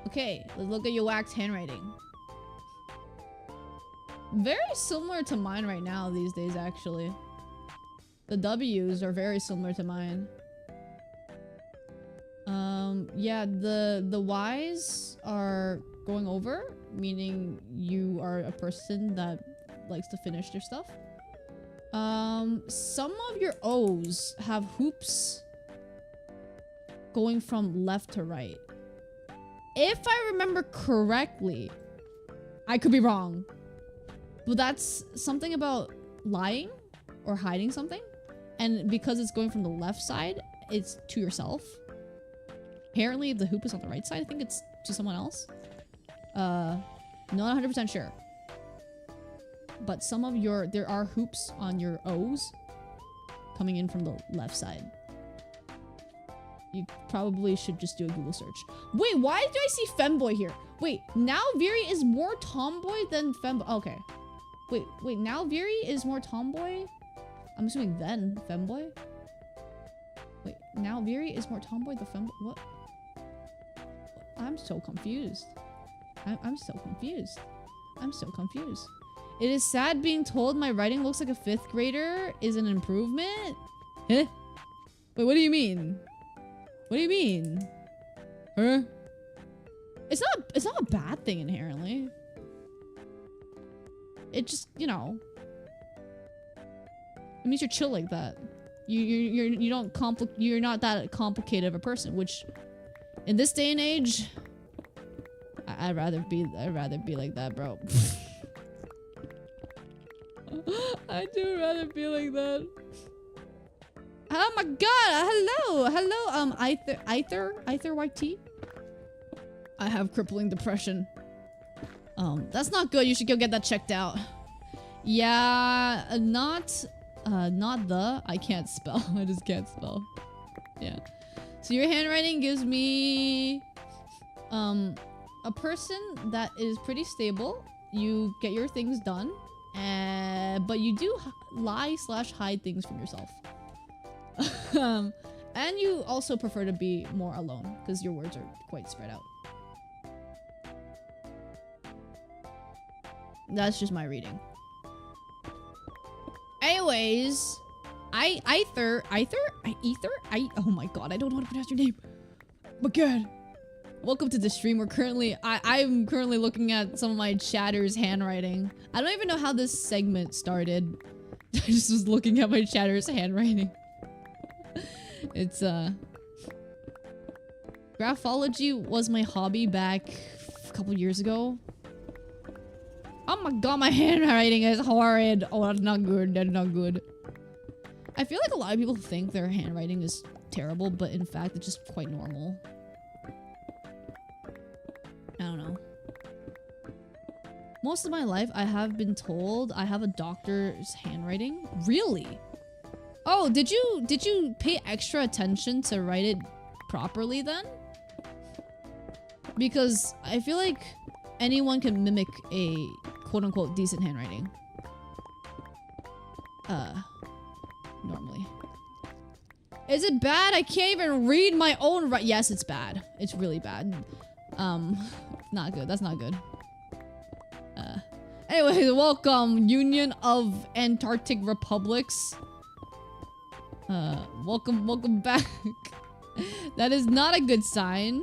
Okay, let's look at your wax handwriting. Very similar to mine right now these days, actually. The W's are very similar to mine. Yeah, the Y's are going over, meaning you are a person that likes to finish their stuff. Some of your O's have hoops going from left to right. If I remember correctly, I could be wrong, but that's something about lying or hiding something. And because it's going from the left side, it's to yourself. Apparently, if the hoop is on the right side, I think it's to someone else. Not 100% sure. But there are hoops on your O's coming in from the left side. You probably should just do a Google search. Wait, why do I see femboy here? Wait, now Viri is more tomboy than femboy. Okay. Wait, now Viri is more tomboy? I'm assuming then femboy? Wait, now Viri is more tomboy than femboy? What? I'm so confused. I'm so confused. I'm so confused. It is sad being told my writing looks like a 5th grader is an improvement? Huh? Wait, what do you mean? What do you mean? Huh? It's not a bad thing inherently. It just, you know, it means you're chill like that. You're not that complicated of a person, which in this day and age, I'd rather be like that, bro. I do rather be like that. Oh my god, hello, Ether YT. I have crippling depression. That's not good. You should go get that checked out. Yeah, I can't spell. I just can't spell. Yeah. So your handwriting gives me, a person that is pretty stable. You get your things done, but you do lie/hide things from yourself. And you also prefer to be more alone because your words are quite spread out. That's just my reading. Anyways, Ether, oh my god, I don't know how to pronounce your name. But good. Welcome to the stream. I'm currently looking at some of my chatter's handwriting. I don't even know how this segment started. I just was looking at my chatter's handwriting. It's, graphology was my hobby back a couple years ago. Oh my god, my handwriting is horrid. Oh, that's not good. That's not good. I feel like a lot of people think their handwriting is terrible, but in fact, it's just quite normal. I don't know. Most of my life, I have been told I have a doctor's handwriting. Really? Oh, did you pay extra attention to write it properly then? Because I feel like anyone can mimic a quote-unquote decent handwriting. Normally. Is it bad? I can't even read my own yes, it's bad. It's really bad. Not good. That's not good. Anyways, welcome, Union of Antarctic Republics. Welcome back. That is not a good sign.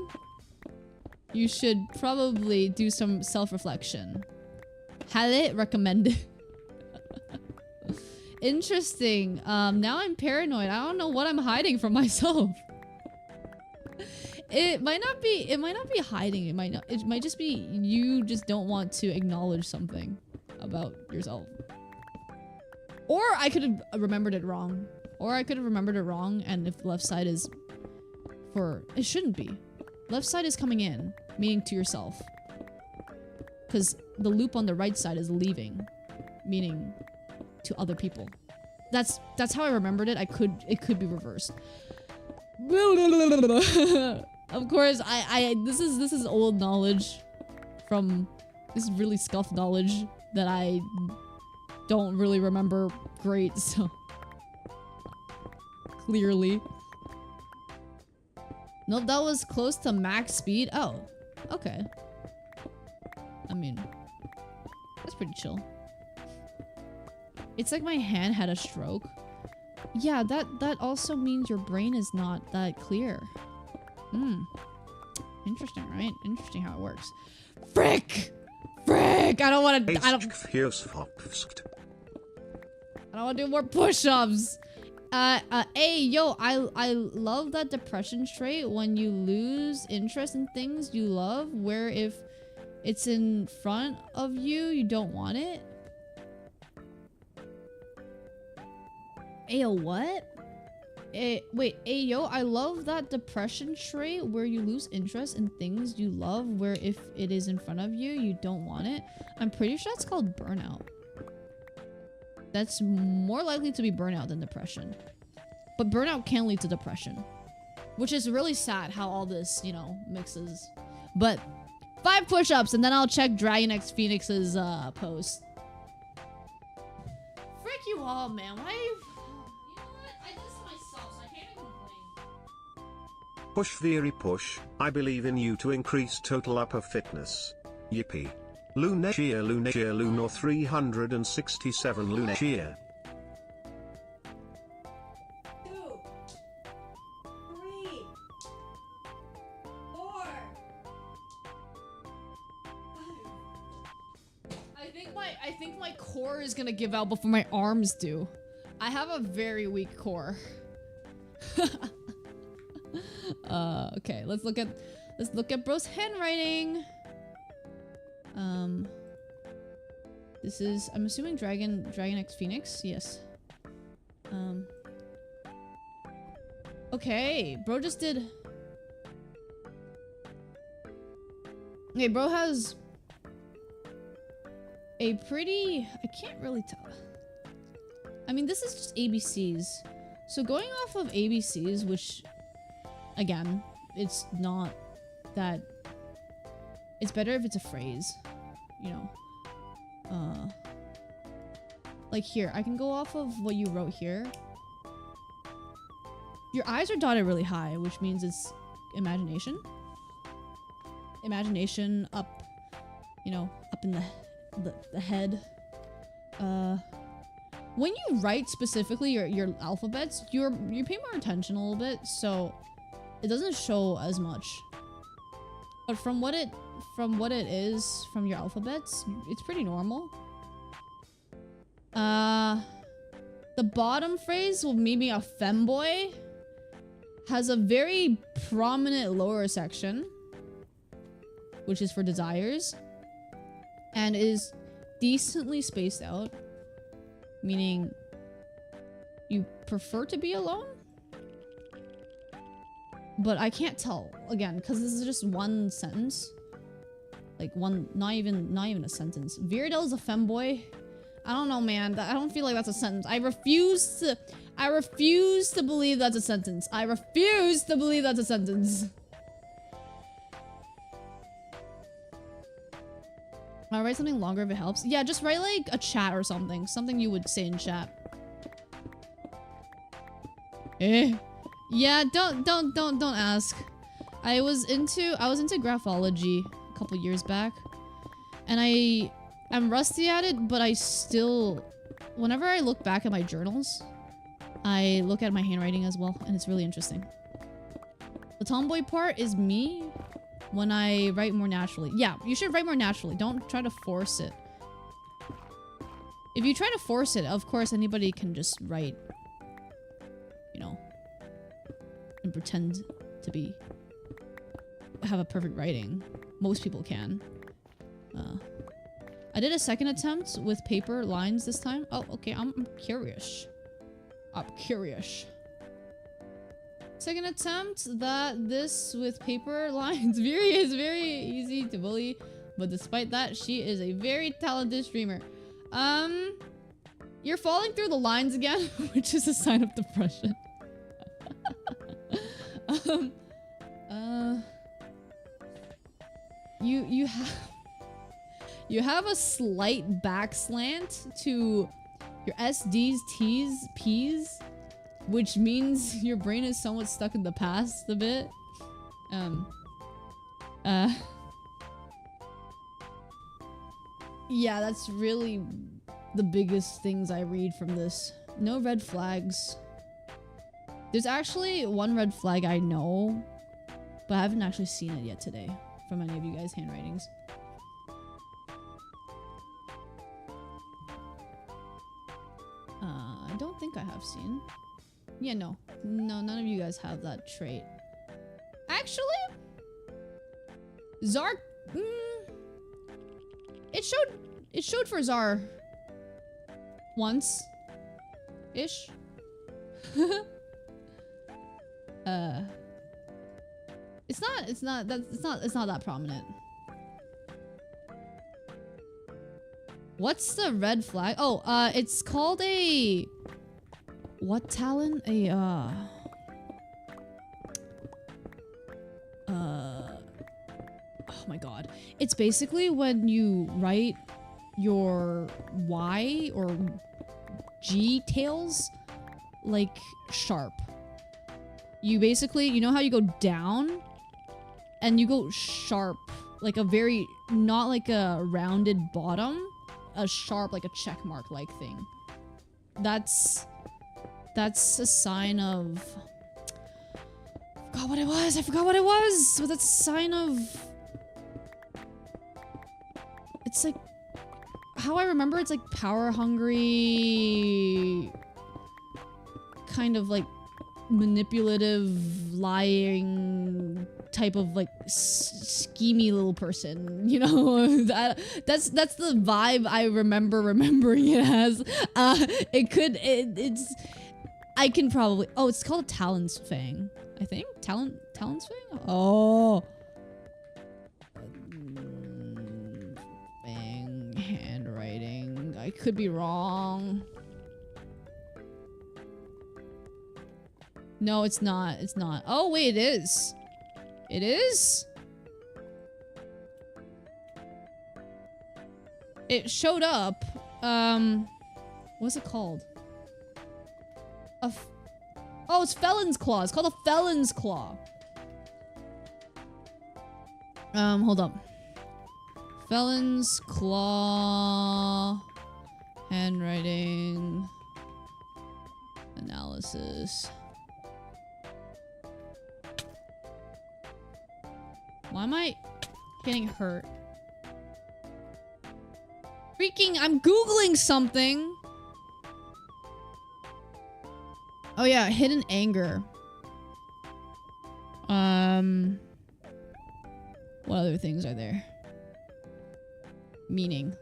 You should probably do some self-reflection. Highly recommended. Interesting. Now I'm paranoid. I don't know what I'm hiding from myself. It might not be hiding. It might just be you just don't want to acknowledge something about yourself. Or I could have remembered it wrong. And if the left side is it shouldn't be. Left side is coming in, meaning to yourself. Because the loop on the right side is leaving, meaning to other people. That's how I remembered it. It could be reversed. Of course, this is old knowledge this is really scuffed knowledge that I don't really remember great, so clearly. Nope, that was close to max speed. Oh, okay. I mean, that's pretty chill. It's like my hand had a stroke. Yeah, that also means your brain is not that clear. Interesting, right? Interesting how it works. Frick! I don't want to. I don't want to do more push-ups. Hey, yo, I love that depression trait when you lose interest in things you love, where if it's in front of you, you don't want it. Ayo, what? Wait, ayo, I love that depression trait where you lose interest in things you love, where if it is in front of you, you don't want it. I'm pretty sure that's called burnout. That's more likely to be burnout than depression. But burnout can lead to depression. Which is really sad how all this, you know, mixes. But 5 push-ups and then I'll check Dragon X Phoenix's post. Frick you all, man. Why are you... You know what? I did this myself, so I can't even complain. Push theory push. I believe in you to increase total upper fitness. Yippee. Lunatia Lunar 367 Lunatia. 2, 3, 4, is gonna give out before my arms do. I have a very weak core. Okay, let's look at bro's handwriting. This is, I'm assuming Dragon X Phoenix. Yes. Okay, bro just did. Okay, bro has a pretty, I can't really tell. I mean, this is just ABCs. So going off of ABCs, which, again, it's not that, it's better if it's a phrase, you know. Like here, I can go off of what you wrote here. Your eyes are dotted really high, which means it's imagination. Imagination up, you know, up in the head. When you write specifically your alphabets, you pay more attention a little bit, so it doesn't show as much. But from what it is from your alphabets, it's pretty normal. The bottom phrase, well, maybe a femboy, has a very prominent lower section, which is for desires, and is decently spaced out, meaning you prefer to be alone? But I can't tell, again, because this is just one sentence. Like one, not even a sentence. Viridel is a femboy. I don't know, man. I don't feel like that's a sentence. I refuse to believe that's a sentence. I refuse to believe that's a sentence. I'll write something longer if it helps. Yeah, just write like a chat or something. Something you would say in chat. Yeah, don't ask. I was into graphology a couple years back. And I'm rusty at it, but I still, whenever I look back at my journals, I look at my handwriting as well, and it's really interesting. The tomboy part is me when I write more naturally. Yeah, you should write more naturally. Don't try to force it. If you try to force it, of course anybody can just write, you know, and pretend to have a perfect writing. Most people can. I did a second attempt with paper lines this time. Oh, okay, I'm curious. I'm curious. Second attempt this with paper lines. Viri is very easy to bully, but despite that, she is a very talented streamer. You're falling through the lines again, which is a sign of depression. You have a slight back slant to your SDs, T's, P's, which means your brain is somewhat stuck in the past a bit. Yeah, that's really the biggest things I read from this. No red flags. There's actually one red flag I know, but I haven't actually seen it yet today from any of you guys' handwritings. I don't think I have seen. Yeah, no, none of you guys have that trait. Actually, Zar, it showed for Zar once, ish. It's not that prominent. What's the red flag? Oh, it's called a what talent? Oh my god. It's basically when you write your Y or G tails like sharp. You basically, you know how you go down and you go sharp, like a very, not like a rounded bottom, a sharp, like a check mark like thing. That's a sign of, I forgot what it was. So that's a sign of, it's like, how I remember, it's like power hungry, kind of like manipulative, lying type of like schemy little person, you know. That's the vibe I remember remembering it as. It's I can probably, oh, it's called a Talon's Fang, I think. Talon's Fang. Oh, Fang handwriting. I could be wrong. No, it's not. It's not. Oh, wait, it is. It is? It showed up. What's it called? Oh, it's Felon's Claw. It's called a Felon's Claw. Hold up. Felon's Claw. Handwriting. Analysis. Why am I getting hurt? Freaking, I'm Googling something. Oh yeah, hidden anger. What other things are there? Meaning.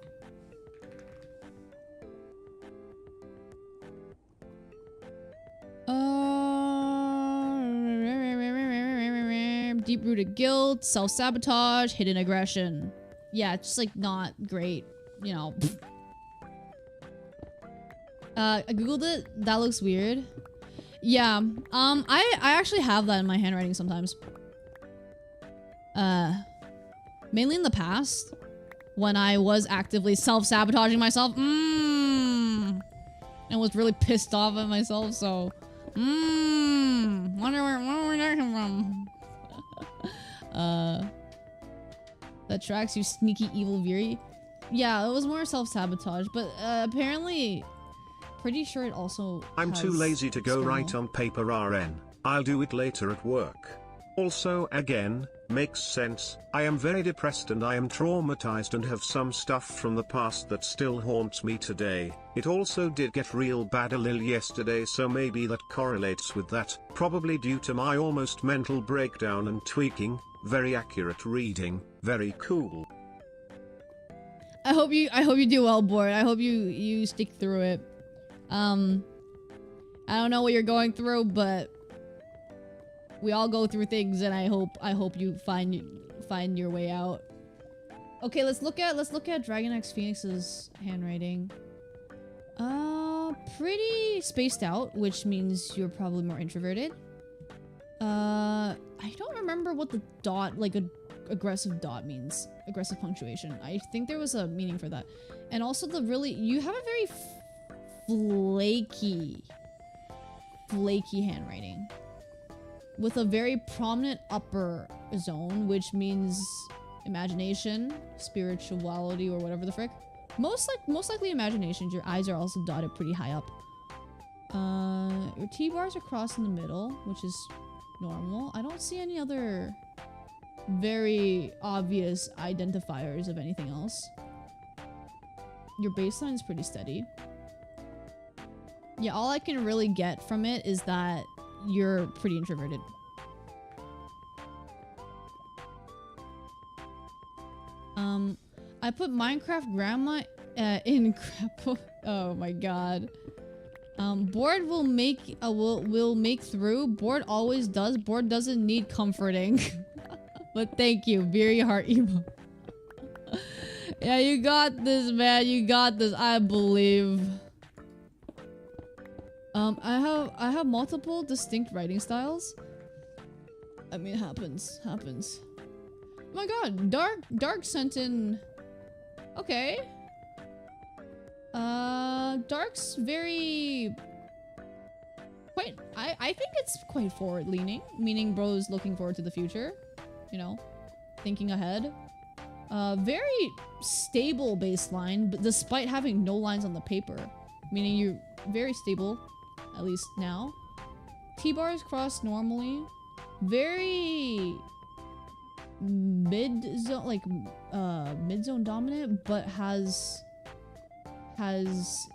Deep-rooted guilt, self-sabotage, hidden aggression. Yeah, it's just like not great, you know. I googled it. That looks weird. Yeah. I actually have that in my handwriting sometimes. Mainly in the past, when I was actively self-sabotaging myself. And was really pissed off at myself. So, wonder where that came from. That tracks, you sneaky evil Viri. Yeah, it was more self-sabotage, but apparently pretty sure it also I'm too lazy to go write on paper RN. I'll do it later at work. Also, again, makes sense. I am very depressed and I am traumatized and have some stuff from the past that still haunts me today. It also did get real bad a little yesterday, so maybe that correlates with that. Probably due to my almost mental breakdown and tweaking. Very accurate reading. Very cool. I hope you do well, Board. I hope you stick through it. I don't know what you're going through, but we all go through things, and I hope you find your way out. Okay, let's look at Dragon X Phoenix's handwriting. Pretty spaced out, which means you're probably more introverted. I don't remember what the dot, like a aggressive dot means. Aggressive punctuation. I think there was a meaning for that. And also you have a very flaky handwriting. With a very prominent upper zone, which means imagination, spirituality, or whatever the frick. Most likely imagination. Your eyes are also dotted pretty high up. Your T-bars are crossed in the middle, which is normal. I don't see any other very obvious identifiers of anything else. Your baseline is pretty steady. Yeah, all I can really get from it is that you're pretty introverted. I put Minecraft grandma in crap. Oh my god. Board will make through. Board always does. Board doesn't need comforting. But thank you, very heart emo. Yeah, you got this, man. You got this. I believe. I have multiple distinct writing styles. I mean, it happens. Oh my god, Dark sent in. Okay. Dark's very quite. I think it's quite forward-leaning, meaning bro's looking forward to the future. You know, thinking ahead. Very stable baseline, but despite having no lines on the paper, meaning you're very stable, at least now. T-bars cross normally. Very mid-zone, like mid-zone dominant, but has has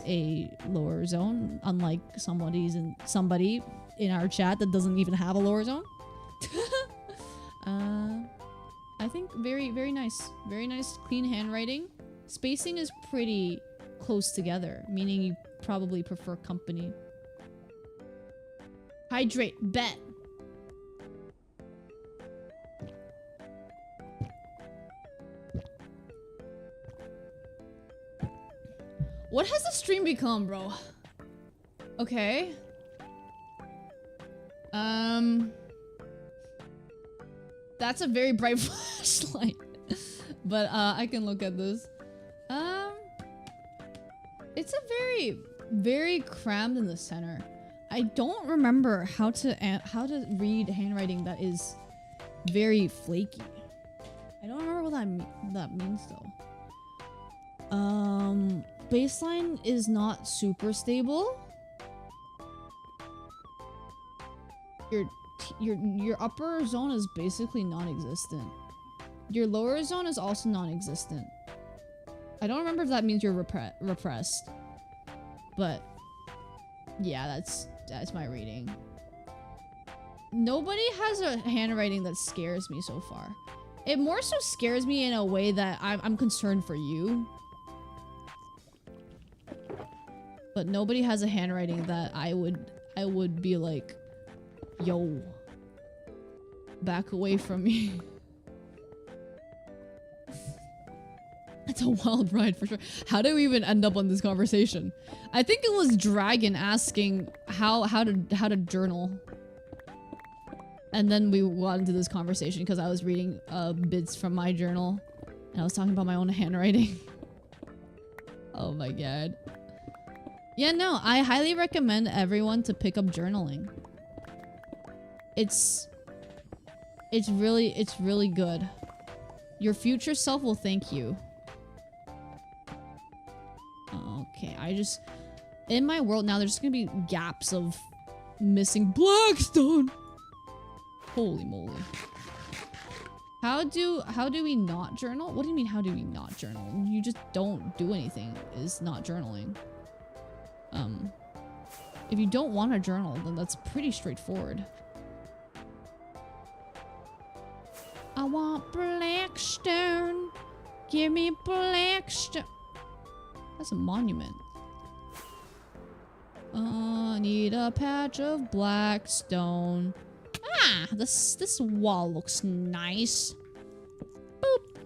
a lower zone, unlike somebody in our chat that doesn't even have a lower zone. I think very nice, clean handwriting. Spacing is pretty close together, meaning you probably prefer company. Hydrate, bet. What has the stream become, bro? Okay. That's a very bright flashlight. But I can look at this. It's a very crammed in the center. I don't remember how to read handwriting that is very flaky. I don't remember what that means though. Baseline is not super stable. Your upper zone is basically non-existent. Your lower zone is also non-existent. I don't remember if that means you're repressed. But yeah, that's my reading. Nobody has a handwriting that scares me so far. It more so scares me in a way that I'm concerned for you. But nobody has a handwriting that I would be like, yo, back away from me. It's a wild ride for sure. How did we even end up on this conversation? I think it was Dragon asking how to journal. And then we got into this conversation because I was reading bits from my journal. And I was talking about my own handwriting. Oh my god. Yeah, no, I highly recommend everyone to pick up journaling. It's really good. Your future self will thank you. Okay, in my world now, there's gonna be gaps of missing Blackstone. Holy moly. How do we not journal? What do you mean, how do we not journal? You just don't do anything is not journaling. If you don't want to journal, then that's pretty straightforward. I want Blackstone. Give me Blackstone. That's a monument. Need a patch of Blackstone. Ah, this wall looks nice. Boop.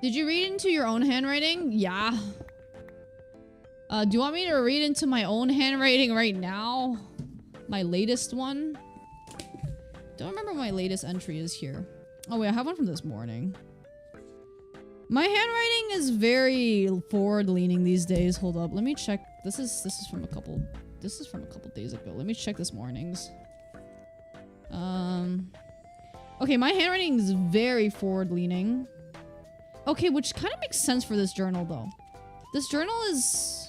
Did you read into your own handwriting? Yeah. Do you want me to read into my own handwriting right now? My latest one? Don't remember what my latest entry is here. Oh wait, I have one from this morning. My handwriting is very forward-leaning these days. Hold up, let me check. This is from a couple days ago. Let me check this morning's. Okay, my handwriting is very forward-leaning. Okay, which kind of makes sense for this journal though. This journal is...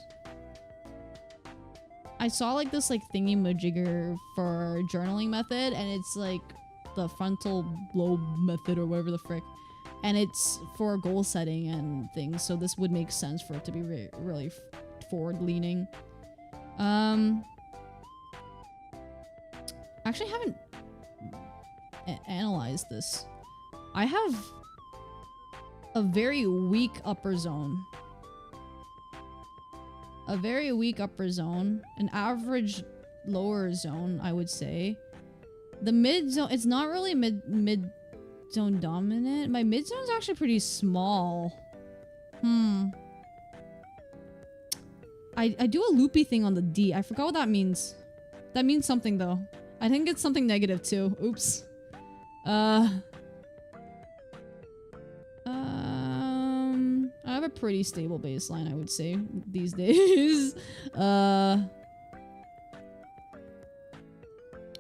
I saw like this thingy-majigger for journaling method, and it's like the frontal lobe method or whatever the frick. And it's for goal setting and things, so this would make sense for it to be really forward-leaning. Actually haven't analyzed this. I have a very weak upper zone. A very weak upper zone. An average lower zone, I would say. The mid zone, it's not really mid zone dominant. My mid zone is actually pretty small. I do a loopy thing on the D. I forgot what that means. That means something though. I think it's something negative too. Oops. I have a pretty stable baseline, I would say, these days. I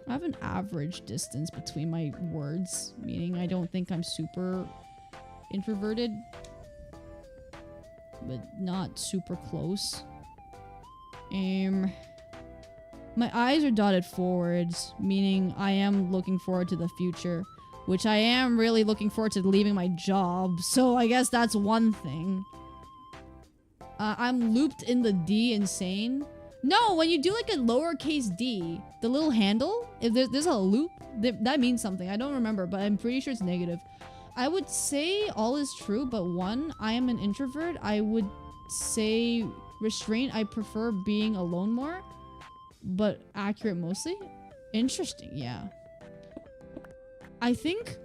have an average distance between my words, meaning I don't think I'm super introverted, but not super close. My eyes are dotted forwards, meaning I am looking forward to the future. which I am really looking forward to leaving my job. So I guess that's one thing. I'm looped in the D insane. No, when you do like a lowercase d, the little handle, if there's a loop, that means something. I don't remember, but I'm pretty sure it's negative. I would say all is true, but one, I am an introvert. I would say restraint. I prefer being alone more, but accurate mostly. Interesting, yeah. I think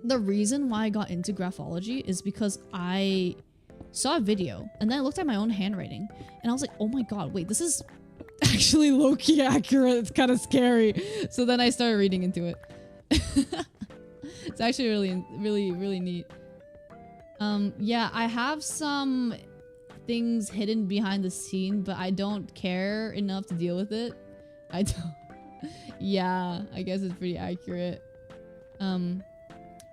the reason why I got into graphology is because I saw a video and then I looked at my own handwriting and I was like, oh my god, wait, this is actually low-key accurate. It's kind of scary. So then I started reading into it. It's actually really neat. Yeah, I have some things hidden behind the scene, but I don't care enough to deal with it. I don't. Yeah, I guess it's pretty accurate.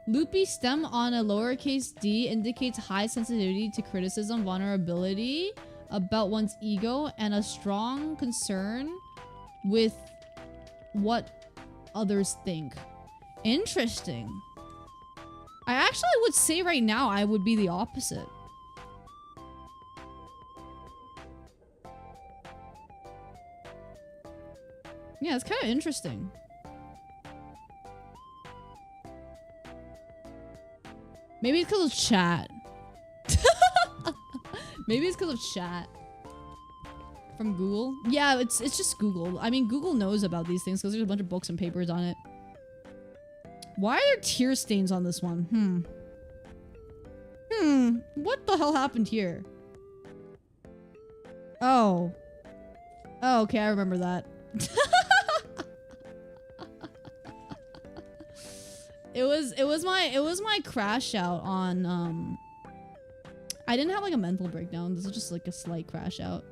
Loopy stem on a lowercase d indicates high sensitivity to criticism, vulnerability about one's ego, and a strong concern with what others think. Interesting. I actually would say right now I would be the opposite. Yeah, it's kind of interesting. Maybe it's because of chat. Maybe it's because of chat. From Google? Yeah, it's just Google. I mean, Google knows about these things because there's a bunch of books and papers on it. Why are there tear stains on this one? What the hell happened here? Oh. Oh, okay, I remember that. It was my crash out on I didn't have like a mental breakdown. This was just like a slight crash out.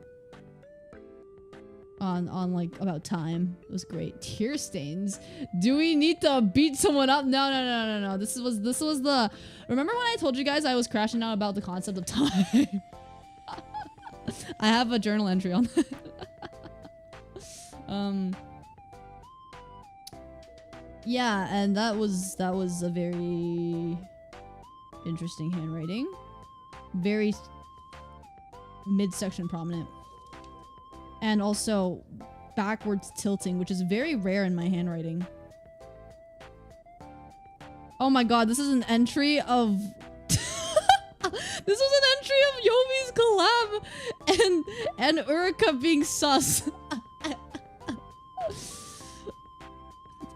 On like about time. It was great. Tear stains. Do we need to beat someone up? No. This was the remember when I told you guys I was crashing out about the concept of time? I have a journal entry on that. Yeah, and that was a very interesting handwriting. Very midsection prominent. And also backwards tilting, which is very rare in my handwriting. Oh my god, this is an entry of this was an entry of Yomi's collab and Urika being sus.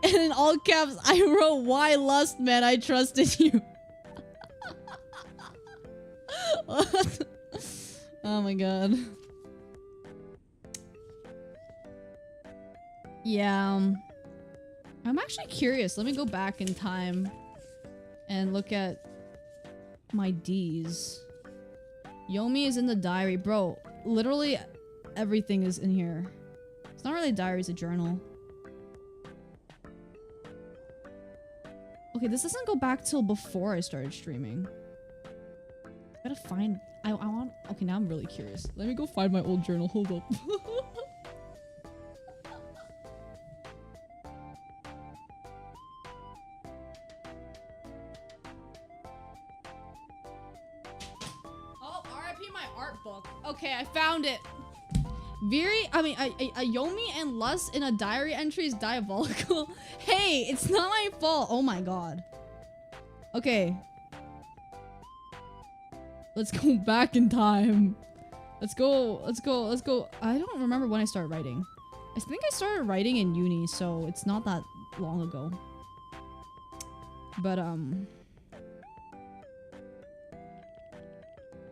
And in all caps, I wrote, "Why lust, man? I trusted you." Oh my god. Yeah. I'm actually curious. Let me go back in time and look at my D's. Yomi is in the diary. Bro, literally everything is in here. It's not really a diary, it's a journal. Okay, this doesn't go back till before I started streaming. I gotta find... I want... Okay, now I'm really curious. Let me go find my old journal. Hold up. Oh, RIP my art book. Okay, I found it. A Yomi and Lust in a diary entry is diabolical. Hey, it's not my fault. Oh my god. Okay. Let's go back in time. Let's go. I don't remember when I started writing. I think I started writing in uni, so it's not that long ago. But,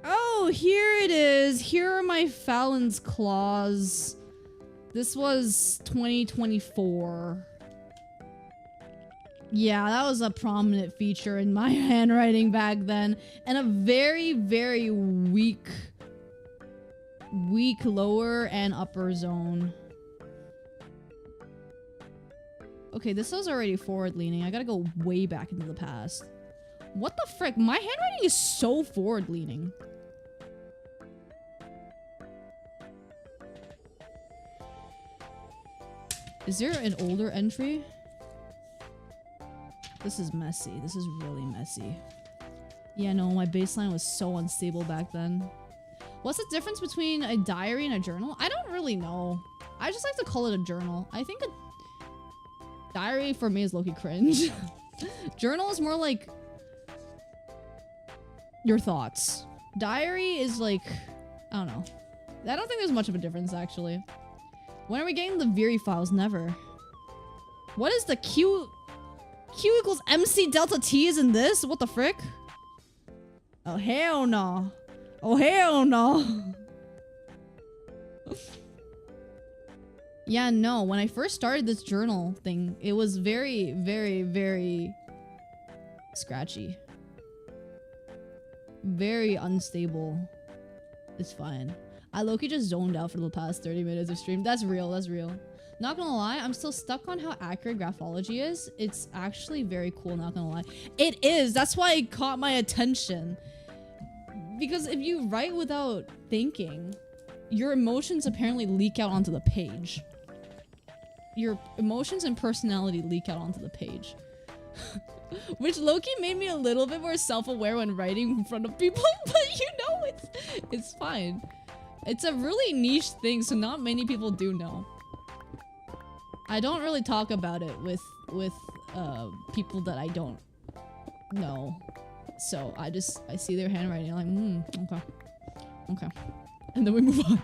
oh, here it is. Here are my Fallon's claws. This was 2024. Yeah, that was a prominent feature in my handwriting back then. And a very, very weak lower and upper zone. Okay, this was already forward-leaning. I gotta go way back into the past. What the frick? My handwriting is so forward-leaning. Is there an older entry? This is messy. This is really messy. Yeah, no, my baseline was so unstable back then. What's the difference between a diary and a journal? I don't really know. I just like to call it a journal. I think a diary for me is low-key cringe. Journal is more like your thoughts. Diary is like, I don't know. I don't think there's much of a difference, actually. When are we getting the Viri files? Never. What is the Q equals MC delta T is in this? What the frick? Oh, hell no. Oh, hell no. Yeah, no. When I first started this journal thing, it was very, very, very scratchy. Very unstable. It's fine. I low-key just zoned out for the past 30 minutes of stream. That's real. That's real. Not gonna lie, I'm still stuck on how accurate graphology is. It's actually very cool, not gonna lie. It is! That's why it caught my attention. Because if you write without thinking, your emotions apparently leak out onto the page. Your emotions and personality leak out onto the page. Which low-key made me a little bit more self-aware when writing in front of people, but you know, it's fine. It's a really niche thing, so not many people do know. I don't really talk about it with people that I don't know. So I see their handwriting, I'm like, okay. Okay. And then we move on.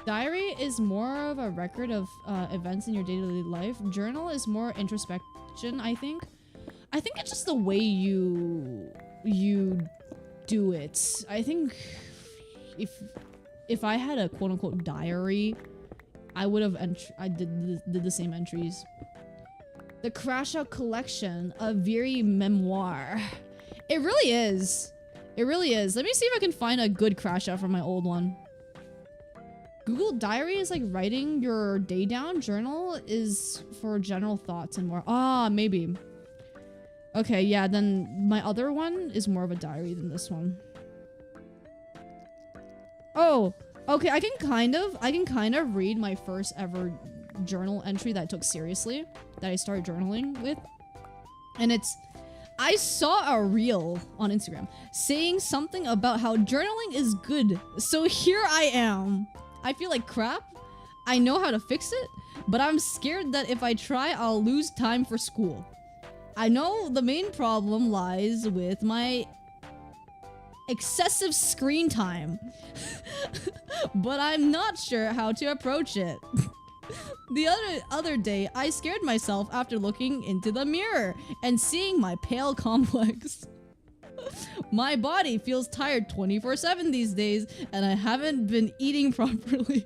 Diary is more of a record of events in your day-to-day life. Journal is more introspection, I think. I think it's just the way you do it. I think if I had a quote-unquote diary, I would have did the same entries. The Crash Out collection, a Viri memoir. It really is. It really is. Let me see if I can find a good Crash Out from my old one. Google Diary is like writing your day down. Journal is for general thoughts and more. Ah, maybe. Okay, yeah, then my other one is more of a diary than this one. Oh, okay, I can kind of read my first ever journal entry that I took seriously, that I started journaling with. And I saw a reel on Instagram saying something about how journaling is good. So here I am. I feel like crap. I know how to fix it, but I'm scared that if I try, I'll lose time for school. I know the main problem lies with my excessive screen time, but I'm not sure how to approach it. The other day, I scared myself after looking into the mirror and seeing my pale complex. My body feels tired 24/7 these days, and I haven't been eating properly.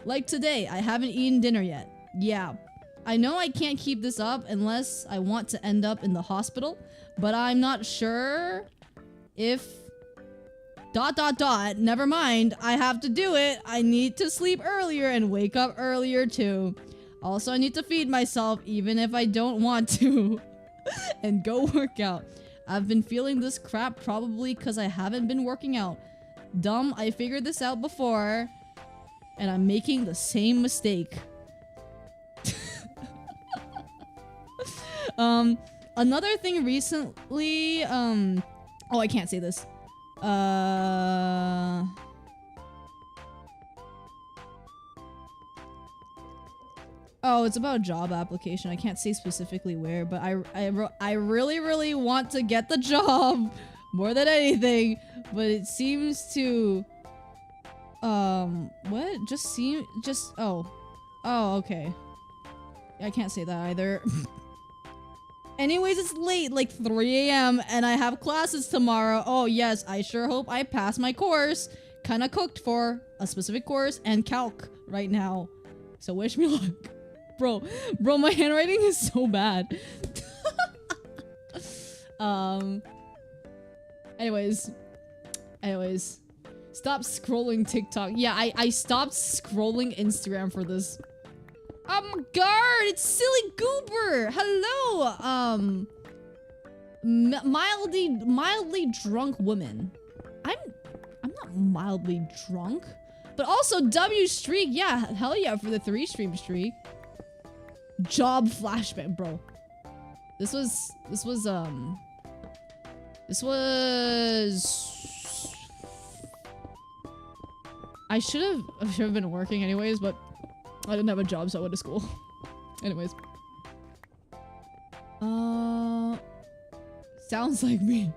Like today, I haven't eaten dinner yet. Yeah, I know I can't keep this up unless I want to end up in the hospital, but I'm not sure if... Never mind, I have to do it. I need to sleep earlier and wake up earlier too. Also, I need to feed myself even if I don't want to. And go work out. I've been feeling this crap probably because I haven't been working out. Dumb, I figured this out before. And I'm making the same mistake. Another thing recently, oh, I can't say this. Oh, it's about a job application. I can't say specifically where, but I really want to get the job more than anything, but it seems to what? Oh, okay. I can't say that either. Anyways, it's late, like 3 AM, and I have classes tomorrow. Oh yes, I sure hope I pass my course. Kinda cooked for a specific course and calc right now. So wish me luck. Bro, my handwriting is so bad. Anyways. Stop scrolling TikTok. Yeah, I stopped scrolling Instagram for this. Guard, it's Silly Goober. Hello. Mildly drunk woman. I'm not mildly drunk. But also W streak, yeah, hell yeah for the 3 stream streak. Job flashback, bro. This was I should have been working anyways, but I didn't have a job, so I went to school. Anyways. Sounds like me.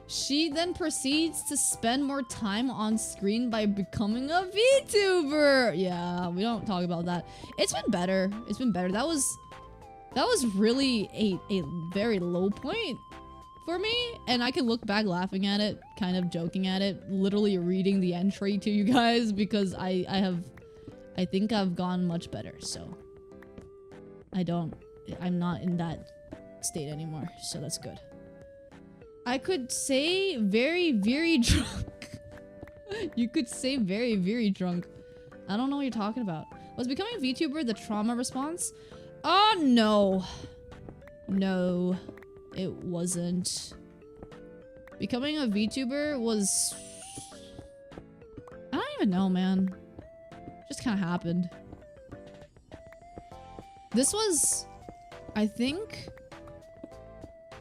She then proceeds to spend more time on screen by becoming a VTuber. Yeah, we don't talk about that. It's been better. It's been better. That was really a very low point for me, and I can look back laughing at it, kind of joking at it, literally reading the entry to you guys because I think I've gone much better. So I'm not in that state anymore, so that's good. I could say very, very drunk. You could say very, very drunk. I don't know what you're talking about. Was becoming a VTuber the trauma response? Oh, no. No, it wasn't. Becoming a VTuber was... I don't even know, man. Just kind of happened. This was, I think,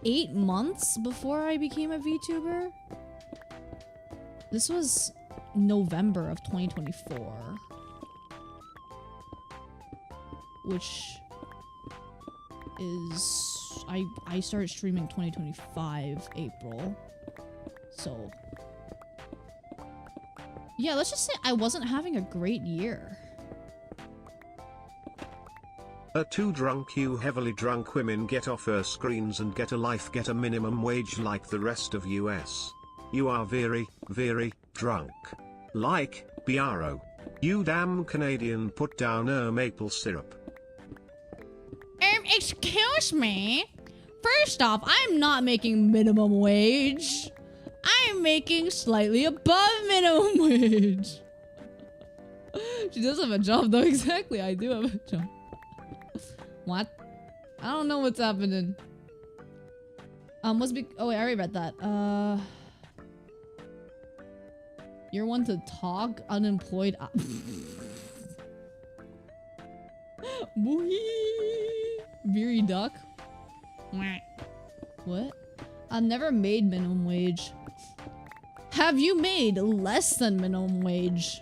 8 months before I became a VTuber. This was November of 2024. Which is... I started streaming 2025 April. So... yeah, let's just say I wasn't having a great year. Too drunk. You heavily drunk women get off her screens and get a life, get a minimum wage like the rest of US. You are very, very drunk. Like, BRO. You damn Canadian, put down maple syrup. Excuse me? First off, I'm not making minimum wage. I'm making slightly above minimum wage. She does have a job though, exactly. I do have a job. What? I don't know what's happening. Oh wait, I already read that. You're one to talk, unemployed. Veery duck. What? I've never made minimum wage. Have you made less than minimum wage?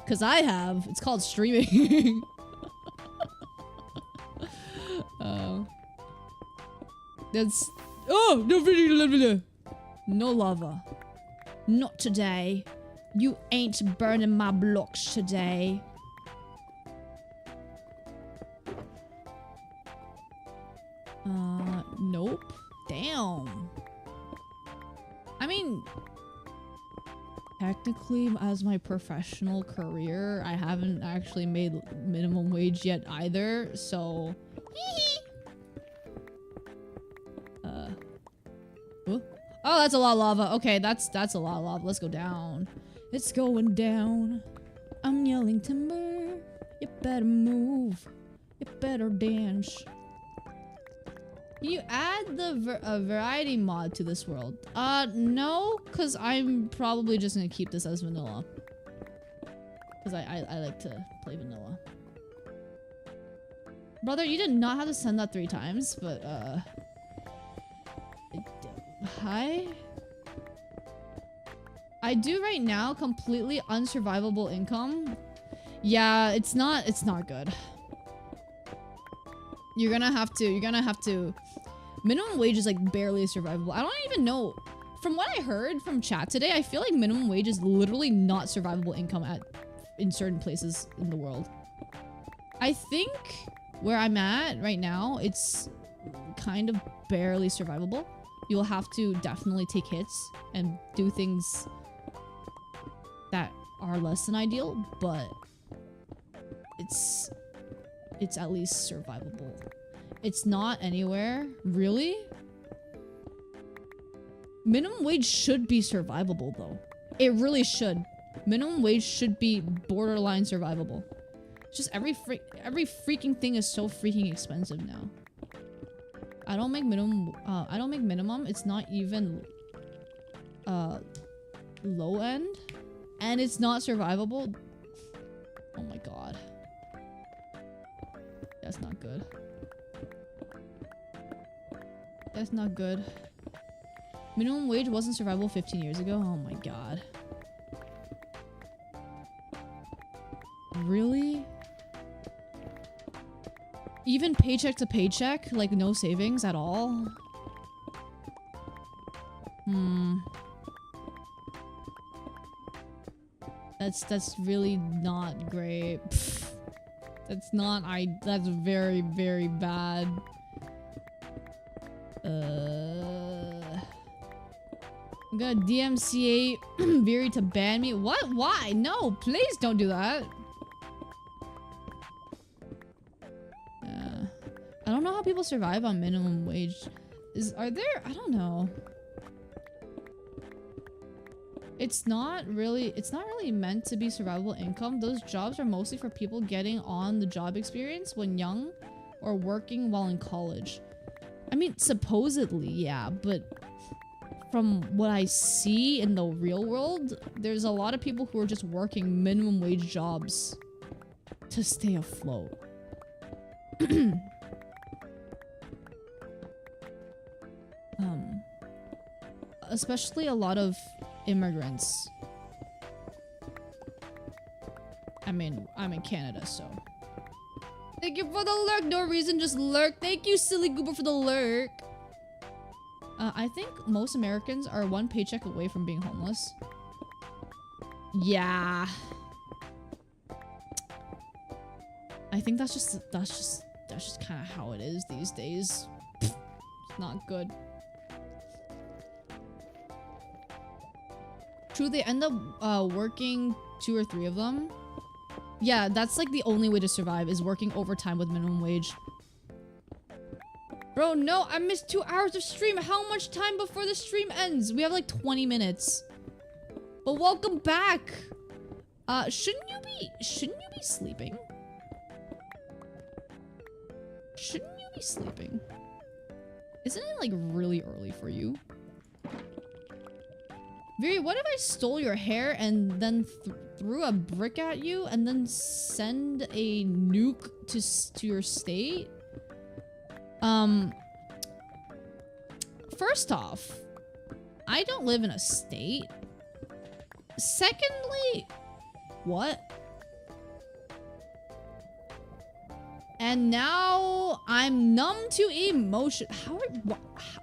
Cause I have. It's called streaming. That's... oh! No lava. Not today. You ain't burning my blocks today. Nope. Damn. I mean... technically, as my professional career, I haven't actually made minimum wage yet either, so... oh, that's a lot of lava. Okay, that's a lot of lava. Let's go down. It's going down. I'm yelling timber. You better move. You better dance. Can you add the variety mod to this world? No, because I'm probably just gonna keep this as vanilla. Because I like to play vanilla. Brother, you did not have to send that 3 times, but, hi? I do right now completely unsurvivable income. Yeah, it's not good. You're gonna have to... minimum wage is like barely survivable. I don't even know. From what I heard from chat today, I feel like minimum wage is literally not survivable income in certain places in the world. I think where I'm at right now, it's kind of barely survivable. You'll have to definitely take hits and do things that are less than ideal, but it's at least survivable. It's not anywhere, really? Minimum wage should be survivable though. It really should. Minimum wage should be borderline survivable. It's just every freaking thing is so freaking expensive now. I don't make minimum. It's not even low end. and it's not survivable. Oh my god. That's not good. That's not good. Minimum wage wasn't survivable 15 years ago? Oh my god. Really? Even paycheck to paycheck? Like no savings at all? That's really not great. Pfft. That's very, very bad. I'm gonna DMCA Viri to ban me. What? Why? No, please don't do that. I don't know how people survive on minimum wage. Are there? I don't know. It's not really meant to be survivable income. Those jobs are mostly for people getting on the job experience when young or working while in college. I mean, supposedly, yeah, but from what I see in the real world, there's a lot of people who are just working minimum wage jobs to stay afloat. Especially a lot of immigrants. I mean, I'm in Canada, so. Thank you for the lurk. No reason, just lurk. Thank you, silly goober, for the lurk. I think most Americans are one paycheck away from being homeless. Yeah. I think that's just kind of how it is these days. It's not good. True, they end up working 2 or 3 of them. Yeah, that's like the only way to survive is working overtime with minimum wage. Bro, no, I missed 2 hours of stream. How much time before the stream ends? We have like 20 minutes. But welcome back. Shouldn't you be sleeping? Shouldn't you be sleeping? Isn't it like really early for you? Viri, what if I stole your hair and then threw a brick at you and then send a nuke to your state? First off, I don't live in a state. Secondly, what? And now I'm numb to emotion.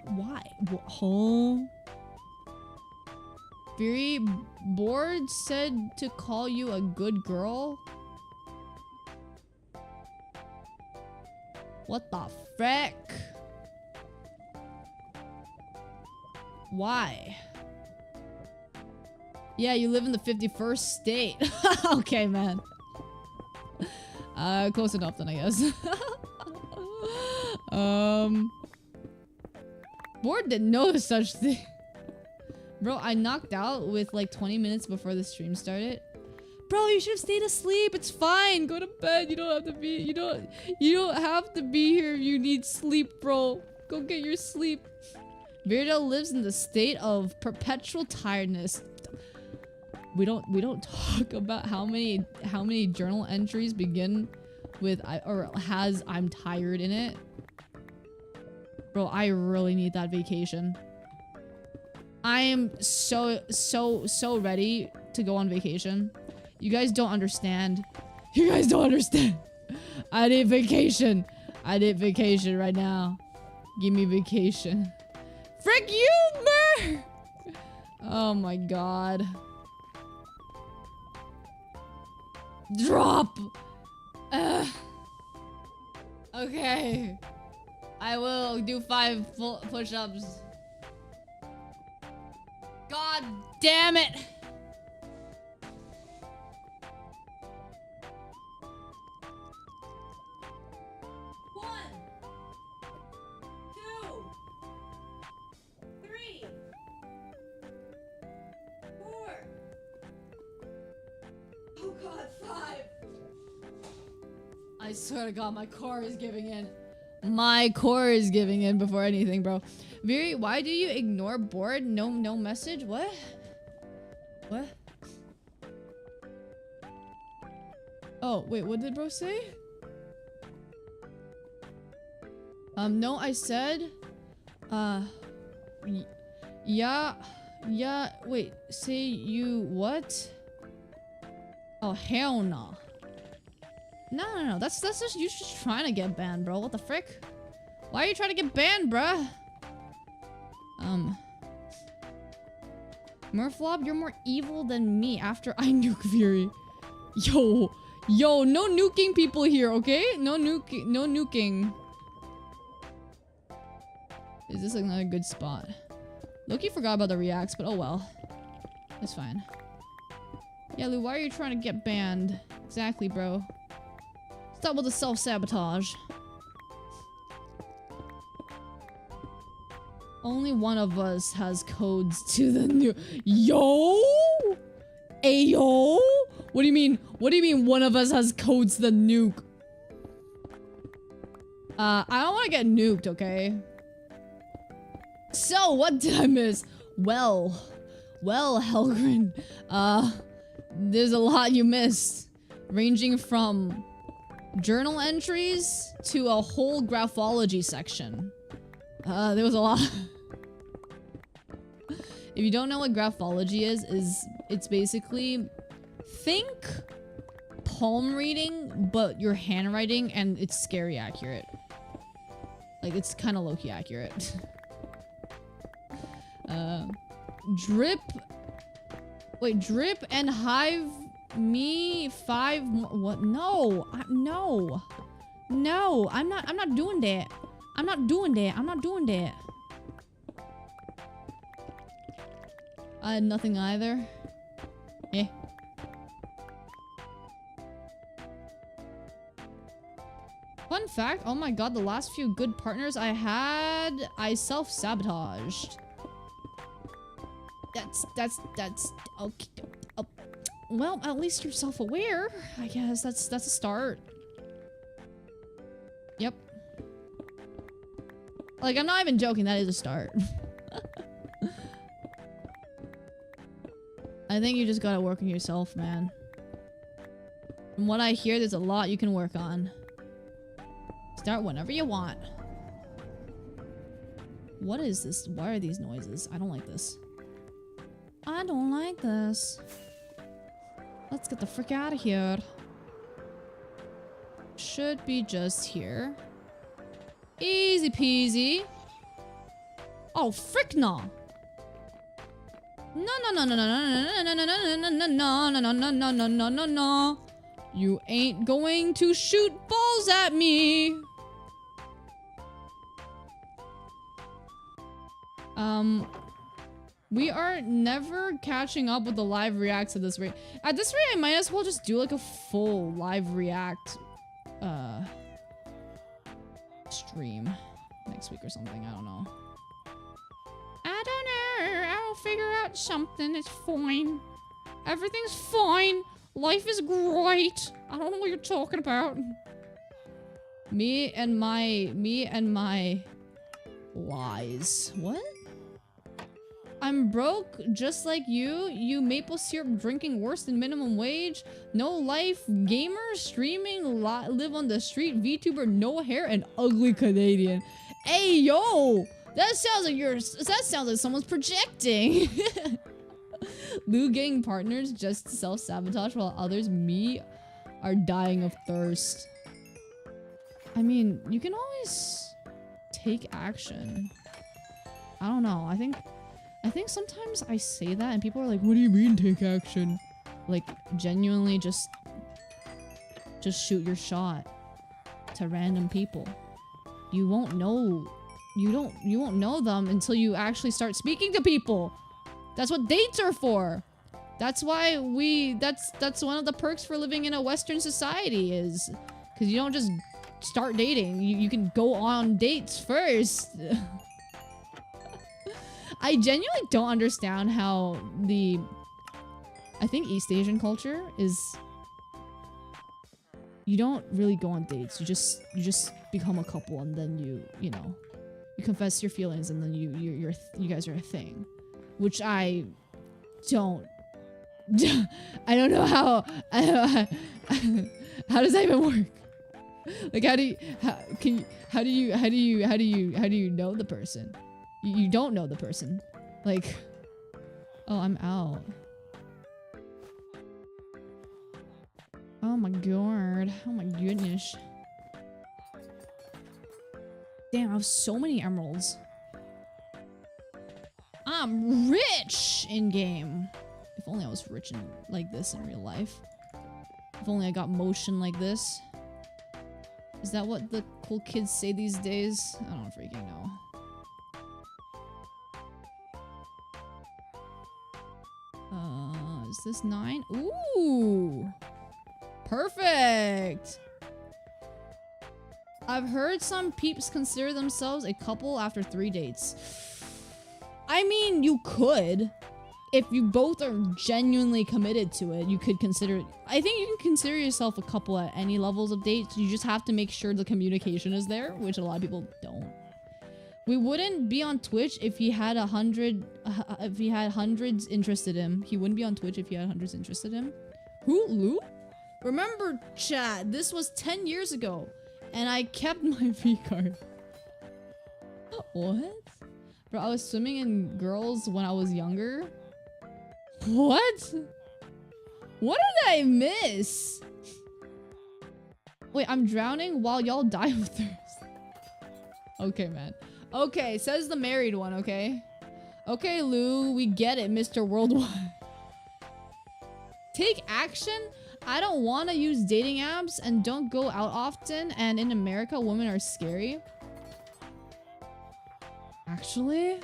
Why? Huh? Viri, board said to call you a good girl? What the frick? Why? Yeah, you live in the 51st state. Okay, man. Close enough then, I guess. Board didn't know such thing. Bro, I knocked out with like 20 minutes before the stream started. Bro, you should have stayed asleep. It's fine. Go to bed. You don't have to be. You don't have to be here if you need sleep, bro. Go get your sleep. Virdo lives in the state of perpetual tiredness. We don't talk about how many journal entries begin with I'm tired in it. Bro, I really need that vacation. I am so ready to go on vacation. You guys don't understand. You guys don't understand. I need vacation. I need vacation right now. Give me vacation. Frick you, mer! Oh my god. Drop! Okay. I will do 5 push-ups. God damn it! I swear to God, my core is giving in. My core is giving in before anything, bro. Viri, why do you ignore board? No message? What? What? Oh, wait, what did bro say? No, I said, yeah, wait, say you what? Oh, hell no. No, that's just, you just trying to get banned, bro. What the frick? Why are you trying to get banned, bruh? Murflob, you're more evil than me after I nuke Fury. Yo, no nuking people here, okay? No nuking. Is this another good spot? Loki forgot about the reacts, but oh well. It's fine. Yeah, Lou, why are you trying to get banned? Exactly, bro. Stop with the self-sabotage. Only one of us has codes to the new— Yo! Ayo! What do you mean? What do you mean one of us has codes to the nuke? I don't want to get nuked, okay? So, what did I miss? Well, Helgrin. There's a lot you missed. Ranging from journal entries to a whole graphology section. There was a lot. If you don't know what graphology is it's basically, think palm reading, but your handwriting, and it's scary accurate. Like, it's kind of low-key accurate. Drip. Wait, drip and hive me 5 more. What? No, no, I'm not doing that. I'm not doing that. I had nothing either. Eh. Fun fact, oh my god, the last few good partners I had, I self-sabotaged. That's okay. Well, at least you're self-aware. I guess that's a start. Yep. Like, I'm not even joking, that is a start. I think you just gotta work on yourself, man. From what I hear, there's a lot you can work on. Start whenever you want. What is this? Why are these noises? I don't like this. I don't like this. Let's get the frick out of here. Should be just here. Easy peasy. Oh, frick no. No. You ain't going to shoot balls at me. We are never catching up with the live reacts at this rate. At this rate, I might as well just do like a full live react stream next week or something. I don't know. I don't know. I'll figure out something. It's fine. Everything's fine. Life is great. I don't know what you're talking about. Me and my lies. What? I'm broke just like you. You maple syrup drinking worse than minimum wage. No life gamer streaming live on the street VTuber no hair and ugly Canadian. Hey yo, that sounds like someone's projecting. Lou gang partners just self-sabotage while others are dying of thirst. I mean, you can always take action. I don't know. I think sometimes I say that and people are like, what do you mean take action? Like, genuinely just shoot your shot to random people. You won't know. You won't know them until you actually start speaking to people. That's what dates are for. That's why that's one of the perks for living in a Western society is because you don't just start dating. You can go on dates first. I genuinely don't understand how I think East Asian culture is, you don't really go on dates. You just become a couple and then you know, you confess your feelings and then you guys are a thing, which I don't know how How does that even work? Like, how do you know the person? You don't know the person. Like, oh, I'm out. Oh my god. Oh my goodness. Damn, I have so many emeralds. I'm rich in game. If only I was rich in like this in real life. If only I got motion like this. Is that what the cool kids say these days? I don't freaking know. Is this 9? Ooh! Perfect! I've heard some peeps consider themselves a couple after 3 dates. I mean, you could. If you both are genuinely committed to it, you could consider it. I think you can consider yourself a couple at any levels of dates. You just have to make sure the communication is there, which a lot of people don't. We wouldn't be on Twitch if he had hundreds interested in him. He wouldn't be on Twitch if he had hundreds interested in him. Who? Lou? Remember, chat, this was 10 years ago, and I kept my V card. What? Bro, I was swimming in girls when I was younger. What? What did I miss? Wait, I'm drowning while y'all die of thirst. Okay, man. Okay, says the married one, okay? Okay, Lou, we get it, Mr. Worldwide. Take action? I don't want to use dating apps and don't go out often, and in America, women are scary. Actually?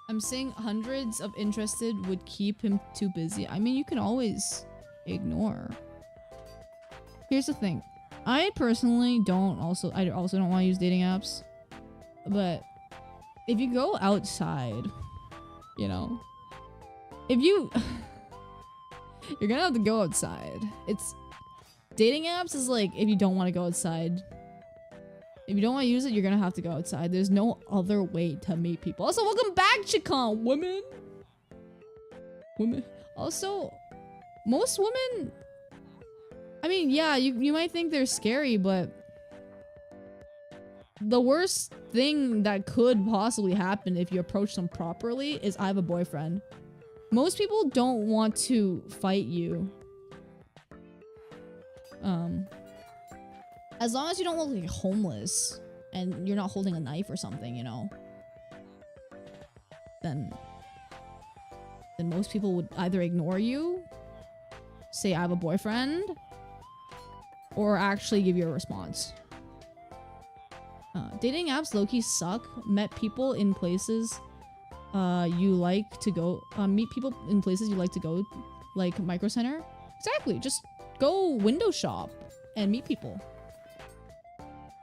I'm saying hundreds of interested would keep him too busy. I mean, you can always ignore. Here's the thing. I personally don't also don't want to use dating apps. But if you go outside, you know, if you you're gonna have to go outside. It's dating apps is like if you don't want to go outside. If you don't want to use it, you're gonna have to go outside. There's no other way to meet people. Also, welcome back, Chicon, women. Women. Also, most women. I mean, yeah, you might think they're scary, but the worst thing that could possibly happen if you approach them properly is I have a boyfriend. Most people don't want to fight you. As long as you don't look like homeless and you're not holding a knife or something, you know, then most people would either ignore you, say I have a boyfriend, or actually give you a response. Dating apps low-key suck. Met people in places you like to go. Meet people in places you like to go, like Micro Center. Exactly. Just go window shop and meet people.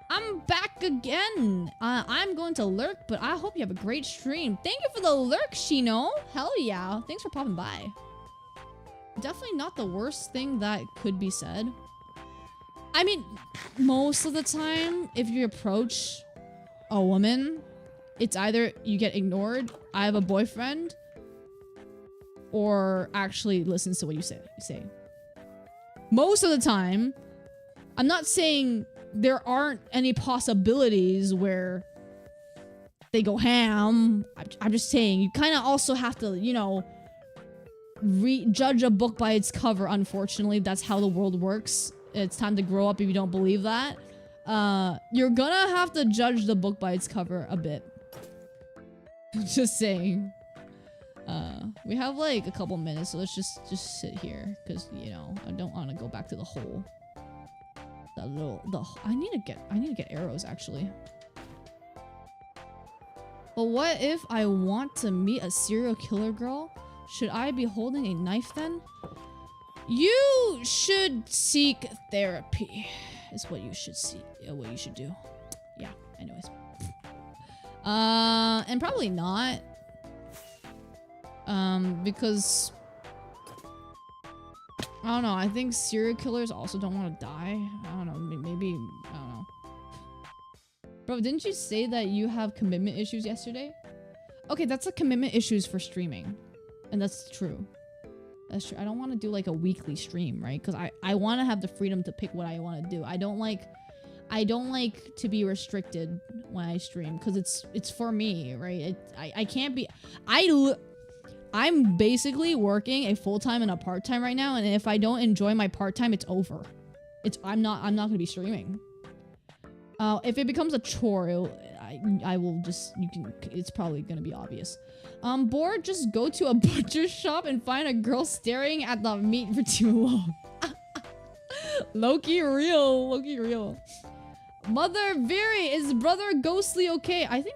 I'm back again. I'm going to lurk, but I hope you have a great stream. Thank you for the lurk, Shino. Hell yeah. Thanks for popping by. Definitely not the worst thing that could be said. I mean, most of the time, if you approach a woman, it's either you get ignored, I have a boyfriend, or actually listens to what you say. Most of the time, I'm not saying there aren't any possibilities where they go ham. I'm just saying you kind of also have to, you know, judge a book by its cover. Unfortunately, that's how the world works. It's time to grow up if you don't believe that. You're gonna have to judge the book by its cover a bit. Just saying. We have like a couple minutes, so let's just sit here, because you know I don't want to go back to the hole. I need to get arrows actually. But what if I want to meet a serial killer girl? Should I be holding a knife then? You should seek therapy. Is what you should see. What you should do. Yeah. Anyways. And probably not. Because I don't know. I think serial killers also don't want to die. I don't know. Maybe I don't know. Bro, didn't you say that you have commitment issues yesterday? Okay, that's a commitment issues for streaming, and that's true. That's true. I don't want to do like a weekly stream, right? Because I want to have the freedom to pick what I want to do. I don't like to be restricted when I stream because it's for me, right? I can't be. I'm basically working a full-time and a part-time right now, and if I don't enjoy my part-time, it's over. I'm not gonna be streaming. If it becomes a chore, I will just, it's probably gonna be obvious. Bored, just go to a butcher shop and find a girl staring at the meat for too long. Low-key real, low-key real. Mother Viri, is brother Ghostly okay? I think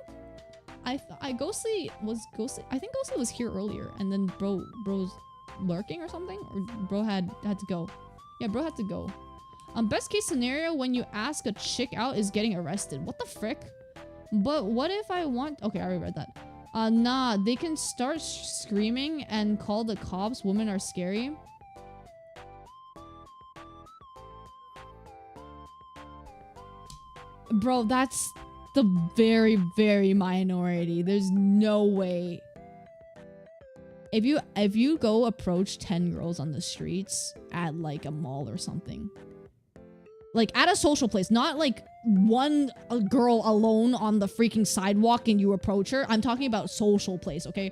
Ghostly was here earlier, and then bro's lurking or something, or bro had to go. Yeah, bro had to go. Best case scenario when you ask a chick out is getting arrested. What the frick? But what if I want... Okay, I already read that. Nah, they can start screaming and call the cops. Women are scary. Bro, that's the very, very minority. There's no way. If you go approach 10 girls on the streets at like a mall or something, like at a social place, not like one girl alone on the freaking sidewalk and you approach her. I'm talking about social place, okay?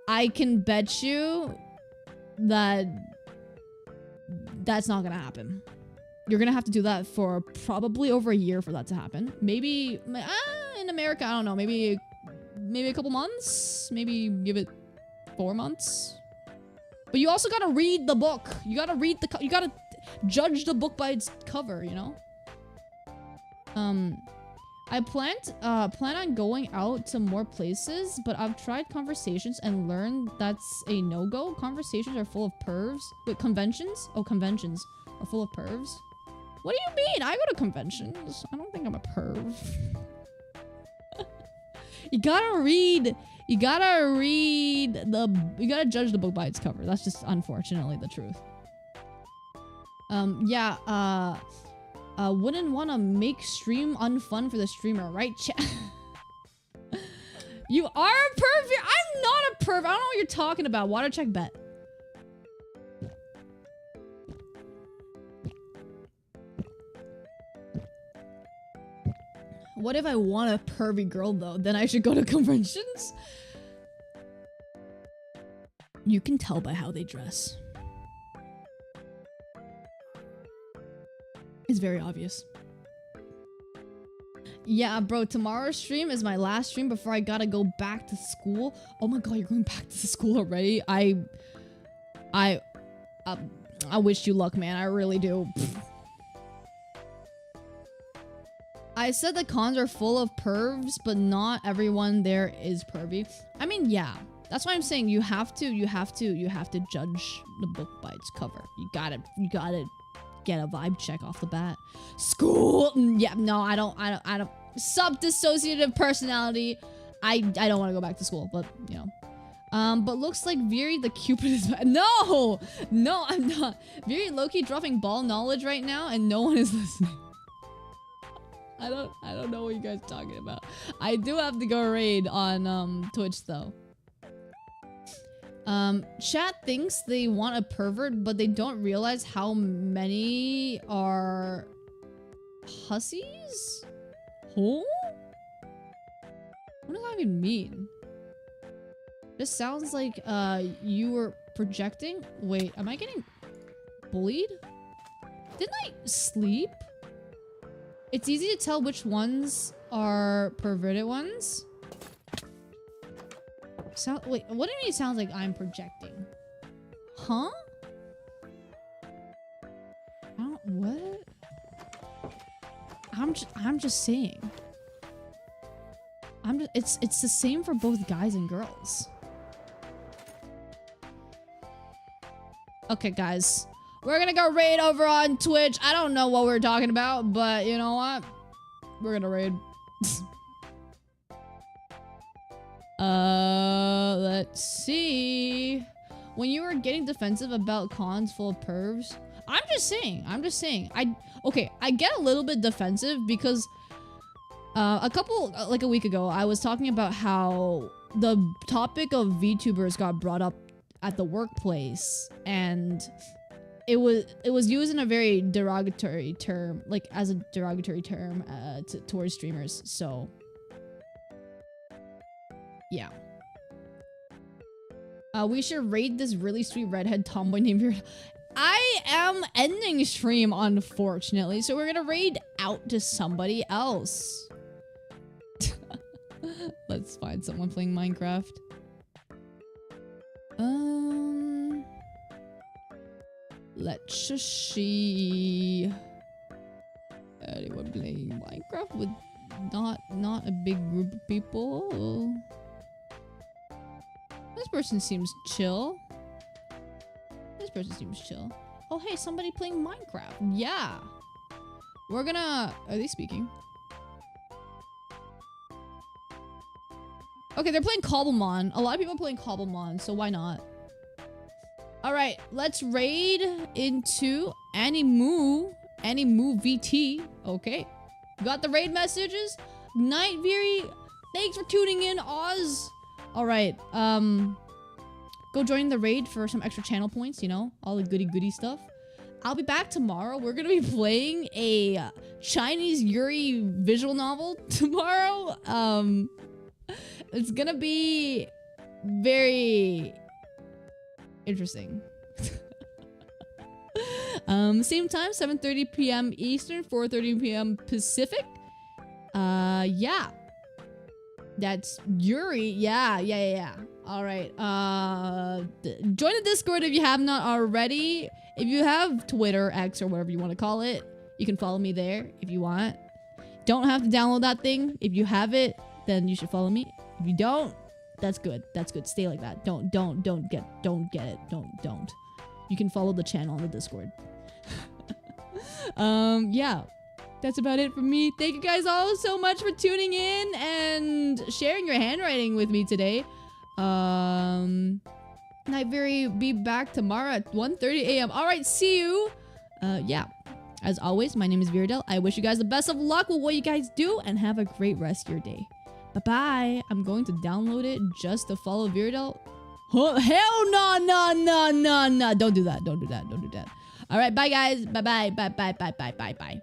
I can bet you that that's not gonna happen. You're gonna have to do that for probably over a year for that to happen. Maybe in America, I don't know, maybe a couple months, maybe give it 4 months. But you also gotta read the book. You gotta read you gotta judge the book by its cover, you know? I plan on going out to more places, but I've tried conversations and learned that's a no-go. Conversations are full of pervs. Wait, conventions? Oh, conventions are full of pervs? What do you mean? I go to conventions. I don't think I'm a perv. You gotta judge the book by its cover. That's just unfortunately the truth. Wouldn't want to make stream unfun for the streamer, right, chat? You are a perv? I'm not a perv. I don't know what you're talking about. Water check bet. What if I want a pervy girl, though? Then I should go to conventions? You can tell by how they dress. It's very obvious. Yeah, bro, tomorrow's stream is my last stream before I gotta go back to school. Oh my god, you're going back to school already? I wish you luck, man. I really do. I said the cons are full of pervs, but not everyone there is pervy. I mean, yeah. That's why I'm saying you have to judge the book by its cover. You gotta get a vibe check off the bat. School? Yeah, no, I don't. Sub-dissociative personality. I don't want to go back to school, but, you know. But looks like Viri the Cupid is... No, I'm not. Viri low-key dropping ball knowledge right now, and no one is listening. I don't know what you guys are talking about. I do have to go raid on Twitch though. Chat thinks they want a pervert, but they don't realize how many are hussies? Huh? What does that even mean? This sounds like you were projecting. Wait, am I getting bullied? Didn't I sleep? It's easy to tell which ones are perverted ones. Wait, what do you mean it sounds like I'm projecting? Huh? What? I'm just saying. It's the same for both guys and girls. Okay, guys. We're gonna go raid over on Twitch. I don't know what we're talking about, but you know what? We're gonna raid. Let's see. When you were getting defensive about cons full of pervs, I'm just saying. I get a little bit defensive because like a week ago, I was talking about how the topic of VTubers got brought up at the workplace, and it was used in a very derogatory term, like as a derogatory term towards streamers. So yeah. We should raid this really sweet redhead tomboy named Vera. I am ending stream, unfortunately, so we're gonna raid out to somebody else. Let's find someone playing Minecraft. Let's just see. Anyone playing Minecraft with not a big group of people? This person seems chill. This person seems chill. Oh, hey, somebody playing Minecraft. Yeah. We're gonna... Are they speaking? Okay, they're playing Cobblemon. A lot of people are playing Cobblemon, so why not? Alright, let's raid into Animu VT. Okay. Got the raid messages. Night Viri. Thanks for tuning in, Oz. Alright, go join the raid for some extra channel points, you know? All the goody stuff. I'll be back tomorrow. We're gonna be playing a Chinese Yuri visual novel tomorrow. It's gonna be very interesting. Same time, 7:30 p.m. Eastern, 4:30 p.m. Pacific. Yeah. That's Yuri. Yeah. All right. Join the Discord if you have not already. If you have Twitter, X, or whatever you want to call it, you can follow me there if you want. Don't have to download that thing. If you have it, then you should follow me. If you don't, that's good. That's good. Stay like that. Don't get it. Don't. You can follow the channel on the Discord. Yeah. That's about it for me. Thank you guys all so much for tuning in and sharing your handwriting with me today. Nightberry be back tomorrow at 1:30 a.m. Alright, see you. Yeah. As always, my name is Viridel. I wish you guys the best of luck with what you guys do and have a great rest of your day. Bye-bye. I'm going to download it just to follow Viridel. Oh, hell no. Don't do that. Alright, bye guys. Bye.